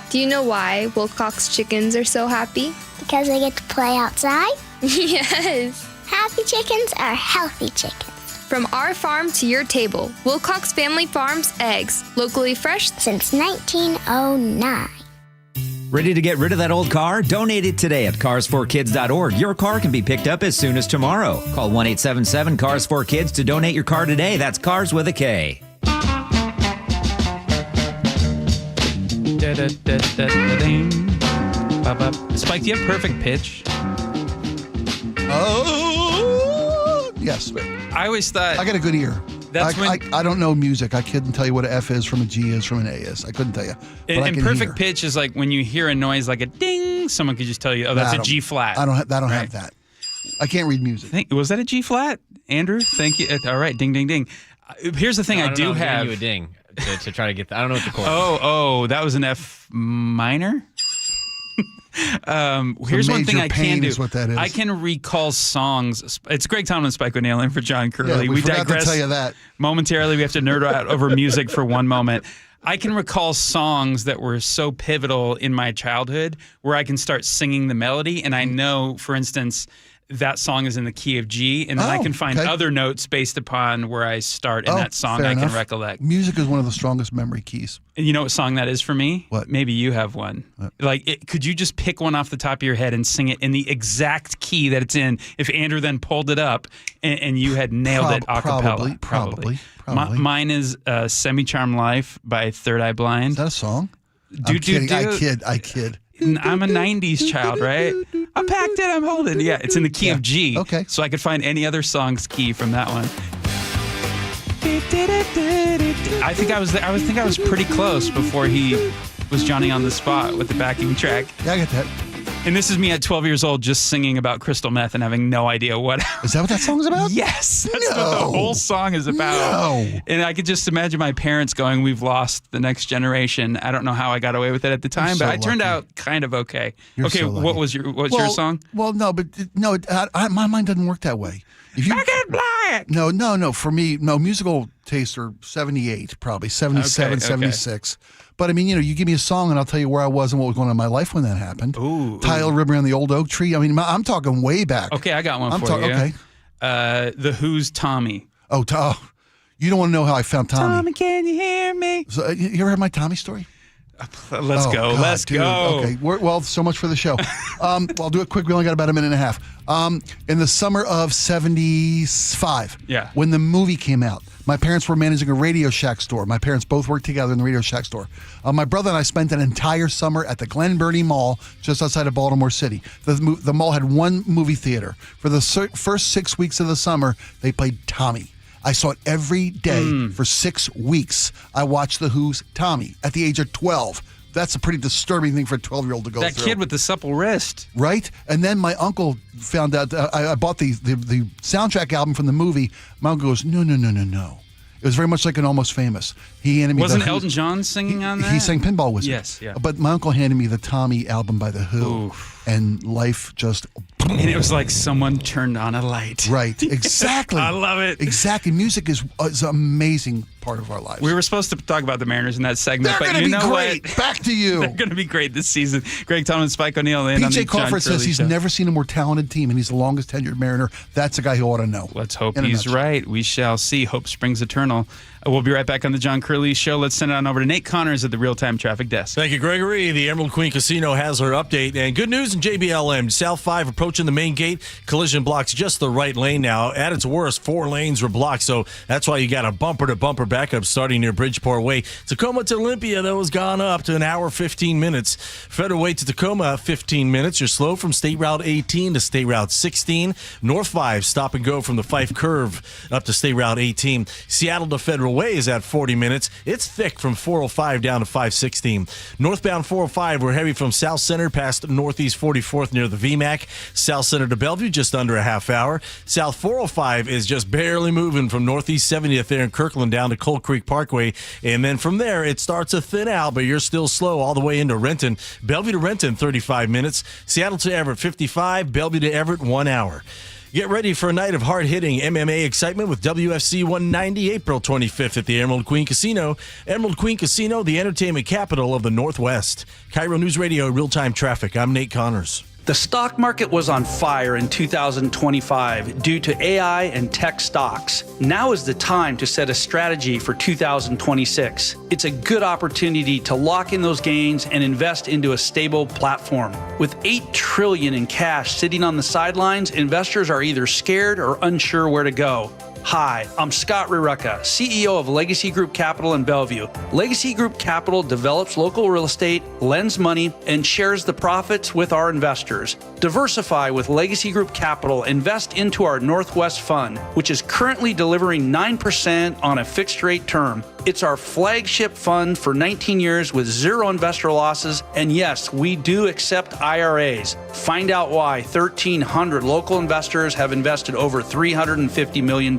Do you know why Wilcox chickens are so happy? Because they get to play outside? Yes. Happy chickens are healthy chickens. From our farm to your table, Wilcox Family Farms eggs. Locally fresh since 1909. Ready to get rid of that old car? Donate it today at carsforkids.org. Your car can be picked up as soon as tomorrow. Call 1-877-CARS4KIDS to donate your car today. That's cars with a K. Spike, do you have perfect pitch? Oh, yes. I always thought... I got a good ear. That's I don't know music. I couldn't tell you what an F is from a G is from an A is. I couldn't tell you. And perfect pitch is like when you hear a noise like a ding, someone could just tell you, oh, that's a G flat. I don't have that. I can't read music. Was that a G flat, Andrew? Thank you. All right, ding, ding, ding. Here's the thing I do have. You a ding to try to get I don't know what the chord is. Oh, that was an F minor? Here's one thing I can do. Is what that is. I can recall songs. It's Greg Tomlin, Spike O'Neill, in for John Curley. Yeah, we forgot digress to tell you that. Momentarily. We have to nerd out over music for one moment. I can recall songs that were so pivotal in my childhood where I can start singing the melody. And I know, for instance, that song is in the key of G, and then I can find other notes based upon where I start in that song I can recollect. Music is one of the strongest memory keys. And you know what song that is for me? What? Maybe you have one. Could you just pick one off the top of your head and sing it in the exact key that it's in if Andrew then pulled it up and you had nailed it a cappella? Probably. Mine is Semi-Charmed Life by Third Eye Blind. Is that a song? I'm kidding. I kid. I'm a 90s child, right? I packed it, I'm holding. Yeah, it's in the key of G. Okay. So I could find any other song's key from that one. I think I was pretty close before he was Johnny on the Spot with the backing track. Yeah, I get that. And this is me at 12 years old just singing about crystal meth and having no idea what. Is that what that song's about? Yes. That's what the whole song is about. No. And I could just imagine my parents going, "We've lost the next generation." I don't know how I got away with it at the time, but I turned out kind of okay. You're okay, so lucky. what's your song? Well, no, but my mind doesn't work that way. Back in black. No. For me, musical tastes are 78, probably 77, 76. But I mean, you give me a song and I'll tell you where I was and what was going on in my life when that happened. Tile River and the Old Oak Tree. I mean, I'm talking way back. Okay, I got one for you. Okay. The Who's Tommy. You don't want to know how I found Tommy. Tommy, can you hear me? So, you ever heard my Tommy story? Let's go. God, Let's dude. go. Okay. Well, so much for the show. I'll do it quick. We only got about a minute and a half. In the summer of 75, when the movie came out, my parents were managing a Radio Shack store. My parents both worked together in the Radio Shack store. My brother and I spent an entire summer at the Glen Burnie Mall just outside of Baltimore City. The mall had one movie theater. For the first 6 weeks of the summer, they played Tommy. I saw it every day for 6 weeks. I watched The Who's Tommy at the age of 12. That's a pretty disturbing thing for a 12-year-old to go through. That kid with the supple wrist. Right? And then my uncle found out, I bought the soundtrack album from the movie. My uncle goes, no. It was very much like an Almost Famous. He handed me Wasn't Elton John singing on that? He sang Pinball Wizard. Yes, yeah. But my uncle handed me the Tommy album by The Who. And life just... And it was like someone turned on a light. Right, exactly. I love it. Exactly. Music is an amazing part of our lives. We were supposed to talk about the Mariners in that segment, They're but you know great. what? Back to you. They're going to be great this season. Greg Tomlin, Spike O'Neill, and on the PJ John Crawford says Curley he's Show. never seen a more talented team, and he's the longest tenured Mariner. That's a guy who ought to know. Let's hope he's right. We shall see. Hope springs eternal. We'll be right back on the John Curley Show. Let's send it on over to Nate Connors at the Real-Time Traffic Desk. Thank you, Gregory. The Emerald Queen Casino has her update. And good news in JBLM. South 5 approaching the main gate. Collision blocks just the right lane now. At its worst, 4 lanes were blocked. So that's why you got a bumper-to-bumper backup starting near Bridgeport Way. Tacoma to Olympia, though, has gone up to an hour, 15 minutes. Federal Way to Tacoma, 15 minutes. You're slow from State Route 18 to State Route 16. North 5, stop and go from the Fife Curve up to State Route 18. Seattle to Federal Way is at 40 minutes. It's thick from 405 down to 516. Northbound 405, we're heavy from South Center past Northeast 44th near the VMAC. South Center to Bellevue, just under a half hour. South 405 is just barely moving from Northeast 70th there in Kirkland down to Coal Creek Parkway. And then from there, it starts to thin out, but you're still slow all the way into Renton. Bellevue to Renton, 35 minutes. Seattle to Everett, 55. Bellevue to Everett, 1 hour. Get ready for a night of hard-hitting MMA excitement with WFC 190 April 25th at the Emerald Queen Casino. Emerald Queen Casino, the entertainment capital of the Northwest. KIRO Newsradio Real-Time Traffic. I'm Nate Connors. The stock market was on fire in 2025 due to AI and tech stocks. Now is the time to set a strategy for 2026. It's a good opportunity to lock in those gains and invest into a stable platform. With $8 trillion in cash sitting on the sidelines, investors are either scared or unsure where to go. Hi, I'm Scott Rirucka, CEO of Legacy Group Capital in Bellevue. Legacy Group Capital develops local real estate, lends money, and shares the profits with our investors. Diversify with Legacy Group Capital. Invest into our Northwest Fund, which is currently delivering 9% on a fixed rate term. It's our flagship fund for 19 years with 0 investor losses. And yes, we do accept IRAs. Find out why 1,300 local investors have invested over $350 million.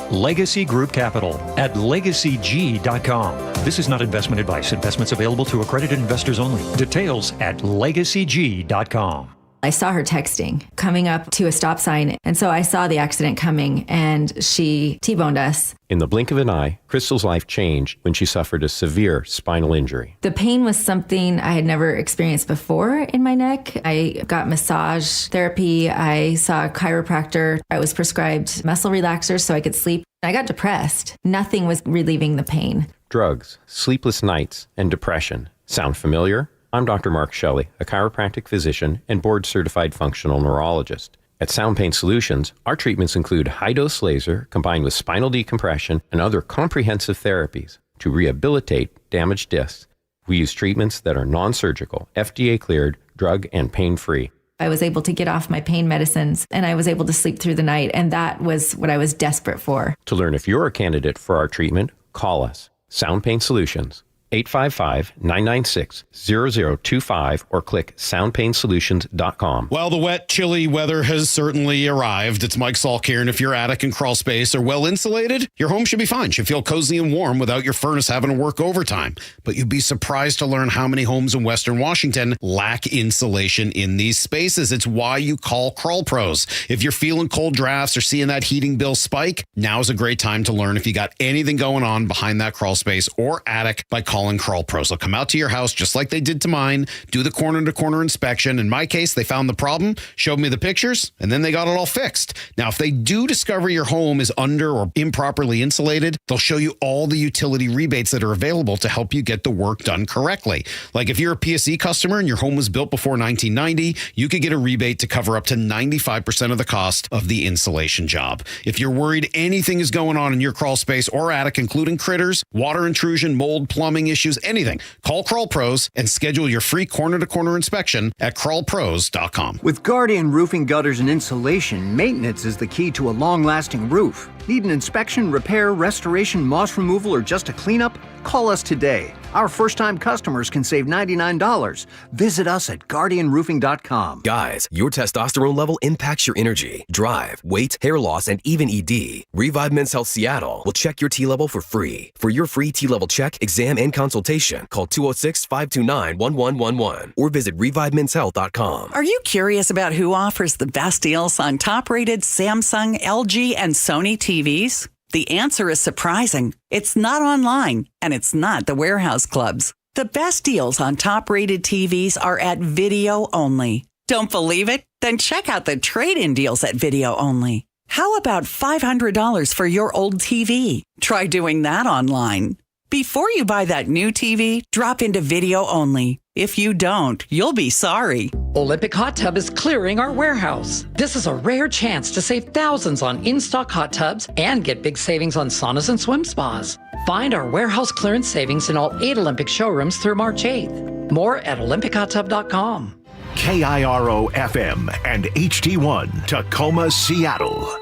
Legacy Group Capital at legacyg.com. This is not investment advice. Investments available to accredited investors only. Details at legacyg.com. I saw her texting, coming up to a stop sign. And so I saw the accident coming, and she T-boned us. In the blink of an eye, Crystal's life changed when she suffered a severe spinal injury. The pain was something I had never experienced before in my neck. I got massage therapy. I saw a chiropractor. I was prescribed muscle relaxers so I could sleep. I got depressed. Nothing was relieving the pain. Drugs, sleepless nights, and depression. Sound familiar? I'm Dr. Mark Shelley, a chiropractic physician and board-certified functional neurologist. At Sound Pain Solutions, our treatments include high-dose laser combined with spinal decompression and other comprehensive therapies to rehabilitate damaged discs. We use treatments that are non-surgical, FDA-cleared, drug and pain-free. I was able to get off my pain medicines, and I was able to sleep through the night, and that was what I was desperate for. To learn if you're a candidate for our treatment, call us. Sound Pain Solutions, 855-996-0025 or click soundpainsolutions.com. Well, the wet, chilly weather has certainly arrived. It's Mike Salk here, and if your attic and crawl space are well insulated, your home should be fine. Should feel cozy and warm without your furnace having to work overtime. But you'd be surprised to learn how many homes in Western Washington lack insulation in these spaces. It's why you call Crawl Pros. If you're feeling cold drafts or seeing that heating bill spike, now's a great time to learn if you got anything going on behind that crawl space or attic by calling Crawl Pros. They'll come out to your house just like they did to mine, do the corner-to-corner inspection. In my case, they found the problem, showed me the pictures, and then they got it all fixed. Now, if they do discover your home is under or improperly insulated, they'll show you all the utility rebates that are available to help you get the work done correctly. Like if you're a PSE customer and your home was built before 1990, you could get a rebate to cover up to 95% of the cost of the insulation job. If you're worried anything is going on in your crawl space or attic, including critters, water intrusion, mold, plumbing issues, anything, call Crawl Pros and schedule your free corner-to-corner inspection at crawlpros.com. With Guardian Roofing Gutters and Insulation, maintenance is the key to a long-lasting roof. Need an inspection, repair, restoration, moss removal, or just a cleanup? Call us today. Our first-time customers can save $99. Visit us at guardianroofing.com. Guys, your testosterone level impacts your energy, drive, weight, hair loss, and even ED. Revive Men's Health Seattle will check your T level for free. For your free T level check, exam, and consultation, call 206-529-1111 or visit revivemen'shealth.com. Are you curious about who offers the best deals on top-rated Samsung, LG, and Sony TVs? The answer is surprising. It's not online, and it's not the warehouse clubs. The best deals on top-rated TVs are at Video Only. Don't believe it? Then check out the trade-in deals at Video Only. How about $500 for your old TV? Try doing that online. Before you buy that new TV, drop into Video Only. If you don't, you'll be sorry. Olympic Hot Tub is clearing our warehouse. This is a rare chance to save thousands on in-stock hot tubs and get big savings on saunas and swim spas. Find our warehouse clearance savings in all 8 Olympic showrooms through March 8th. More at olympichottub.com. KIRO FM and HD1 Tacoma, Seattle.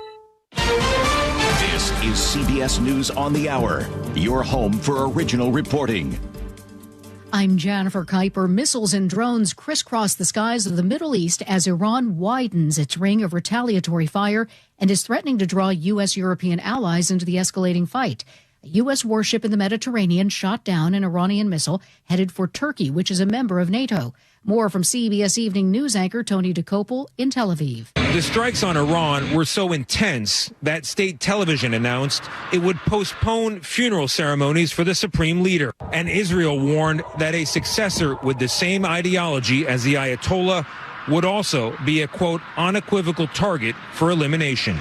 This is CBS News on the Hour, your home for original reporting. I'm Jennifer Kuiper. Missiles and drones crisscross the skies of the Middle East as Iran widens its ring of retaliatory fire and is threatening to draw U.S.-European allies into the escalating fight. A U.S. warship in the Mediterranean shot down an Iranian missile headed for Turkey, which is a member of NATO. More from CBS Evening News anchor Tony DeCopel in Tel Aviv. The strikes on Iran were so intense that state television announced it would postpone funeral ceremonies for the supreme leader. And Israel warned that a successor with the same ideology as the Ayatollah would also be a, quote, unequivocal target for elimination.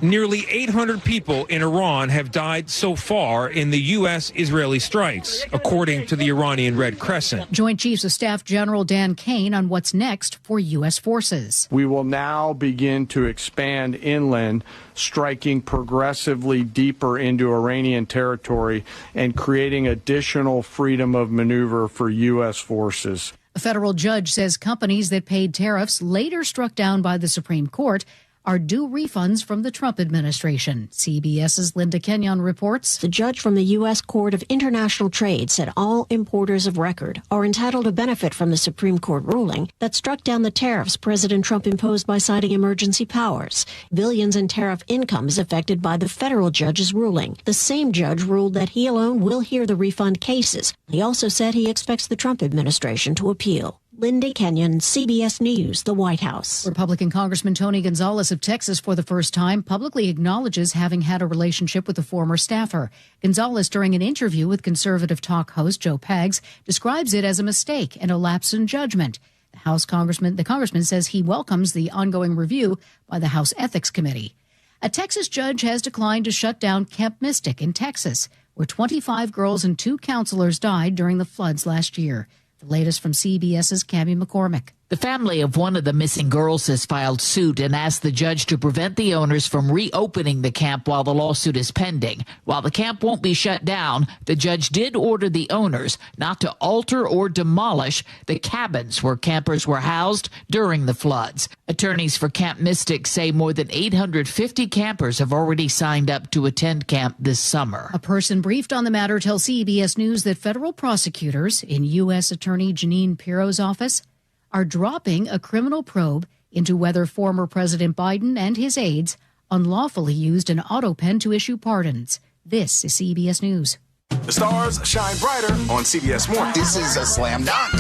Nearly 800 people in Iran have died so far in the U.S.-Israeli strikes, according to the Iranian Red Crescent. Joint Chiefs of Staff General Dan Kane on what's next for U.S. forces. We will now begin to expand inland, striking progressively deeper into Iranian territory and creating additional freedom of maneuver for U.S. forces. A federal judge says companies that paid tariffs later struck down by the Supreme Court are due refunds from the Trump administration. CBS's Linda Kenyon reports. The judge from the U.S. Court of International Trade said all importers of record are entitled to benefit from the Supreme Court ruling that struck down the tariffs President Trump imposed by citing emergency powers. Billions in tariff income is affected by the federal judge's ruling. The same judge ruled that he alone will hear the refund cases. He also said he expects the Trump administration to appeal. Linda Kenyon, CBS News, the White House. Republican Congressman Tony Gonzalez of Texas, for the first time, publicly acknowledges having had a relationship with a former staffer. Gonzalez, during an interview with conservative talk host Joe Pags, describes it as a mistake and a lapse in judgment. The congressman says he welcomes the ongoing review by the House Ethics Committee. A Texas judge has declined to shut down Camp Mystic in Texas, where 25 girls and 2 counselors died during the floods last year. The latest from CBS's Cammie McCormick. The family of one of the missing girls has filed suit and asked the judge to prevent the owners from reopening the camp while the lawsuit is pending. While the camp won't be shut down, the judge did order the owners not to alter or demolish the cabins where campers were housed during the floods. Attorneys for Camp Mystic say more than 850 campers have already signed up to attend camp this summer. A person briefed on the matter tells CBS News that federal prosecutors in U.S. Attorney Jeanine Pirro's office are dropping a criminal probe into whether former President Biden and his aides unlawfully used an auto pen to issue pardons. This is CBS News. The stars shine brighter on CBS Mornings. This is a slam dunk.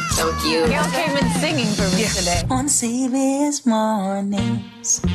So cute. Gail came in singing for me today. On CBS Mornings.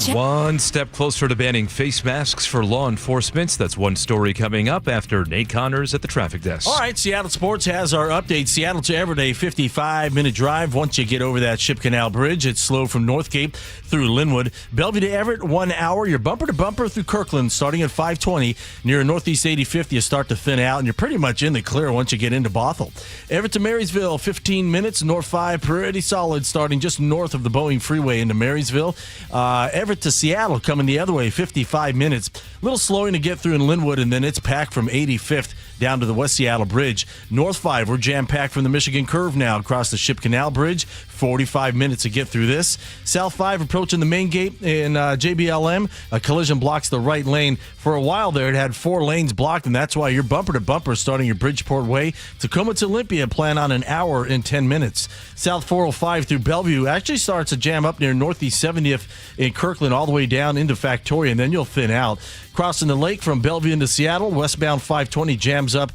One step closer to banning face masks for law enforcement. That's one story coming up after Nate Connors at the traffic desk. All right, Seattle Sports has our update. Seattle to Everett, a 55-minute drive. Once you get over that Ship Canal Bridge, it's slow from Northgate through Linwood. Bellevue to Everett, 1 hour. You're bumper to bumper through Kirkland, starting at 520. Near Northeast 85th, you start to thin out, and you're pretty much in the clear once you get into Bothell. Everett to Marysville, 15 minutes. North 5, pretty solid, starting just north of the Boeing Freeway into Marysville. Everett to Seattle coming the other way, 55 minutes. A little slowing to get through in Linwood, and then it's packed from 85th down to the West Seattle Bridge. North 5, we're jam-packed from the Michigan Curve now across the Ship Canal Bridge. 45 minutes to get through this. South 5 approaching the main gate in JBLM. A collision blocks the right lane. For a while there, it had 4 lanes blocked, and that's why you're bumper to bumper starting your Bridgeport Way. Tacoma to Olympia, plan on an hour and 10 minutes. South 405 through Bellevue actually starts to jam up near Northeast 70th in Kirkland all the way down into Factoria, and then you'll thin out. Crossing the lake from Bellevue into Seattle, westbound 520 jams up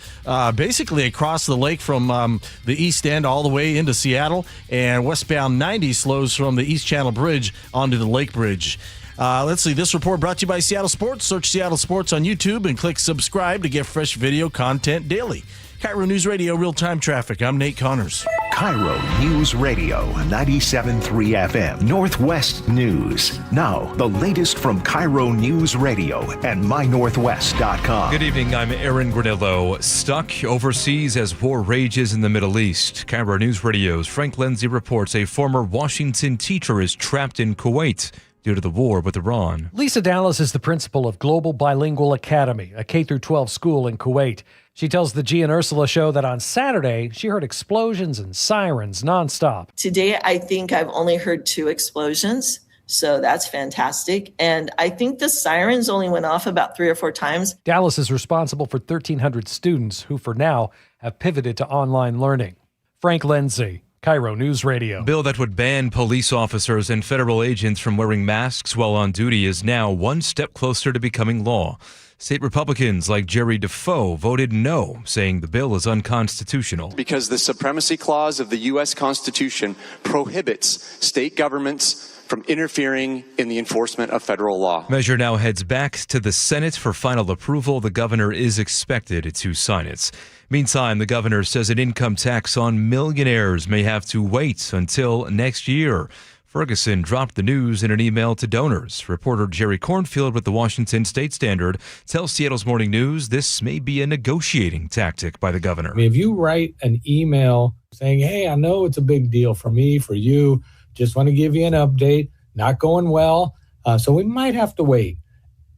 basically across the lake from the east end all the way into Seattle, and westbound 90 slows from the East Channel Bridge onto the Lake Bridge. Let's see. This report brought to you by Seattle Sports. Search Seattle Sports on YouTube and click subscribe to get fresh video content daily. KIRO News Radio real-time traffic. I'm Nate Connors. KIRO News Radio 97.3 FM Northwest News. Now, the latest from KIRO News Radio and mynorthwest.com. Good evening. I'm Aaron Granillo. Stuck overseas as war rages in the Middle East. KIRO News Radio's Frank Lindsay reports a former Washington teacher is trapped in Kuwait due to the war with Iran. Lisa Dallas is the principal of Global Bilingual Academy, a K-12 school in Kuwait. She tells the G and Ursula show that on Saturday, she heard explosions and sirens nonstop. Today, I think I've only heard 2 explosions, so that's fantastic. And I think the sirens only went off about 3 or 4 times. Dallas is responsible for 1,300 students who, for now, have pivoted to online learning. Frank Lindsay, KIRO News Radio. A bill that would ban police officers and federal agents from wearing masks while on duty is now one step closer to becoming law. State Republicans like Jerry Defoe voted no, saying the bill is unconstitutional. Because the Supremacy Clause of the U.S. Constitution prohibits state governments from interfering in the enforcement of federal law. Measure now heads back to the Senate for final approval. The governor is expected to sign it. Meantime, the governor says an income tax on millionaires may have to wait until next year. Ferguson dropped the news in an email to donors. Reporter Jerry Cornfield with the Washington State Standard tells Seattle's Morning News this may be a negotiating tactic by the governor. I mean, if you write an email saying, hey, I know it's a big deal for me, for you, just want to give you an update, not going well, so we might have to wait.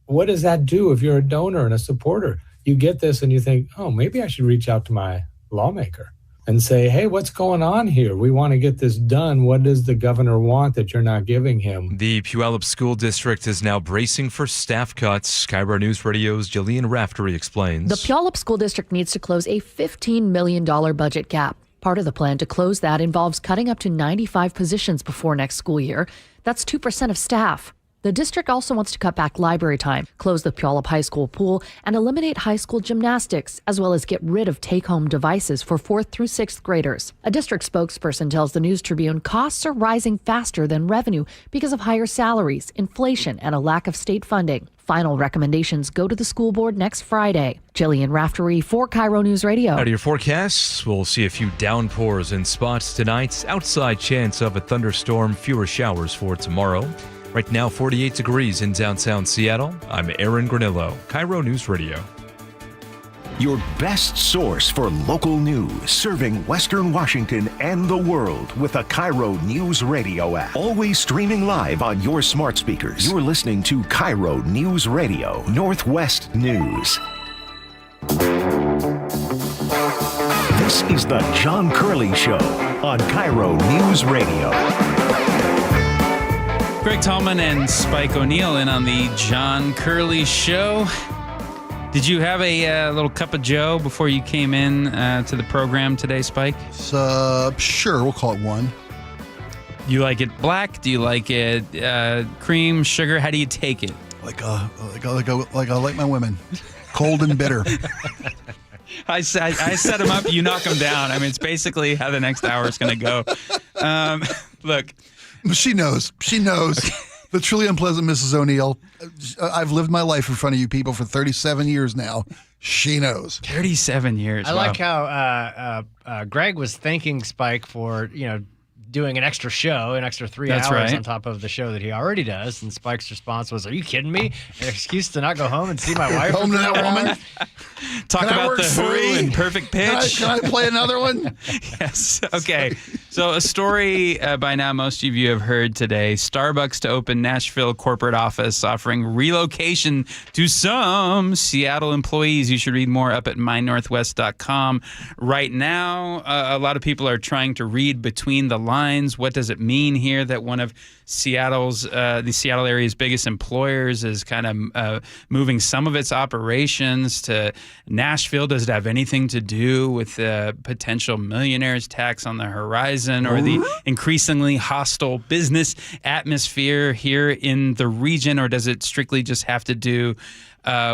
What does that do if you're a donor and a supporter? You get this and you think, oh, maybe I should reach out to my lawmaker and say, hey, what's going on here? We want to get this done. What does the governor want that you're not giving him? The Puyallup School District is now bracing for staff cuts. KIRO News Radio's Jillian Raftery explains. The Puyallup School District needs to close a $15 million budget gap. Part of the plan to close that involves cutting up to 95 positions before next school year. That's 2% of staff. The district also wants to cut back library time, close the Puyallup High School pool, and eliminate high school gymnastics, as well as get rid of take-home devices for 4th through 6th graders. A district spokesperson tells the News Tribune costs are rising faster than revenue because of higher salaries, inflation, and a lack of state funding. Final recommendations go to the school board next Friday. Jillian Raftery for KIRO News Radio. Out of your forecasts, we'll see a few downpours in spots tonight. Outside chance of a thunderstorm, fewer showers for tomorrow. Right now, 48 degrees in downtown Seattle. I'm Aaron Granillo, KIRO News Radio. Your best source for local news, serving Western Washington and the world with a KIRO Newsradio app. Always streaming live on your smart speakers. You're listening to KIRO Newsradio, Northwest News. This is the John Curley Show on KIRO Newsradio. Greg Tallman and Spike O'Neill in on the John Curley Show. Did you have a little cup of joe before you came in to the program today, Spike? Sure, we'll call it one. You like it black? Do you like it cream, sugar? How do you take it? Like I like my women, cold and bitter. I set them up, you knock them down. I mean, it's basically how the next hour is going to go. Look. She knows. Okay. The truly unpleasant Mrs. O'Neill. I've lived my life in front of you people for 37 years now. She knows. 37 years. I like how Greg was thanking Spike for, doing an extra show, an extra 3 hours on top of the show that he already does. And Spike's response was, "Are you kidding me? An excuse to not go home and see my wife?" Home to that woman. Talk about the Who and Perfect Pitch. Can I play another one? Yes. Okay. So a story by now most of you have heard today. Starbucks to open Nashville corporate office, offering relocation to some Seattle employees. You should read more up at mynorthwest.com. Right now, a lot of people are trying to read between the lines. What does it mean here that one of the Seattle area's biggest employers is kind of moving some of its operations to Nashville? Does it have anything to do with the potential millionaires tax on the horizon or the increasingly hostile business atmosphere here in the region? Or does it strictly just have to do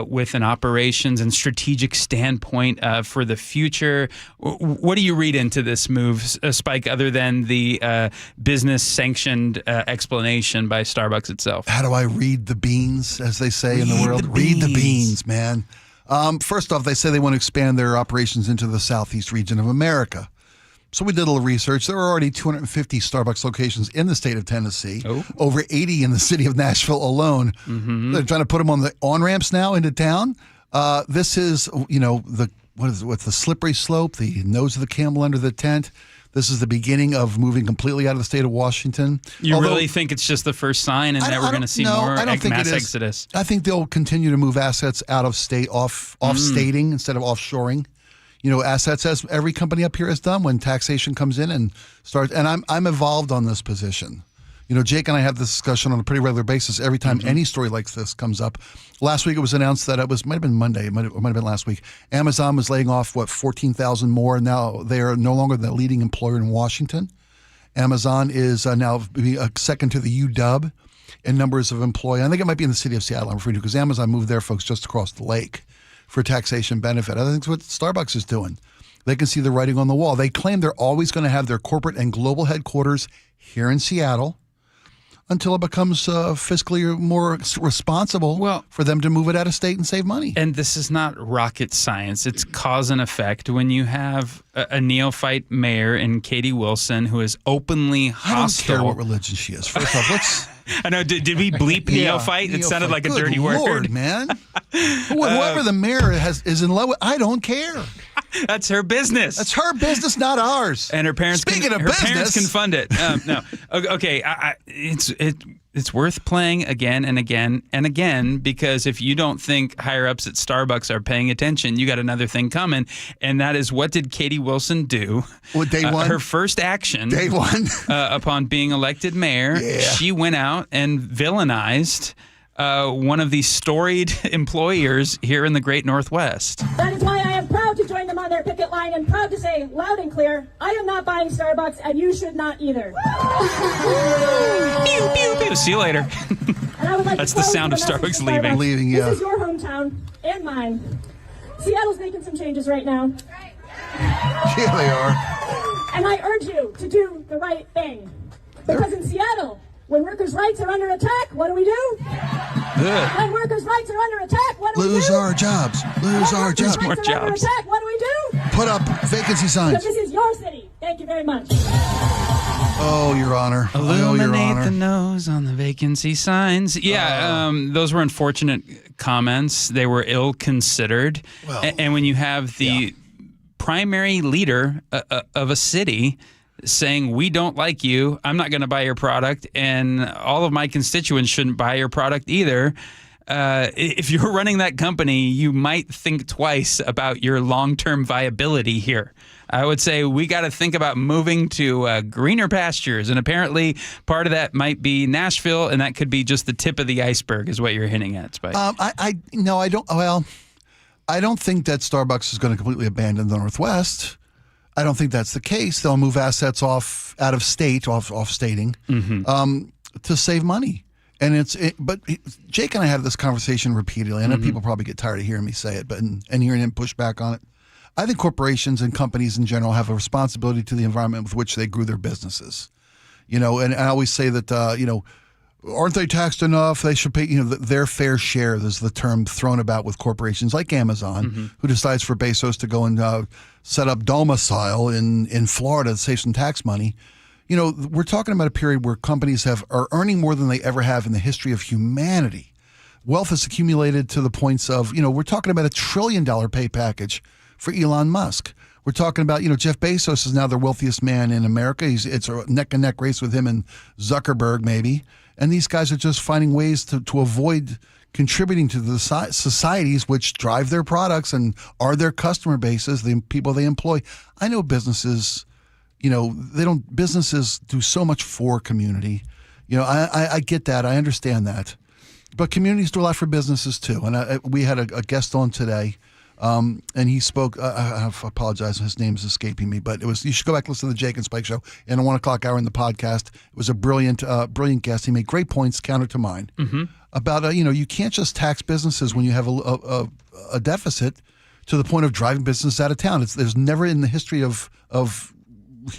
with an operations and strategic standpoint for the future? What do you read into this move, Spike, other than the business-sanctioned explanation by Starbucks itself? How do I read the beans, as they say in the world? Read the beans, man. First off, they say they want to expand their operations into the southeast region of America. So we did a little research. There are already 250 Starbucks locations in the state of Tennessee, over 80 in the city of Nashville alone. Mm-hmm. They're trying to put them on the on-ramps now into town. This is, what's the slippery slope, the nose of the camel under the tent. This is the beginning of moving completely out of the state of Washington. You really think it's just the first sign and that we're going to see more mass exodus? I think they'll continue to move assets out of state, off-stating instead of offshoring. Assets, as every company up here has done when taxation comes in and starts. And I'm involved on this position. Jake and I have this discussion on a pretty regular basis every time any story like this comes up. Last week it was announced that might have been Monday, it might have been last week. Amazon was laying off 14,000 more, and now they are no longer the leading employer in Washington. Amazon is now second to the UW in numbers of employees. I think it might be in the city of Seattle, I'm afraid, because Amazon moved their folks just across the lake for taxation benefit. I think that's what Starbucks is doing. They can see the writing on the wall. They claim they're always going to have their corporate and global headquarters here in Seattle until it becomes fiscally more responsible for them to move it out of state and save money. And this is not rocket science. It's cause and effect. When you have a neophyte mayor in Katie Wilson who is openly hostile. I don't care what religion she is. First off, let's... I know. Did we bleep neophyte? It sounded like a dirty word. Lord, man. Whoever the mayor is in love with, I don't care. That's her business. That's her business, not ours. And her parents. Parents can fund it. No. Okay. It's worth playing again and again and again, because if you don't think higher ups at Starbucks are paying attention, you got another thing coming, and that is, what did Katie Wilson do? Day one, her first action. Day one, upon being elected mayor, she went out and villainized one of the storied employers here in the Great Northwest. That is why I am proud to join them on their picket line and proud to say loud and clear, I am not buying Starbucks and you should not either. Pew, pew, pew. See you later. And I would like That's to the close sound of with a message Starbucks to leaving. Leaving, yeah. This is your hometown and mine. Seattle's making some changes right now. Yeah, they are. And I urge you to do the right thing. Because in Seattle, when workers' rights are under attack, what do we do? Good. When workers' rights are under attack, what do we do? Lose our jobs. Lose our jobs. When workers' rights are under attack, what do we do? Put up vacancy signs. Because this is your city. Thank you very much. Oh, Your Honor. Oh, Your Illuminate Honor. the nose on the vacancy signs. Yeah, those were unfortunate comments. They were ill-considered. Well, and when you have the primary leader of a city saying, we don't like you, I'm not going to buy your product, and all of my constituents shouldn't buy your product either, if you're running that company, you might think twice about your long-term viability here. I would say we got to think about moving to greener pastures, and apparently part of that might be Nashville, and that could be just the tip of the iceberg, is what you're hinting at, Spike. I don't. Well, I don't think that Starbucks is going to completely abandon the Northwest. I don't think that's the case. They'll move assets out of state, off stating, to save money. And but Jake and I have this conversation repeatedly. I know people probably get tired of hearing me say it, and hearing him push back on it. I think corporations and companies in general have a responsibility to the environment with which they grew their businesses. And I always say that, aren't they taxed enough? They should pay, their fair share. There's the term thrown about with corporations like Amazon, who decides for Bezos to go and set up domicile in Florida to save some tax money. We're talking about a period where companies are earning more than they ever have in the history of humanity. Wealth has accumulated to the points of, we're talking about $1 trillion pay package for Elon Musk. We're talking about, Jeff Bezos is now the wealthiest man in America. It's a neck-and-neck race with him and Zuckerberg, maybe. And these guys are just finding ways to avoid contributing to the societies which drive their products and are their customer bases, the people they employ. I know businesses, businesses do so much for community. I get that. I understand that. But communities do a lot for businesses too. And we had a guest on today. And he spoke, I apologize, his name's escaping me, but you should go back and listen to the Jake and Spike show in the 1 o'clock hour in the podcast. It was a brilliant guest. He made great points counter to mine about, you can't just tax businesses when you have a deficit to the point of driving business out of town. There's never in the history of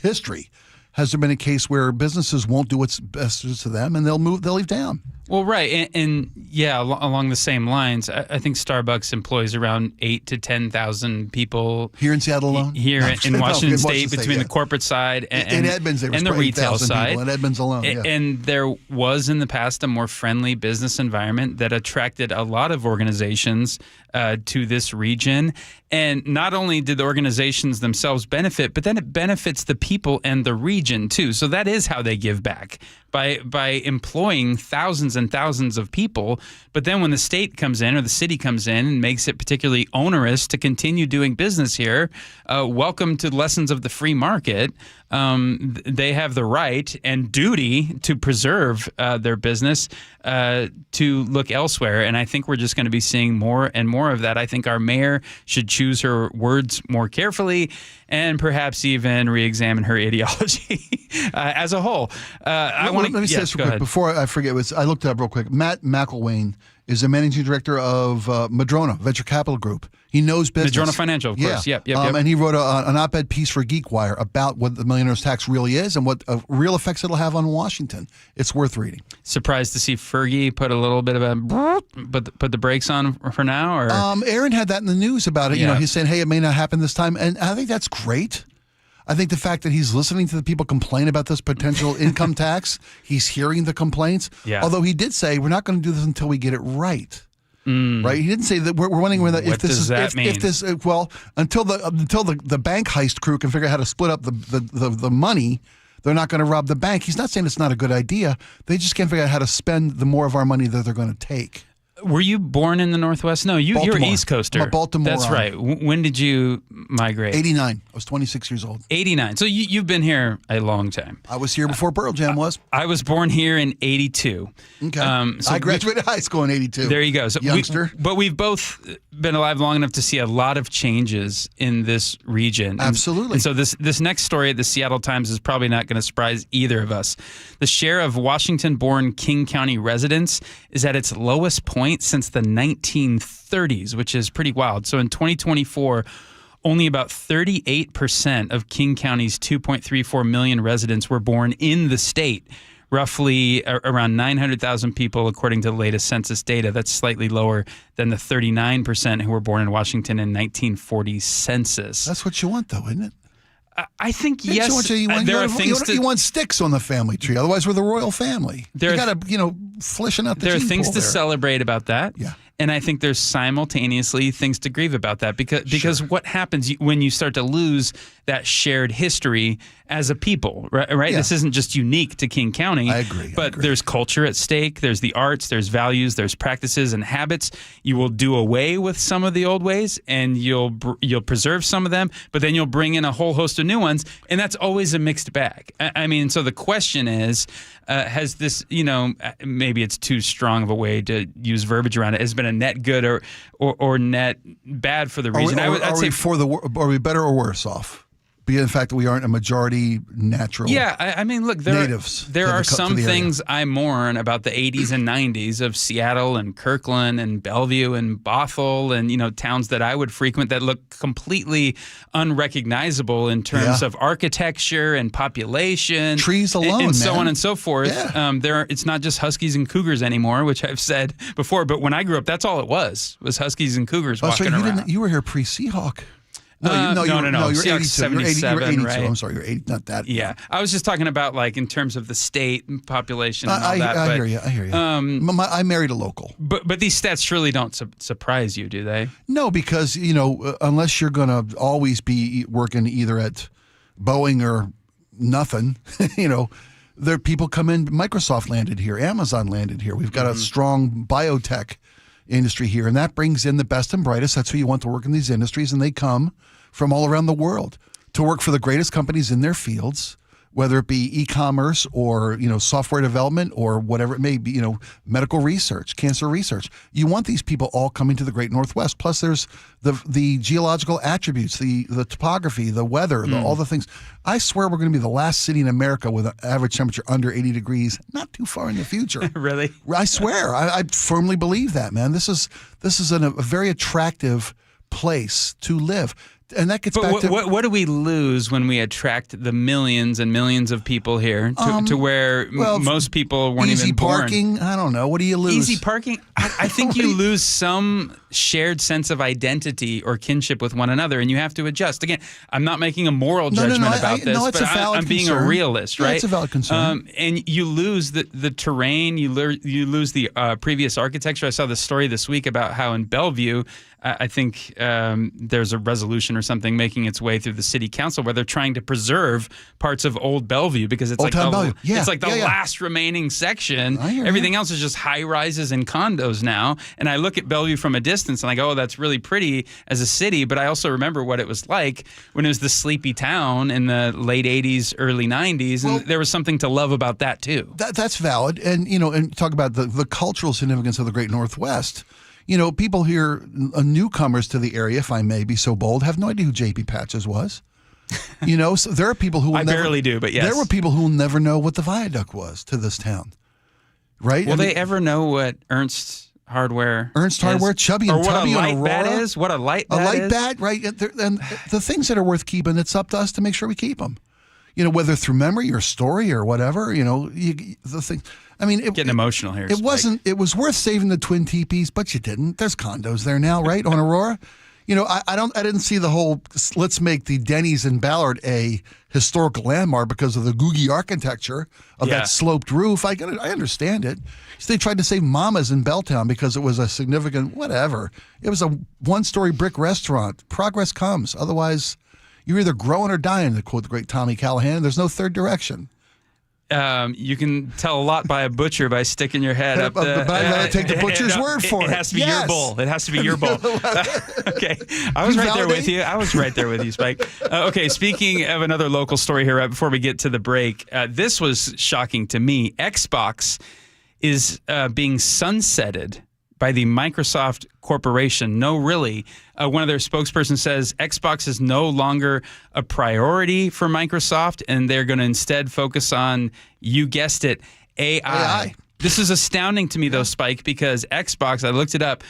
history has there been a case where businesses won't do what's best to them and they'll leave town. Well, right. And yeah, along the same lines, I think Starbucks employs around 8,000 to 10,000 people. Here in Seattle alone? Here in Washington State, between the corporate side and Edmonds, and the retail side. In Edmonds alone, yeah. And there was in the past a more friendly business environment that attracted a lot of organizations to this region. And not only did the organizations themselves benefit, but then it benefits the people and the region too. So that is how they give back, by employing thousands and thousands of people. But then when the state comes in or the city comes in and makes it particularly onerous to continue doing business here, welcome to lessons of the free market. They have the right and duty to preserve their business, to look elsewhere. And I think we're just going to be seeing more and more of that. I think our mayor should choose her words more carefully and perhaps even re-examine her ideology as a whole. Let me say this real quick before I forget. I looked it up real quick. Matt McElwain is the managing director of Madrona Venture Capital Group. He knows business. Madrona Financial, of course. Yep. And he wrote an op-ed piece for GeekWire about what the millionaire's tax really is and what real effects it'll have on Washington. It's worth reading. Surprised to see Fergie put a little bit of put the brakes on for now? Or Aaron had that in the news about it. Yeah. He's saying, hey, it may not happen this time. And I think that's great. I think the fact that he's listening to the people complain about this potential income tax, he's hearing the complaints. Yeah. Although he did say, we're not going to do this until we get it right. Right? He didn't say that we're wondering whether What does that mean? Until the bank heist crew can figure out how to split up the money, they're not going to rob the bank. He's not saying it's not a good idea. They just can't figure out how to spend the more of our money that they're going to take. Were you born in the Northwest? No, you're Baltimore. East Coaster. I'm a Baltimore. That's right. When did you migrate? 89. I was 26 years old. 89. So you've been here a long time. I was here before Pearl Jam was. I was born here in 82. Okay. So I graduated high school in 82. There you go. So youngster. But we've both been alive long enough to see a lot of changes in this region. Absolutely. And so this next story at the Seattle Times is probably not going to surprise either of us. The share of Washington-born King County residents is at its lowest point since the 1930s, which is pretty wild. So in 2024, only about 38% of King County's 2.34 million residents were born in the state. Roughly around 900,000 people, according to the latest census data. That's slightly lower than the 39% who were born in Washington in 1940 census. That's what you want, though, isn't it? I think, yes. You want sticks on the family tree. Otherwise, we're the royal family. You got to, fleshing out the There are gene things pool to there. celebrate about that. Yeah. And I think there's simultaneously things to grieve about that because what happens when you start to lose that shared history as a people, right? Yeah. This isn't just unique to King County. I agree. But there's culture at stake. There's the arts. There's values. There's practices and habits. You will do away with some of the old ways, and you'll preserve some of them. But then you'll bring in a whole host of new ones, and that's always a mixed bag. I mean, so the question is, has this, maybe it's too strong of a way to use verbiage around it, has been a net good or net bad for the region? Are we better or worse off? Being the fact that we aren't a majority natural. Yeah, I mean, look, natives. There are some things I mourn about the 80s and 90s of Seattle and Kirkland and Bellevue and Bothell and, towns that I would frequent that look completely unrecognizable in terms of architecture and population. Trees alone, and so man. on and so forth. Yeah. It's not just Huskies and Cougars anymore, which I've said before, but when I grew up, that's all it was Huskies and Cougars walking around. You were here pre-Seahawk. No. You're 82. 77, you're 82. right? I'm sorry, you're 80. Not that. Yeah, I was just talking about in terms of the state and population and all that. I hear you. I married a local. But these stats surely don't surprise you, do they? No, because unless you're going to always be working either at Boeing or nothing, there people come in. Microsoft landed here. Amazon landed here. We've got a strong biotech industry here, and that brings in the best and brightest. That's who you want to work in these industries, and they come from all around the world to work for the greatest companies in their fields, whether it be e-commerce or software development or whatever it may be, medical research, cancer research. You want these people all coming to the Great Northwest. Plus, there's the geological attributes, the topography, the weather, all the things. I swear we're going to be the last city in America with an average temperature under 80 degrees, not too far in the future. Really? I swear. I firmly believe that, man. This is a very attractive place to live. And that gets back to what do we lose when we attract the millions and millions of people here to where most people weren't even born? Easy parking? I don't know. What do you lose? Easy parking? I think you lose some shared sense of identity or kinship with one another, and you have to adjust. Again, I'm not making a moral judgment about this, but I'm being a realist, right? It's a valid concern. And you lose the terrain. You lose the previous architecture. I saw the story this week about how in Bellevue, I think there's a resolution or something making its way through the city council where they're trying to preserve parts of Old Bellevue because it's it's like the last remaining section. Everything else is just high rises and condos now. And I look at Bellevue from a distance and I go, oh, that's really pretty as a city. But I also remember what it was like when it was the sleepy town in the late 80s, early 90s. And there was something to love about that too. That's valid. And, and talk about the cultural significance of the Great Northwest. People here, newcomers to the area, if I may be so bold, have no idea who J.P. Patches was. So there are people who will barely do, but yes. There were people who will never know what the viaduct was to this town, right? Will they ever know what Ernst Hardware, Chubby and Tubby, what a light and Aurora bat is? What a light bat is? A light bat, right? And the things that are worth keeping, it's up to us to make sure we keep them. Whether through memory or story or whatever, the thing. I mean, getting emotional here. It was worth saving the Twin Teepees, but you didn't. There's condos there now, right, on Aurora. I didn't see the whole. Let's make the Denny's in Ballard a historical landmark because of the Googie architecture of that sloped roof. I understand it. So they tried to save Mama's in Belltown because it was a significant whatever. It was a one-story brick restaurant. Progress comes. Otherwise, you're either growing or dying, to quote the great Tommy Callahan. There's no third direction. You can tell a lot by a butcher by sticking your head up. But I'd rather take the butcher's word for it. It has to be your bull. It has to be your bull. Okay. I was right there with you. I was right there with you, Spike. Okay, speaking of another local story here, right before we get to the break, this was shocking to me. Xbox is being sunsetted by the Microsoft Corporation. No, really. One of their spokespersons says Xbox is no longer a priority for Microsoft, and they're going to instead focus on, you guessed it, AI. This is astounding to me, though, Spike, because Xbox, I looked it up,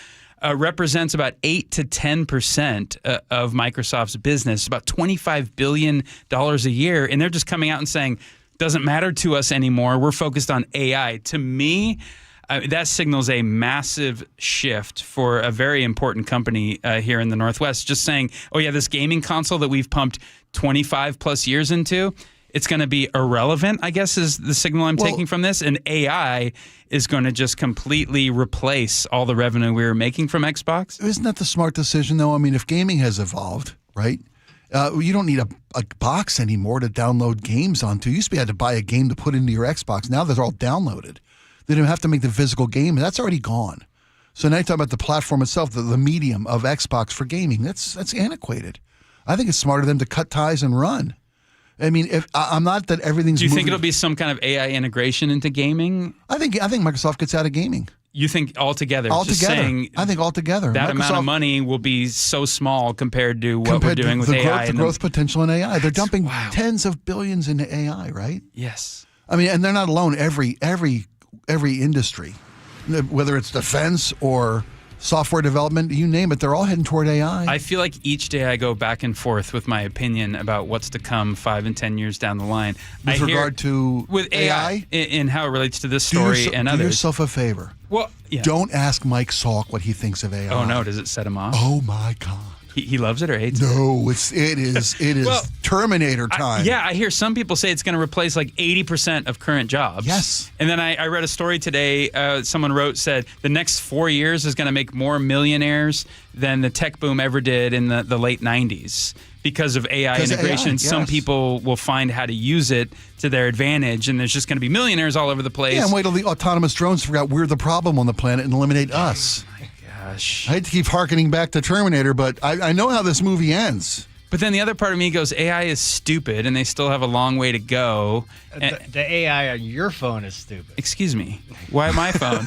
represents about 8 to 10% of Microsoft's business, about $25 billion a year, and they're just coming out and saying, doesn't matter to us anymore. We're focused on AI. To me, that signals a massive shift for a very important company here in the Northwest. Just saying, oh yeah, this gaming console that we've pumped 25 plus years into, it's going to be irrelevant, I guess, is the signal I'm taking from this. And AI is going to just completely replace all the revenue we were making from Xbox. Isn't that the smart decision, though? I mean, if gaming has evolved, right? You don't need a box anymore to download games onto. You used to be able to buy a game to put into your Xbox. Now they're all downloaded. They don't have to make the physical game. That's already gone. So now you talk about the platform itself, the medium of Xbox for gaming. That's antiquated. I think it's smarter than to cut ties and run. I mean, if I'm not that everything's. Do you think it'll be some kind of AI integration into gaming? I think Microsoft gets out of gaming. You think altogether? Altogether. Just saying I think altogether. That amount of money will be so small compared to what we're doing with AI. The growth potential in AI. They're dumping tens of billions into AI, right? Yes. I mean, and they're not alone. Every industry, whether it's defense or software development, you name it, they're all heading toward AI. I feel like each day I go back and forth with my opinion about what's to come 5 and 10 years down the line. With regard to with AI and how it relates to this story and others. Do yourself a favor. Well, yeah. Don't ask Mike Salk what he thinks of AI. Oh no, does it set him off? Oh my God. He loves it or hates it? No, it is well, Terminator time. I hear some people say it's going to replace like 80% of current jobs. Yes. And then I read a story today. Someone said the next 4 years is going to make more millionaires than the tech boom ever did in the late 90s because of AI integration. AI, yes. Some people will find how to use it to their advantage, and there's just going to be millionaires all over the place. Yeah, and wait till the autonomous drones figure out we're the problem on the planet and eliminate us. Gosh. I hate to keep hearkening back to Terminator, but I know how this movie ends. But then the other part of me goes, AI is stupid, and they still have a long way to go. The AI on your phone is stupid. Excuse me. Why my phone?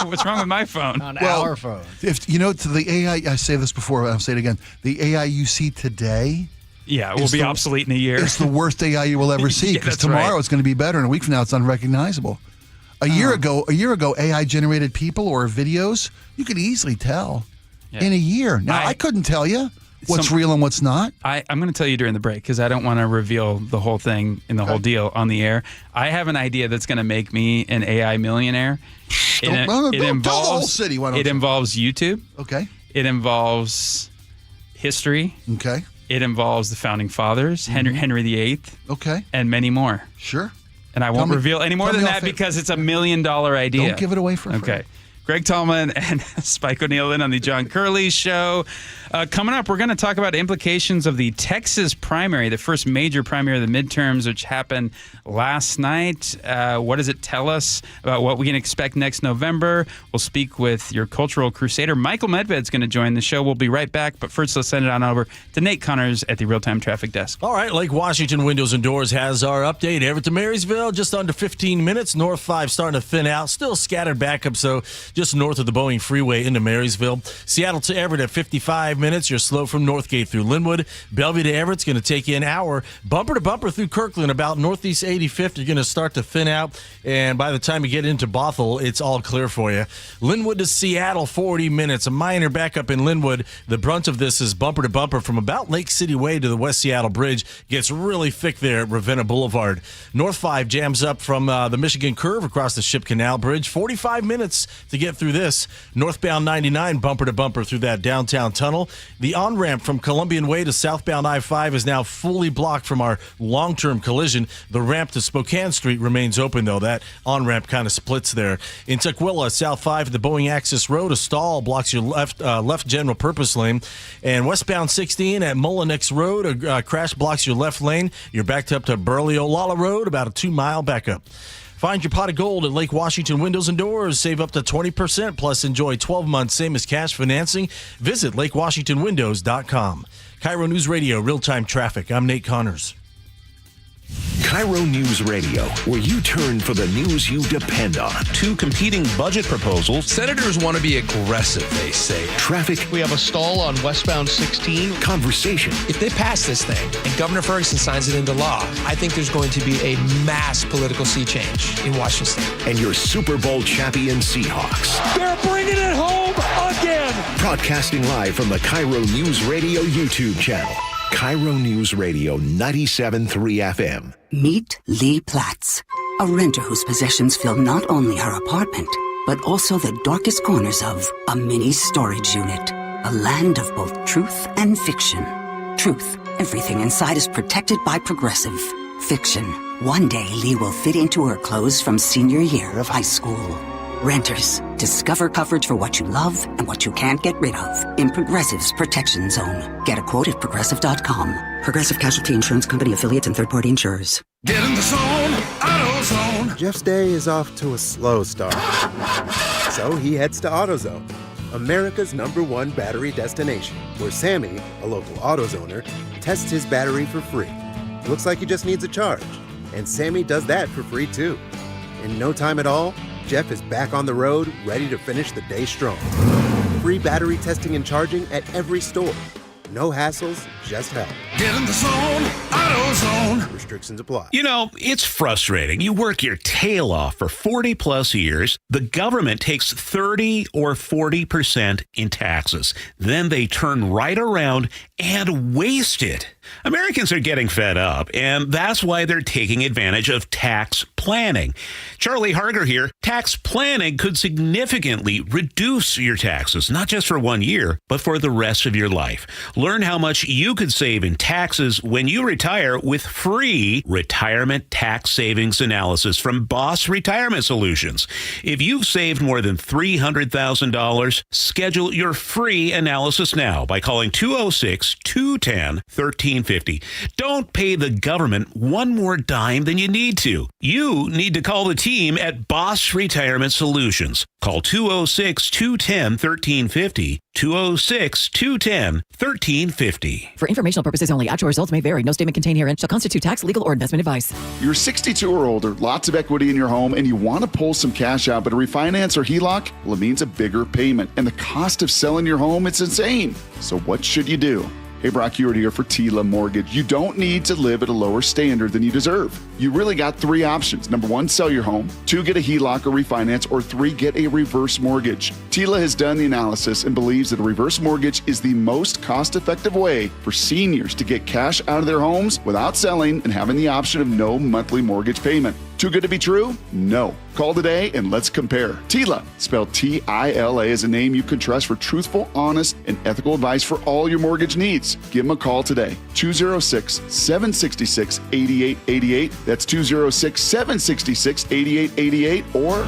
What's wrong with my phone? On our phone. If to the AI, I say this before, I'll say it again. The AI you see today, it will be obsolete in a year. It's the worst AI you will ever see because tomorrow it's going to be better, and a week from now it's unrecognizable. A year ago, AI generated people or videos. You could easily tell in a year. Now I couldn't tell you what's real and what's not. I'm going to tell you during the break because I don't want to reveal the whole thing and the whole deal on the air. I have an idea that's going to make me an AI millionaire. Don't tell the whole city. Why don't it involves YouTube. Okay. It involves history. Okay. It involves the founding fathers, Henry VIII. Okay. And many more. Sure. And I won't reveal any more than that because it's $1 million idea. Don't give it away for free. Okay. Greg Tallman and Spike O'Neill in on the John Curley Show. Coming up, we're going to talk about implications of the Texas primary, the first major primary of the midterms, which happened last night. What does it tell us about what we can expect next November? We'll speak with your cultural crusader, Michael Medved's going to join the show. We'll be right back, but first let's send it on over to Nate Connors at the Real-Time Traffic Desk. All right, Lake Washington Windows and Doors has our update. Everett to Marysville, just under 15 minutes. North 5 starting to thin out. Still scattered backup, so just north of the Boeing Freeway into Marysville. Seattle to Everett at 55 minutes. You're slow from Northgate through Linwood. Bellevue to Everett's going to take you an hour. Bumper to bumper through Kirkland, about Northeast 85th. You're going to start to thin out, and by the time you get into Bothell, it's all clear for you. Linwood to Seattle, 40 minutes. A minor backup in Linwood. The brunt of this is bumper to bumper from about Lake City Way to the West Seattle Bridge. Gets really thick there at Ravenna Boulevard. North 5 jams up from the Michigan Curve across the Ship Canal Bridge. 45 minutes to get get through this. Northbound 99 bumper to bumper through that downtown tunnel. The on-ramp from Columbian Way to southbound I-5 is now fully blocked from our long-term collision. The ramp to Spokane Street remains open, though. That on-ramp kind of splits there. In Tukwila, South 5 at the Boeing Access Road, a stall blocks your left general purpose lane. And westbound 16 at Mullinex Road, a crash blocks your left lane. You're backed up to Burley-Olalla Road, about a 2-mile backup. Find your pot of gold at Lake Washington Windows and Doors. Save up to 20%, plus enjoy 12 months same as cash financing. Visit lakewashingtonwindows.com. KIRO News Radio, real-time traffic. I'm Nate Connors. KIRO News Radio, where you turn for the news you depend on. Two competing budget proposals. Senators want to be aggressive, they say. Traffic. We have a stall on westbound 16. Conversation. If they pass this thing and Governor Ferguson signs it into law, I think there's going to be a mass political sea change in Washington State. And your Super Bowl champion Seahawks. They're bringing it home again. Broadcasting live from the KIRO News Radio YouTube channel. KIRO News Radio 97.3 FM. Meet Lee Platts, a renter whose possessions fill not only her apartment, but also the darkest corners of a mini storage unit. A land of both truth and fiction. Truth, everything inside is protected by Progressive. Fiction, one day Lee will fit into her clothes from senior year of high school. Renters, discover coverage for what you love and what you can't get rid of in Progressive's Protection Zone. Get a quote at Progressive.com. Progressive Casualty Insurance Company affiliates and third-party insurers. Get in the zone, AutoZone. Jeff's day is off to a slow start. So he heads to AutoZone, America's #1 battery destination, where Sammy, a local AutoZoner, tests his battery for free. Looks like he just needs a charge. And Sammy does that for free, too. In no time at all, Jeff is back on the road, ready to finish the day strong. Free battery testing and charging at every store. No hassles, just help. Get in the zone, AutoZone. Restrictions apply. You know, it's frustrating. You work your tail off for 40 plus years. The government takes 30 or 40% in taxes. Then they turn right around and waste it. Americans are getting fed up, and that's why they're taking advantage of tax planning. Charlie Harger here. Tax planning could significantly reduce your taxes, not just for 1 year, but for the rest of your life. Learn how much you could save in taxes when you retire with free retirement tax savings analysis from Boss Retirement Solutions. If you've saved more than $300,000, schedule your free analysis now by calling 206-210-1350. Don't pay the government one more dime than you need to. You need to call the team at Boss Retirement Solutions. Call 206-210-1350. 206-210-1350. For informational purposes only, actual results may vary. No statement contained herein shall constitute tax, legal, or investment advice. You're 62 or older, lots of equity in your home, and you want to pull some cash out, but a refinance or HELOC, well, it means a bigger payment. And the cost of selling your home, it's insane. So what should you do? Hey, Brock Hewitt here for Tila Mortgage. You don't need to live at a lower standard than you deserve. You really got 3 options. Number 1, sell your home. 2, get a HELOC or refinance. Or 3, get a reverse mortgage. Tila has done the analysis and believes that a reverse mortgage is the most cost-effective way for seniors to get cash out of their homes without selling and having the option of no monthly mortgage payment. Too good to be true? No. Call today and let's compare. Tila, spelled Tila, is a name you can trust for truthful, honest, and ethical advice for all your mortgage needs. Give them a call today. 206-766-8888. That's 206-766-8888 or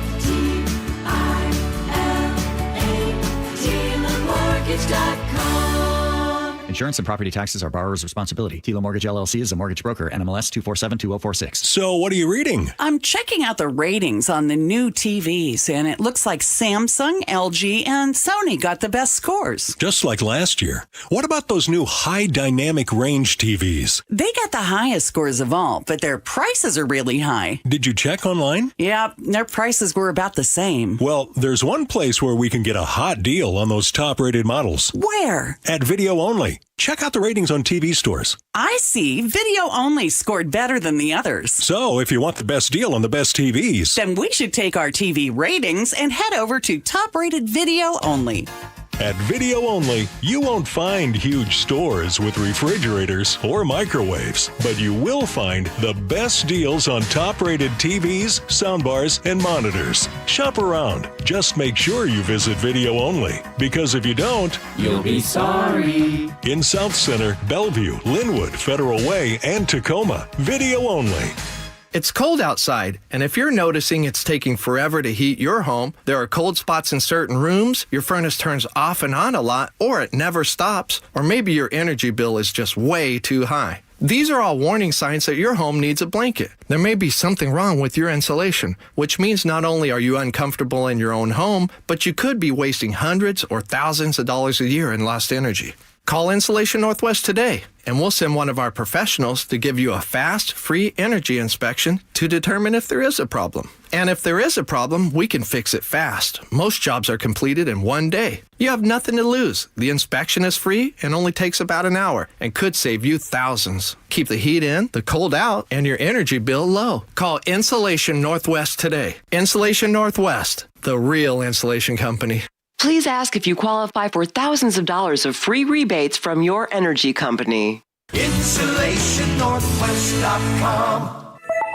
Insurance and property taxes are borrower's responsibility. Tila Mortgage LLC is a mortgage broker. NMLS 2472046. So what are you reading? I'm checking out the ratings on the new TVs, and it looks like Samsung, LG, and Sony got the best scores. Just like last year. What about those new high dynamic range TVs? They got the highest scores of all, but their prices are really high. Did you check online? Yeah, their prices were about the same. Well, there's one place where we can get a hot deal on those top-rated models. Where? At Video Only. Check out the ratings on TV stores. I see. Video Only scored better than the others. So, if you want the best deal on the best TVs, then we should take our TV ratings and head over to Top Rated Video Only. At Video Only, you won't find huge stores with refrigerators or microwaves, but you will find the best deals on top-rated TVs, soundbars, and monitors. Shop around. Just make sure you visit Video Only, because if you don't, You'll be sorry. In South Center, Bellevue, Linwood, Federal Way, and Tacoma, Video Only. It's cold outside, and if you're noticing it's taking forever to heat your home, there are cold spots in certain rooms, your furnace turns off and on a lot, or it never stops, or maybe your energy bill is just way too high. These are all warning signs that your home needs a blanket. There may be something wrong with your insulation, which means not only are you uncomfortable in your own home, but you could be wasting hundreds or thousands of dollars a year in lost energy. Call Insulation Northwest today, and we'll send one of our professionals to give you a fast, free energy inspection to determine if there is a problem. And if there is a problem, we can fix it fast. Most jobs are completed in one day. You have nothing to lose. The inspection is free and only takes about an hour and could save you thousands. Keep the heat in, the cold out, and your energy bill low. Call Insulation Northwest today. Insulation Northwest, the real insulation company. Please ask if you qualify for thousands of dollars of free rebates from your energy company. InsulationNorthwest.com.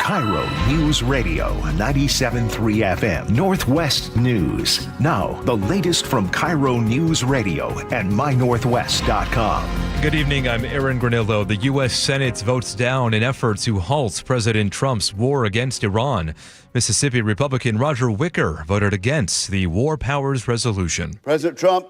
KIRO News Radio 97.3 FM Northwest News. Now, the latest from KIRO News Radio and mynorthwest.com. Good evening, I'm Aaron Granillo. The U.S. Senate votes down an effort to halt President Trump's war against Iran. Mississippi Republican Roger Wicker voted against the War Powers Resolution. President Trump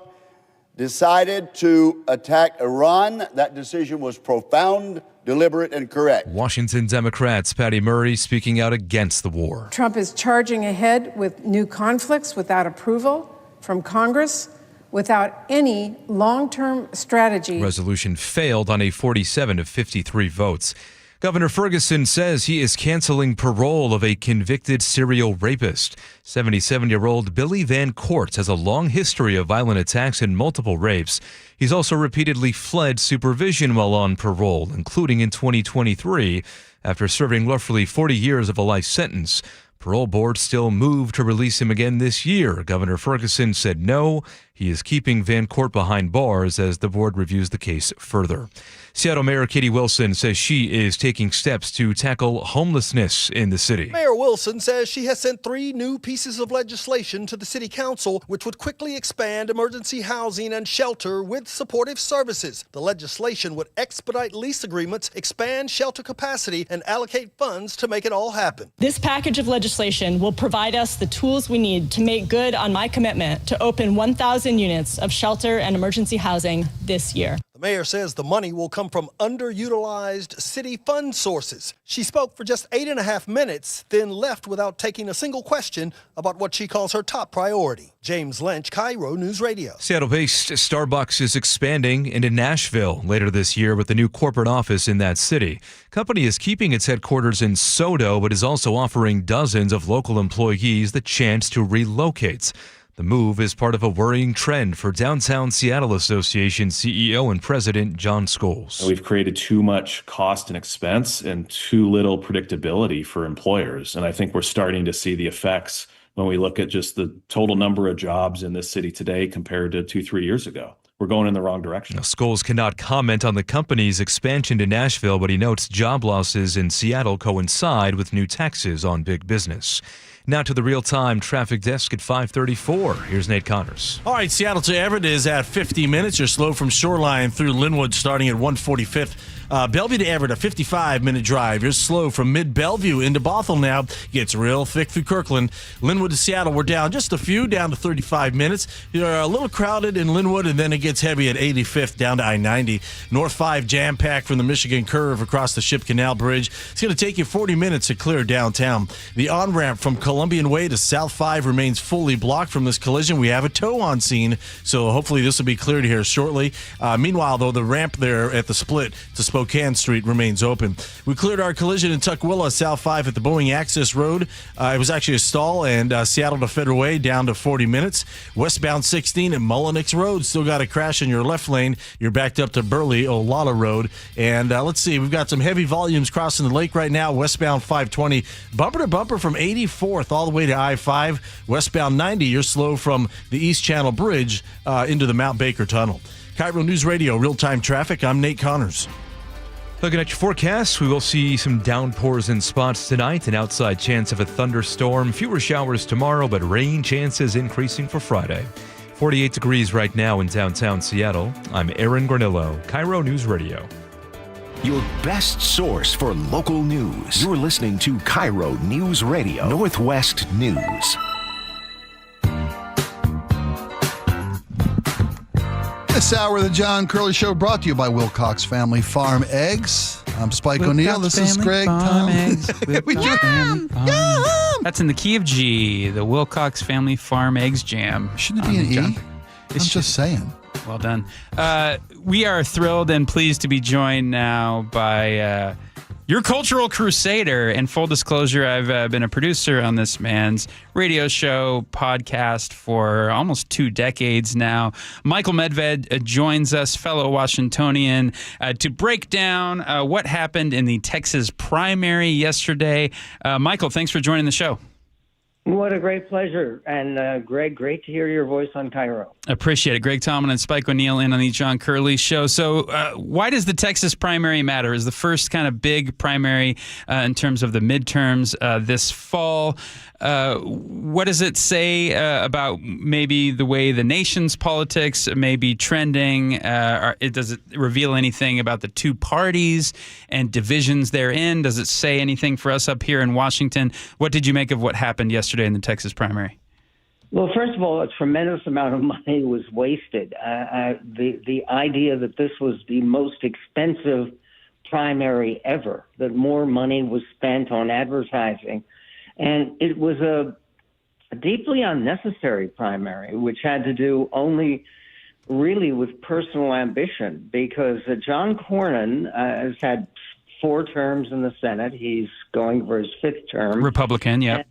decided to attack Iran. That decision was profound, deliberate, and correct. Washington Democrats Patty Murray speaking out against the war. Trump is charging ahead with new conflicts without approval from Congress, without any long-term strategy. Resolution failed on a 47 of 53 votes. Governor Ferguson says he is canceling parole of a convicted serial rapist. 77-year-old Billy Van Court has a long history of violent attacks and multiple rapes. He's also repeatedly fled supervision while on parole, including in 2023, after serving roughly 40 years of a life sentence. Parole board still moved to release him again this year. Governor Ferguson said no, he is keeping Van Court behind bars as the board reviews the case further. Seattle Mayor Katie Wilson says she is taking steps to tackle homelessness in the city. Mayor Wilson says she has sent 3 new pieces of legislation to the city council, which would quickly expand emergency housing and shelter with supportive services. The legislation would expedite lease agreements, expand shelter capacity, and allocate funds to make it all happen. This package of legislation will provide us the tools we need to make good on my commitment to open 1,000 units of shelter and emergency housing this year. The mayor says the money will come from underutilized city fund sources. She spoke for just 8.5 minutes, then left without taking a single question about what she calls her top priority. James Lynch, KIRO News Radio. Seattle-based Starbucks is expanding into Nashville later this year with a new corporate office in that city. Company is keeping its headquarters in SoDo, but is also offering dozens of local employees the chance to relocate. The move is part of a worrying trend for Downtown Seattle Association CEO and President John Scholes. We've created too much cost and expense and too little predictability for employers. And I think we're starting to see the effects when we look at just the total number of jobs in this city today compared to 2-3 years ago. We're going in the wrong direction. Now, Scholes cannot comment on the company's expansion to Nashville, but he notes job losses in Seattle coincide with new taxes on big business. Now to the real-time traffic desk at 5:34. Here's Nate Connors. All right, Seattle to Everett is at 50 minutes. You're slow from Shoreline through Linwood starting at 145th. Bellevue to Everett, a 55-minute drive. You're slow from mid-Bellevue into Bothell now. Gets real thick through Kirkland. Linwood to Seattle, we're down just a few, down to 35 minutes. You're a little crowded in Linwood, and then it gets heavy at 85th down to I-90. North 5 jam-packed from the Michigan Curve across the Ship Canal Bridge. It's going to take you 40 minutes to clear downtown. The on-ramp from Columbian Way to South 5 remains fully blocked from this collision. We have a tow on scene, so hopefully this will be cleared here shortly. Meanwhile, though, the ramp there at the split to Spokane Street remains open. We cleared our collision in Tukwila, South 5 at the Boeing Access Road. It was actually a stall, and Seattle to Federal Way down to 40 minutes. Westbound 16 at Mullenix Road, still got a crash in your left lane. You're backed up to Burley, Olala Road. And let's see, we've got some heavy volumes crossing the lake right now. Westbound 520, bumper to bumper from 84th all the way to I-5. Westbound 90, you're slow from the East Channel Bridge into the Mount Baker Tunnel. KIRO News Radio, real-time traffic. I'm Nate Connors. Looking at your forecast, we will see some downpours in spots tonight, an outside chance of a thunderstorm, fewer showers tomorrow, but rain chances increasing for Friday. 48 degrees right now in downtown Seattle. I'm Aaron Granillo, KIRO News Radio. Your best source for local news. You're listening to KIRO News Radio, Northwest News. This hour of the John Curley Show brought to you by Wilcox Family Farm Eggs. I'm Spike O'Neill. This is Greg Tom. That's in the key of G, the Wilcox Family Farm Eggs Jam. Shouldn't it be an E? I'm just saying. Well done. We are thrilled and pleased to be joined now by your cultural crusader. And full disclosure, I've been a producer on this man's radio show podcast for almost 2 decades now. Michael Medved joins us, fellow Washingtonian, to break down what happened in the Texas primary yesterday. Michael, thanks for joining the show. What a great pleasure. And Greg, great to hear your voice on KIRO. Appreciate it. Greg Tomlin and Spike O'Neill in on the John Curley Show. So why does the Texas primary matter? Is the first kind of big primary in terms of the midterms this fall. What does it say about maybe the way the nation's politics may be trending? Does it reveal anything about the two parties and divisions therein? Does it say anything for us up here in Washington? What did you make of what happened yesterday in the Texas primary? Well, first of all, a tremendous amount of money was wasted. The idea that this was the most expensive primary ever, that more money was spent on advertising. And it was a deeply unnecessary primary, which had to do only really with personal ambition, because John Cornyn has had 4 terms in the Senate. He's going for his 5th term. Republican, yeah.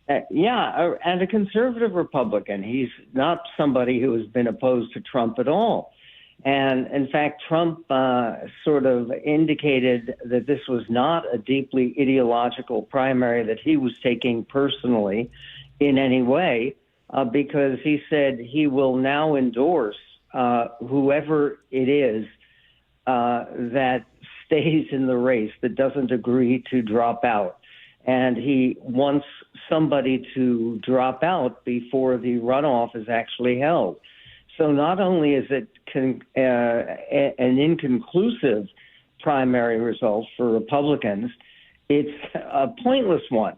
And a conservative Republican. He's not somebody who has been opposed to Trump at all. And in fact, Trump sort of indicated that this was not a deeply ideological primary that he was taking personally in any way, because he said he will now endorse whoever it is that stays in the race, that doesn't agree to drop out. And he wants somebody to drop out before the runoff is actually held. So not only is it an inconclusive primary result for Republicans, it's a pointless one,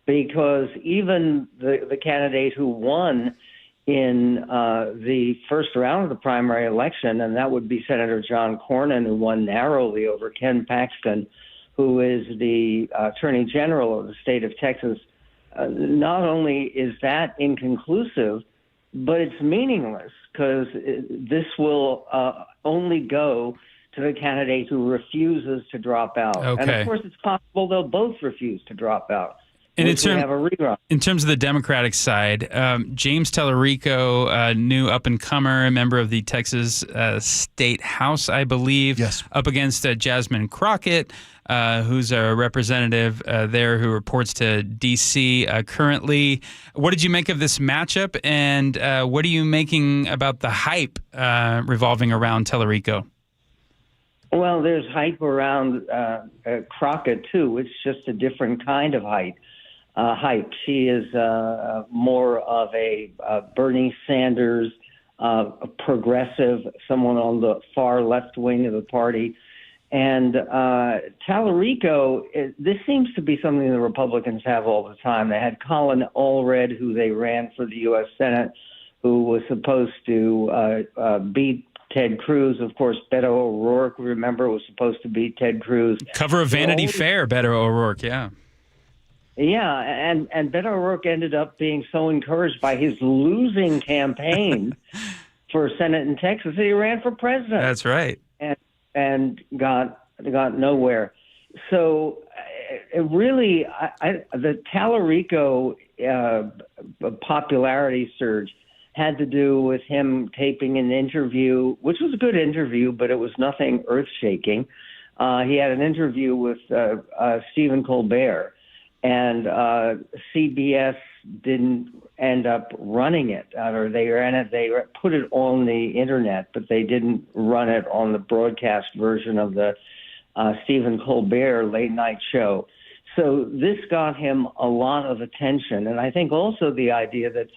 because even the candidate who won in the first round of the primary election, and that would be Senator John Cornyn, who won narrowly over Ken Paxton, who is the Attorney General of the state of Texas, not only is that inconclusive, but it's meaningless, because this will only go to the candidate who refuses to drop out. Okay. And of course, it's possible they'll both refuse to drop out. And have a rerun. In terms of the Democratic side, James Tellerico, a new up-and-comer, a member of the Texas State House, I believe, up against Jasmine Crockett, who's a representative there who reports to D.C. Currently. What did you make of this matchup, and what are you making about the hype revolving around Tellerico? Well, there's hype around Crockett, too. It's just a different kind of hype. She is more of a Bernie Sanders progressive, someone on the far left wing of the party. And Tellerico, this seems to be something the Republicans have all the time. They had Colin Allred, who they ran for the U.S. Senate, who was supposed to beat Ted Cruz. Of course, Beto O'Rourke, remember, was supposed to beat Ted Cruz. Cover of Vanity Fair, Beto O'Rourke, yeah. Yeah, and Beto O'Rourke ended up being so encouraged by his losing campaign for Senate in Texas that he ran for president. That's right. And got nowhere. So really, the Tallarico popularity surge had to do with him taping an interview, which was a good interview, but it was nothing earth-shaking. He had an interview with Stephen Colbert, and CBS didn't end up running it, or they put it on the internet, but they didn't run it on the broadcast version of the Stephen Colbert late night show. So this got him a lot of attention, and I think also the idea that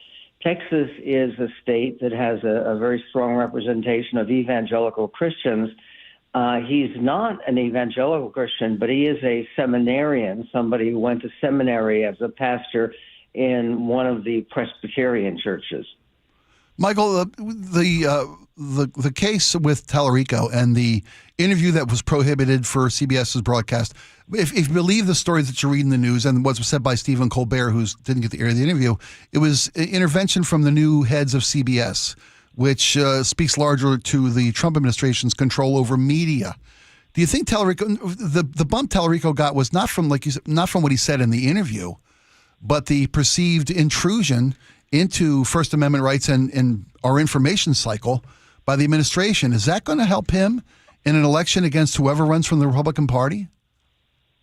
Texas is a state that has a very strong representation of evangelical Christians. He's not an evangelical Christian, but he is a seminarian, somebody who went to seminary as a pastor in one of the Presbyterian churches. Michael, the case with Tallarico and the interview that was prohibited for CBS's broadcast, if you believe the stories that you read in the news and what was said by Stephen Colbert, who didn't get to air the interview, it was intervention from the new heads of CBS, which speaks larger to the Trump administration's control over media. Do you think Tallarico, the bump Tallarico got was not from, like you said, not from what he said in the interview, but the perceived intrusion into First Amendment rights and our information cycle by the administration? Is that going to help him in an election against whoever runs from the Republican Party?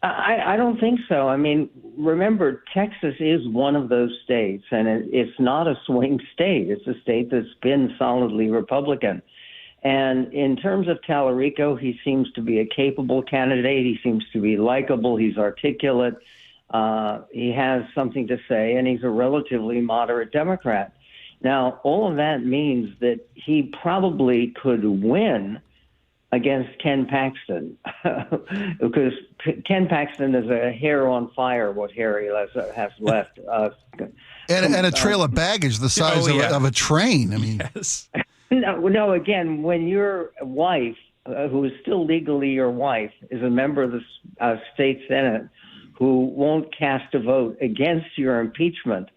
I don't think so. I mean, remember, Texas is one of those states, and it's not a swing state. It's a state that's been solidly Republican. And in terms of Tallarico, he seems to be a capable candidate. He seems to be likable. He's articulate. He has something to say, and he's a relatively moderate Democrat. Now, all of that means that he probably could win against Ken Paxton, because Ken Paxton is a hair on fire, what hair he has left. And a trail of baggage the size of a train. I mean, yes. No, again, when your wife, who is still legally your wife, is a member of the state Senate who won't cast a vote against your impeachment,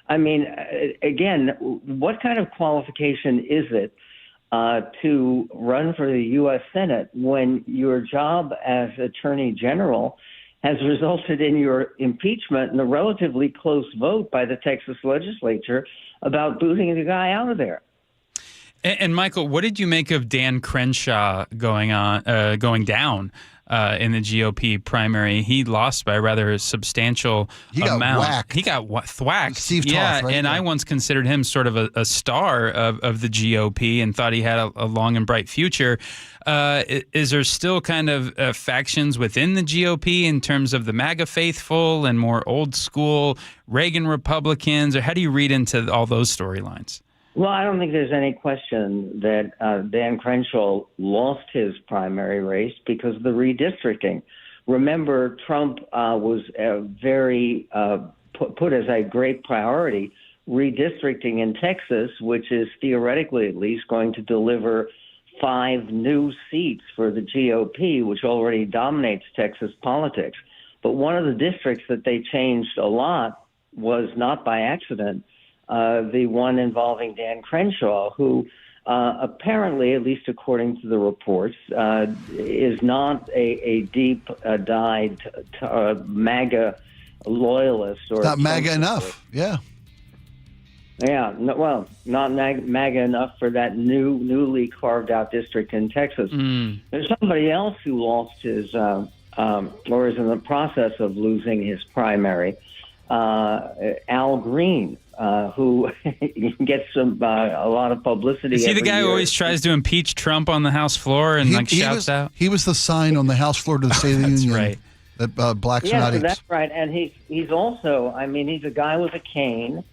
I mean, again, what kind of qualification is it to run for the U.S. Senate when your job as Attorney General has resulted in your impeachment and a relatively close vote by the Texas legislature about booting the guy out of there? And Michael, what did you make of Dan Crenshaw going down in the GOP primary? He lost by a rather substantial amount. He got thwacked. Steve Toth, right? And I once considered him sort of a star of the GOP and thought he had a long and bright future. Is there still kind of factions within the GOP in terms of the MAGA faithful and more old school Reagan Republicans, or how do you read into all those storylines? Well, I don't think there's any question that Dan Crenshaw lost his primary race because of the redistricting. Remember, Trump was very put as a great priority redistricting in Texas, which is theoretically at least going to deliver 5 new seats for the GOP, which already dominates Texas politics. But one of the districts that they changed a lot was not by accident. The one involving Dan Crenshaw, who apparently, at least according to the reports, is not a deep-dyed MAGA loyalist. Or not MAGA enough, yeah. Yeah, not MAGA enough for that newly carved-out district in Texas. There's somebody else who lost his, or is in the process of losing his primary, Al Green. Who gets a lot of publicity. Is he the every guy year. who always tries to impeach Trump on the House floor and shouts out? He was the sign on the House floor to the State of the Union. Right. That blacks are not apes. That's right. And he's also, I mean, he's a guy with a cane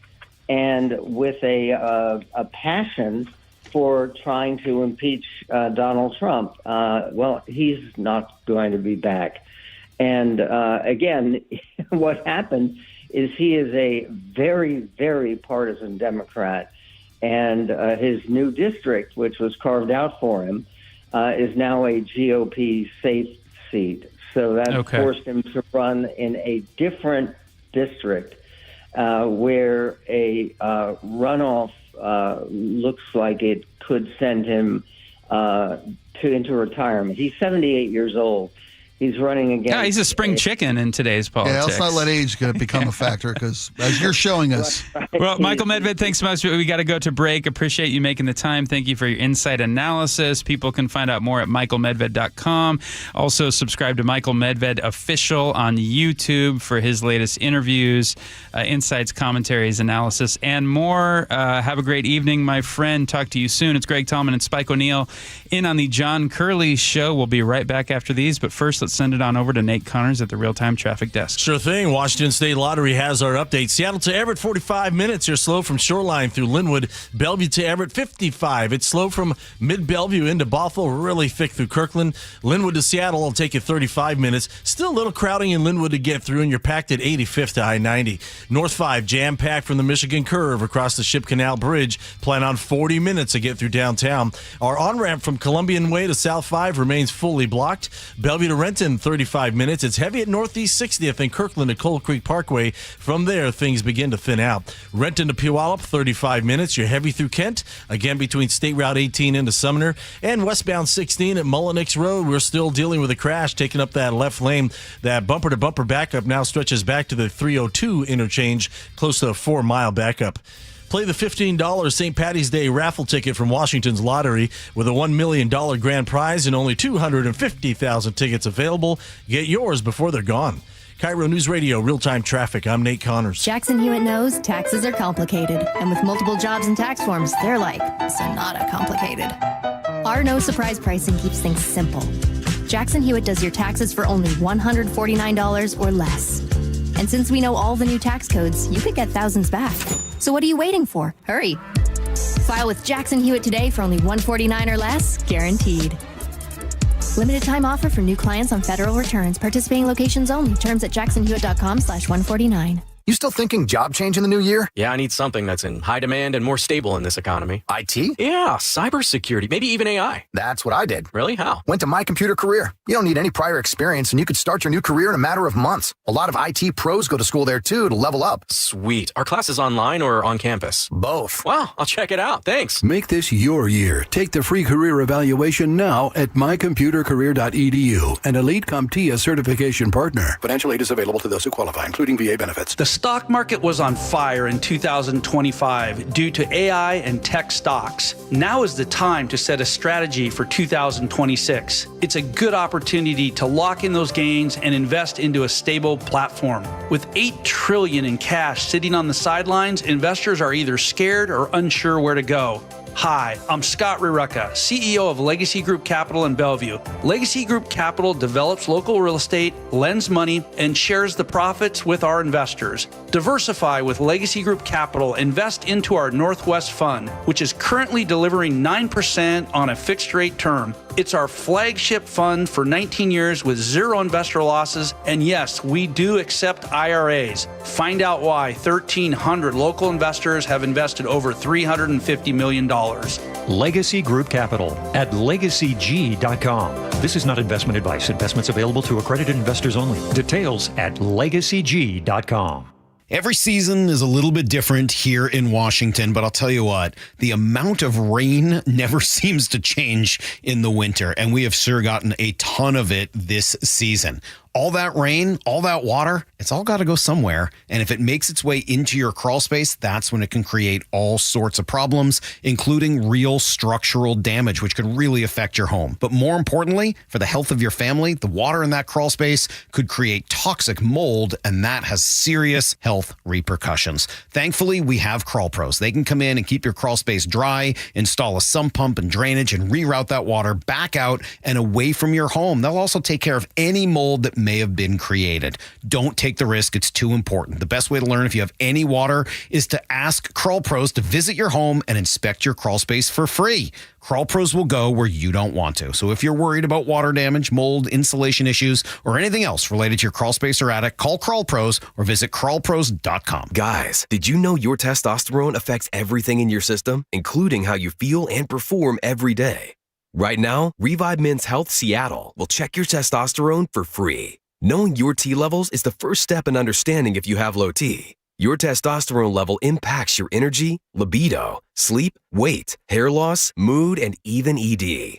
and with a passion for trying to impeach Donald Trump. Well, he's not going to be back. And again, what happened is he is a very, very partisan Democrat, and his new district, which was carved out for him, is now a GOP safe seat. So that forced him to run in a different district where a runoff looks like it could send him into retirement. He's 78 years old. He's running against. Yeah, he's a spring chicken in today's politics. Yeah, let's not let age become a factor, because as you're showing us. Well, Michael Medved, thanks so much. We got to go to break. Appreciate you making the time. Thank you for your insight analysis. People can find out more at michaelmedved.com. Also, subscribe to Michael Medved Official on YouTube for his latest interviews, insights, commentaries, analysis, and more. Have a great evening, my friend. Talk to you soon. It's Greg Tallman and Spike O'Neill in on the John Curley Show. We'll be right back after these, but first, let's send it on over to Nate Connors at the Real-Time Traffic Desk. Sure thing. Washington State Lottery has our update. Seattle to Everett, 45 minutes. You're slow from Shoreline through Linwood. Bellevue to Everett, 55. It's slow from mid-Bellevue into Bothell, really thick through Kirkland. Linwood to Seattle will take you 35 minutes. Still a little crowding in Linwood to get through, and you're packed at 85th to I-90. North 5, jam-packed from the Michigan Curve across the Ship Canal Bridge. Plan on 40 minutes to get through downtown. Our on-ramp from Columbian Way to South 5 remains fully blocked. Bellevue to Renton, 35 minutes. It's heavy at Northeast 60th and Kirkland to Coal Creek Parkway. From there, things begin to thin out. Renton to Puyallup, 35 minutes. You're heavy through Kent, again between State Route 18 into Sumner, and westbound 16 at Mullenix Road. We're still dealing with a crash taking up that left lane. That bumper-to-bumper backup now stretches back to the 302 interchange, close to a 4-mile backup. Play the $15 St. Patty's Day raffle ticket from Washington's Lottery with a $1 million grand prize and only 250,000 tickets available. Get yours before they're gone. KIRO Newsradio Real-Time Traffic. I'm Nate Connors. Jackson Hewitt knows taxes are complicated, and with multiple jobs and tax forms, they're like Sonata complicated. Our no surprise pricing keeps things simple. Jackson Hewitt does your taxes for only $149 or less. And since we know all the new tax codes, you could get thousands back. So what are you waiting for? Hurry. File with Jackson Hewitt today for only $149 or less, guaranteed. Limited time offer for new clients on federal returns. Participating locations only. Terms at jacksonhewitt.com/149. You still thinking job change in the new year? Yeah, I need something that's in high demand and more stable in this economy. IT? Yeah, cybersecurity, maybe even AI. That's what I did. Really? How? Went to My Computer Career. You don't need any prior experience, and you could start your new career in a matter of months. A lot of IT pros go to school there, too, to level up. Sweet. Are classes online or on campus? Both. Wow, I'll check it out. Thanks. Make this your year. Take the free career evaluation now at mycomputercareer.edu, an Elite CompTIA certification partner. Financial aid is available to those who qualify, including VA benefits. The stock market was on fire in 2025 due to AI and tech stocks. Now is the time to set a strategy for 2026. It's a good opportunity to lock in those gains and invest into a stable platform. With $8 trillion in cash sitting on the sidelines, investors are either scared or unsure where to go. Hi, I'm Scott Rirucka, CEO of Legacy Group Capital in Bellevue. Legacy Group Capital develops local real estate, lends money, and shares the profits with our investors. Diversify with Legacy Group Capital. Invest into our Northwest Fund, which is currently delivering 9% on a fixed rate term. It's our flagship fund for 19 years with zero investor losses. And yes, we do accept IRAs. Find out why 1,300 local investors have invested over $350 million. Legacy Group Capital at legacyg.com. This is not investment advice. Investments available to accredited investors only. Details at legacyg.com. Every season is a little bit different here in Washington, but I'll tell you what, the amount of rain never seems to change in the winter, and we have sure gotten a ton of it this season. All that rain, all that water, it's all got to go somewhere. And if it makes its way into your crawl space, that's when it can create all sorts of problems, including real structural damage, which could really affect your home. But more importantly, for the health of your family, the water in that crawl space could create toxic mold, and that has serious health repercussions. Thankfully, we have Crawl Pros. They can come in and keep your crawl space dry, install a sump pump and drainage, and reroute that water back out and away from your home. They'll also take care of any mold that may have been created. Don't take the risk. It's too important. The best way to learn if you have any water is to ask Crawl Pros to visit your home and inspect your crawl space for free. Crawl Pros will go where you don't want to. So if you're worried about water damage, mold, insulation issues, or anything else related to your crawl space or attic, call Crawl Pros or visit crawlpros.com. Guys, did you know your testosterone affects everything in your system, including how you feel and perform every day? Right now, Revive Men's Health Seattle will check your testosterone for free. Knowing your T levels is the first step in understanding if you have low T. Your testosterone level impacts your energy, libido, sleep, weight, hair loss, mood, and even ED.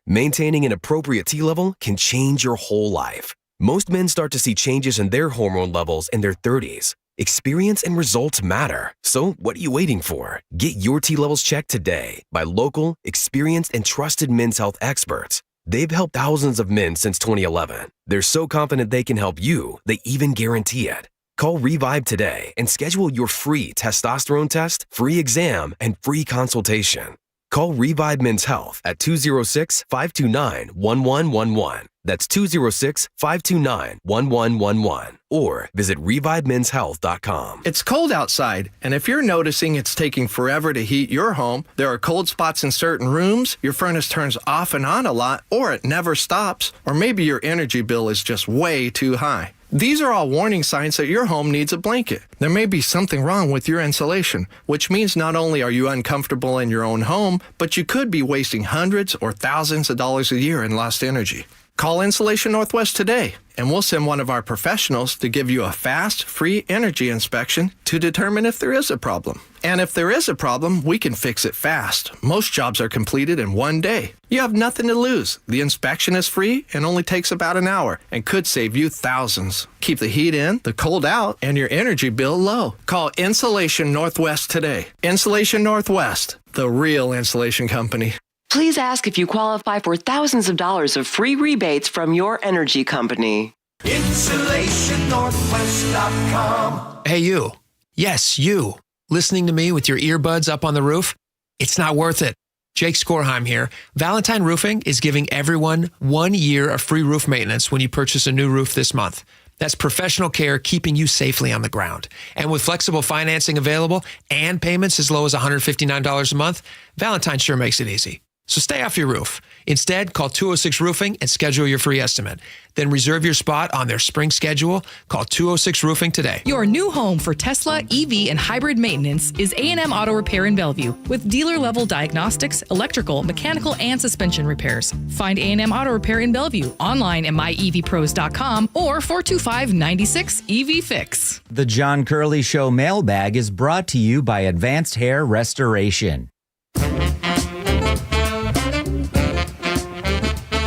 Maintaining an appropriate T level can change your whole life. Most men start to see changes in their hormone levels in their 30s. Experience and results matter. So what are you waiting for? Get your T levels checked today by local, experienced, and trusted men's health experts. They've helped thousands of men since 2011. They're so confident they can help you, they even guarantee it. Call Revive today and schedule your free testosterone test, free exam, and free consultation. Call Revive Men's Health at 206-529-1111. That's 206-529-1111. Or visit revivemenshealth.com. It's cold outside, and if you're noticing it's taking forever to heat your home, there are cold spots in certain rooms, your furnace turns off and on a lot, or it never stops, or maybe your energy bill is just way too high. These are all warning signs that your home needs a blanket. There may be something wrong with your insulation, which means not only are you uncomfortable in your own home, but you could be wasting hundreds or thousands of dollars a year in lost energy. Call Insulation Northwest today, and we'll send one of our professionals to give you a fast, free energy inspection to determine if there is a problem. And if there is a problem, we can fix it fast. Most jobs are completed in one day. You have nothing to lose. The inspection is free and only takes about an hour and could save you thousands. Keep the heat in, the cold out, and your energy bill low. Call Insulation Northwest today. Insulation Northwest, the real insulation company. Please ask if you qualify for thousands of dollars of free rebates from your energy company. InsulationNorthwest.com. Hey, you. Yes, you. Listening to me with your earbuds up on the roof? It's not worth it. Jake Skorheim here. Valentine Roofing is giving everyone 1 year of free roof maintenance when you purchase a new roof this month. That's professional care keeping you safely on the ground. And with flexible financing available and payments as low as $159 a month, Valentine sure makes it easy. So stay off your roof. Instead, call 206 Roofing and schedule your free estimate. Then reserve your spot on their spring schedule. Call 206 Roofing today. Your new home for Tesla, EV, and hybrid maintenance is A&M Auto Repair in Bellevue with dealer-level diagnostics, electrical, mechanical, and suspension repairs. Find A&M Auto Repair in Bellevue online at myevpros.com or 425-96-EV-FIX. The John Curley Show mailbag is brought to you by Advanced Hair Restoration.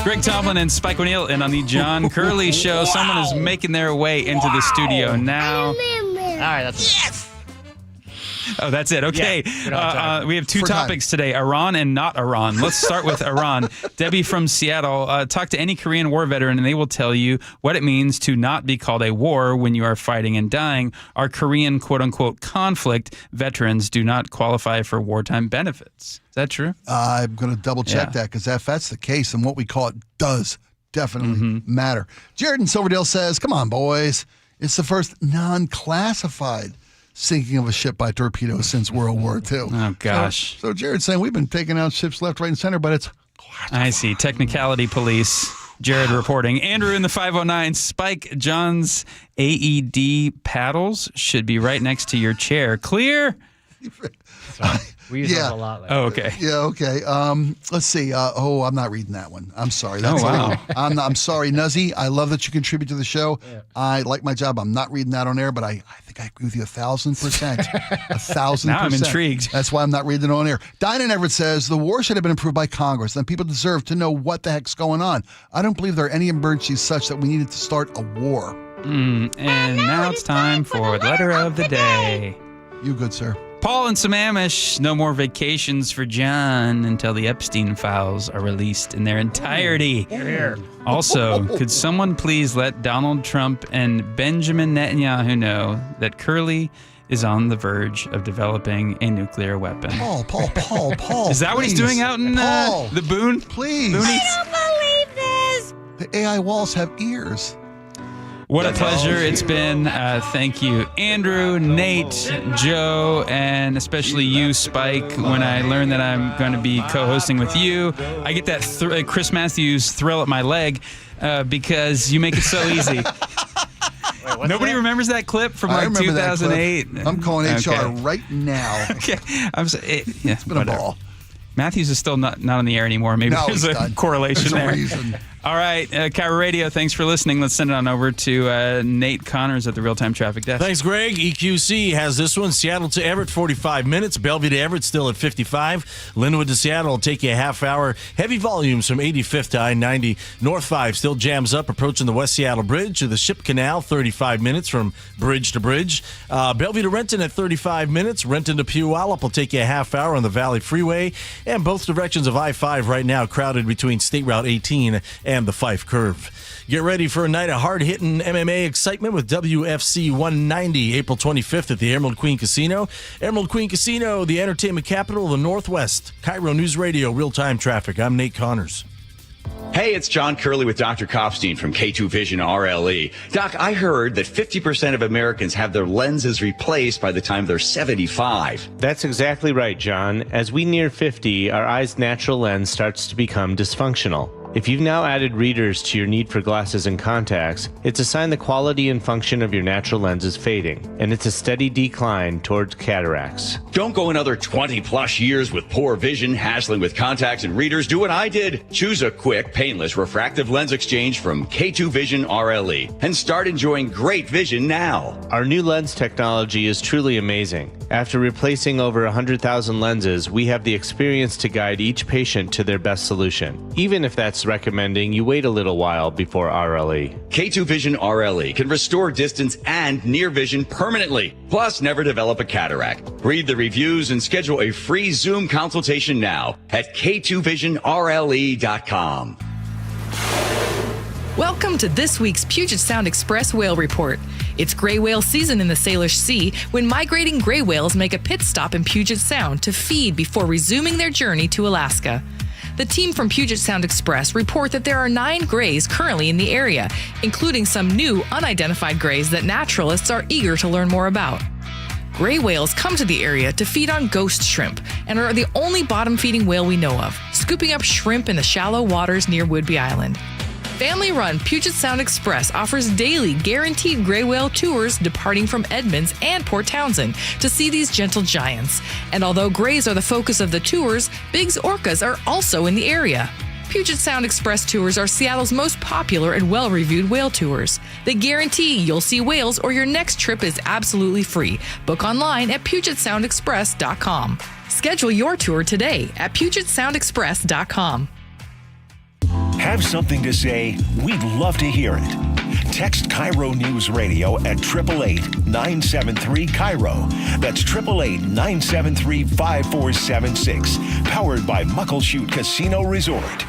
Greg Tomlin and Spike O'Neill in on the John Curley Show. Wow. Someone is making their way into the studio now. All right, that's yes. Oh, that's it. Okay. Yeah, we have two topics today, Iran and not Iran. Let's start with Iran. Debbie from Seattle, talk to any Korean War veteran and they will tell you what it means to not be called a war when you are fighting and dying. Our Korean quote-unquote conflict veterans do not qualify for wartime benefits. Is that true? I'm going to double check that because if that's the case, then what we call it does definitely matter. Jared in Silverdale says, come on, boys. It's the first non-classified sinking of a ship by torpedoes since World War II. Oh, gosh. So Jared's saying we've been taking out ships left, right, and center, but it's classified. I see. Technicality police. Jared reporting. Andrew in the 509. Spike, John's AED paddles should be right next to your chair. Clear? We use those a lot. Oh, okay. Yeah, okay. Let's see. I'm not reading that one. I'm sorry. That's wow. I'm sorry, Nuzzy. I love that you contribute to the show. Yeah. I like my job. I'm not reading that on air, but I think I agree with you 1,000%. 1,000%. Now I'm intrigued. That's why I'm not reading it on air. Dinah Everett says, the war should have been approved by Congress. Then people deserve to know what the heck's going on. I don't believe there are any emergencies such that we needed to start a war. And now it's time for the letter of the day. You good, sir. Paul and Sammamish, no more vacations for John until the Epstein files are released in their entirety. Here. Also, could someone please let Donald Trump and Benjamin Netanyahu know that Curley is on the verge of developing a nuclear weapon? Paul. Is that what he's doing out in the Boone? Please. Boonies? I don't believe this. The AI walls have ears. What a pleasure it's been. Thank you, Andrew, Nate, Joe, and especially you, Spike. When I learned that I'm going to be co-hosting with you, I get that Chris Matthews thrill at my leg because you make it so easy. Wait, Nobody remembers that clip from like 2008? I'm calling HR right now. Okay. It's been a ball. Matthews is still not on the air anymore. Maybe there's a correlation there. Reason. All right, KIRO Radio, thanks for listening. Let's send it on over to Nate Connors at the Real-Time Traffic Desk. Thanks, Greg. EQC has this one. Seattle to Everett, 45 minutes. Bellevue to Everett still at 55. Linwood to Seattle will take you a half hour. Heavy volumes from 85th to I-90. North 5 still jams up approaching the West Seattle Bridge to the Ship Canal, 35 minutes from bridge to bridge. Bellevue to Renton at 35 minutes. Renton to Puyallup will take you a half hour on the Valley Freeway. And both directions of I-5 right now crowded between State Route 18 and the Fife Curve. Get ready for a night of hard-hitting MMA excitement with WFC 190, April 25th at the Emerald Queen Casino. Emerald Queen Casino, the entertainment capital of the Northwest. KIRO Newsradio, real-time traffic. I'm Nate Connors. Hey, it's John Curley with Dr. Kopstein from K2 Vision RLE. Doc, I heard that 50% of Americans have their lenses replaced by the time they're 75. That's exactly right, John. As we near 50, our eye's natural lens starts to become dysfunctional. If you've now added readers to your need for glasses and contacts, it's a sign the quality and function of your natural lens is fading, and it's a steady decline towards cataracts. Don't go another 20 plus years with poor vision, hassling with contacts and readers. Do what I did. Choose a quick, painless refractive lens exchange from K2 Vision RLE and start enjoying great vision now. Our new lens technology is truly amazing. After replacing over 100,000 lenses, we have the experience to guide each patient to their best solution, even if that's recommending you wait a little while before RLE. K2 Vision RLE can restore distance and near vision permanently, plus never develop a cataract. Read the reviews and schedule a free Zoom consultation now at k2visionrle.com. Welcome to this week's Puget Sound Express Whale Report. It's gray whale season in the Salish Sea when migrating gray whales make a pit stop in Puget Sound to feed before resuming their journey to Alaska. The team from Puget Sound Express report that there are 9 grays currently in the area, including some new unidentified grays that naturalists are eager to learn more about. Gray whales come to the area to feed on ghost shrimp and are the only bottom-feeding whale we know of, scooping up shrimp in the shallow waters near Whidbey Island. Family-run Puget Sound Express offers daily guaranteed gray whale tours departing from Edmonds and Port Townsend to see these gentle giants. And although grays are the focus of the tours, Big's orcas are also in the area. Puget Sound Express tours are Seattle's most popular and well-reviewed whale tours. They guarantee you'll see whales or your next trip is absolutely free. Book online at PugetSoundExpress.com. Schedule your tour today at PugetSoundExpress.com. Have something to say? We'd love to hear it. Text KIRO News Radio at 888-973-KIRO. That's 888-973-5476. Powered by Muckleshoot Casino Resort.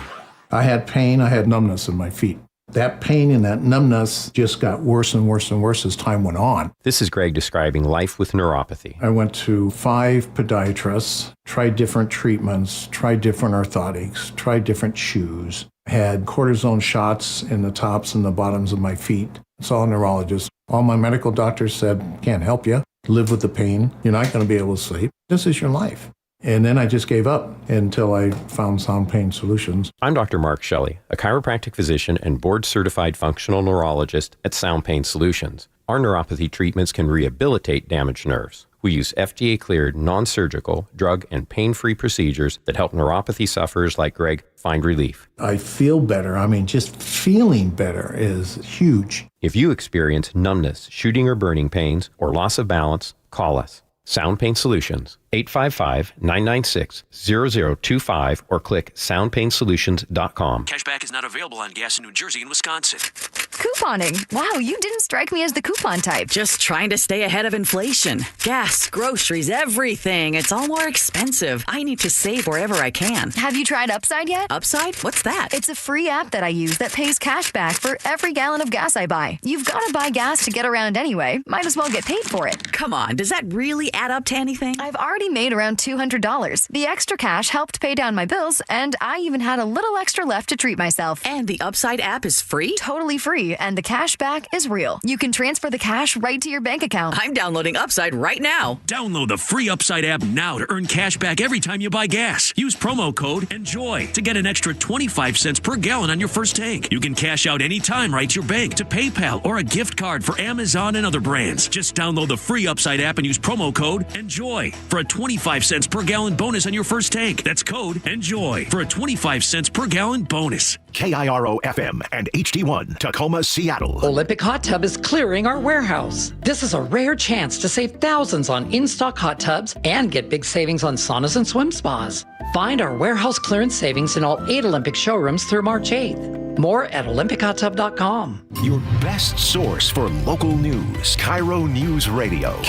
I had pain, I had numbness in my feet. That pain and that numbness just got worse and worse and worse as time went on. This is Greg describing life with neuropathy. I went to 5 podiatrists, tried different treatments, tried different orthotics, tried different shoes, had cortisone shots in the tops and the bottoms of my feet. Saw a neurologist. All my medical doctors said, can't help you. Live with the pain. You're not going to be able to sleep. This is your life. And then I just gave up until I found Sound Pain Solutions. I'm Dr. Mark Shelley, a chiropractic physician and board-certified functional neurologist at Sound Pain Solutions. Our neuropathy treatments can rehabilitate damaged nerves. We use FDA-cleared, non-surgical, drug, and pain-free procedures that help neuropathy sufferers like Greg find relief. I feel better. I mean, just feeling better is huge. If you experience numbness, shooting or burning pains, or loss of balance, call us. Sound Pain Solutions, 855-996-0025 or click soundpainsolutions.com. Cashback is not available on gas in New Jersey and Wisconsin. Couponing. Wow, you didn't strike me as the coupon type. Just trying to stay ahead of inflation. Gas, groceries, everything. It's all more expensive. I need to save wherever I can. Have you tried Upside yet? Upside? What's that? It's a free app that I use that pays cash back for every gallon of gas I buy. You've got to buy gas to get around anyway. Might as well get paid for it. Come on, does that really add up to anything? I've already made around $200. The extra cash helped pay down my bills, and I even had a little extra left to treat myself. And the Upside app is free? Totally free, and the cash back is real. You can transfer the cash right to your bank account. I'm downloading Upside right now. Download the free Upside app now to earn cash back every time you buy gas. Use promo code ENJOY to get an extra 25 cents per gallon on your first tank. You can cash out anytime right to your bank, to PayPal, or a gift card for Amazon and other brands. Just download the free Upside app and use promo code ENJOY for a 25 cents per gallon bonus on your first tank. That's code ENJOY for a 25 cents per gallon bonus. KIRO FM and HD1 Tacoma, Seattle. Olympic Hot Tub is clearing our warehouse. This is a rare chance to save thousands on in-stock hot tubs and get big savings on saunas and swim spas. Find our warehouse clearance savings in all 8 Olympic showrooms through March 8th. More at olympichottub.com. Your best source for local news. KIRO News Radio.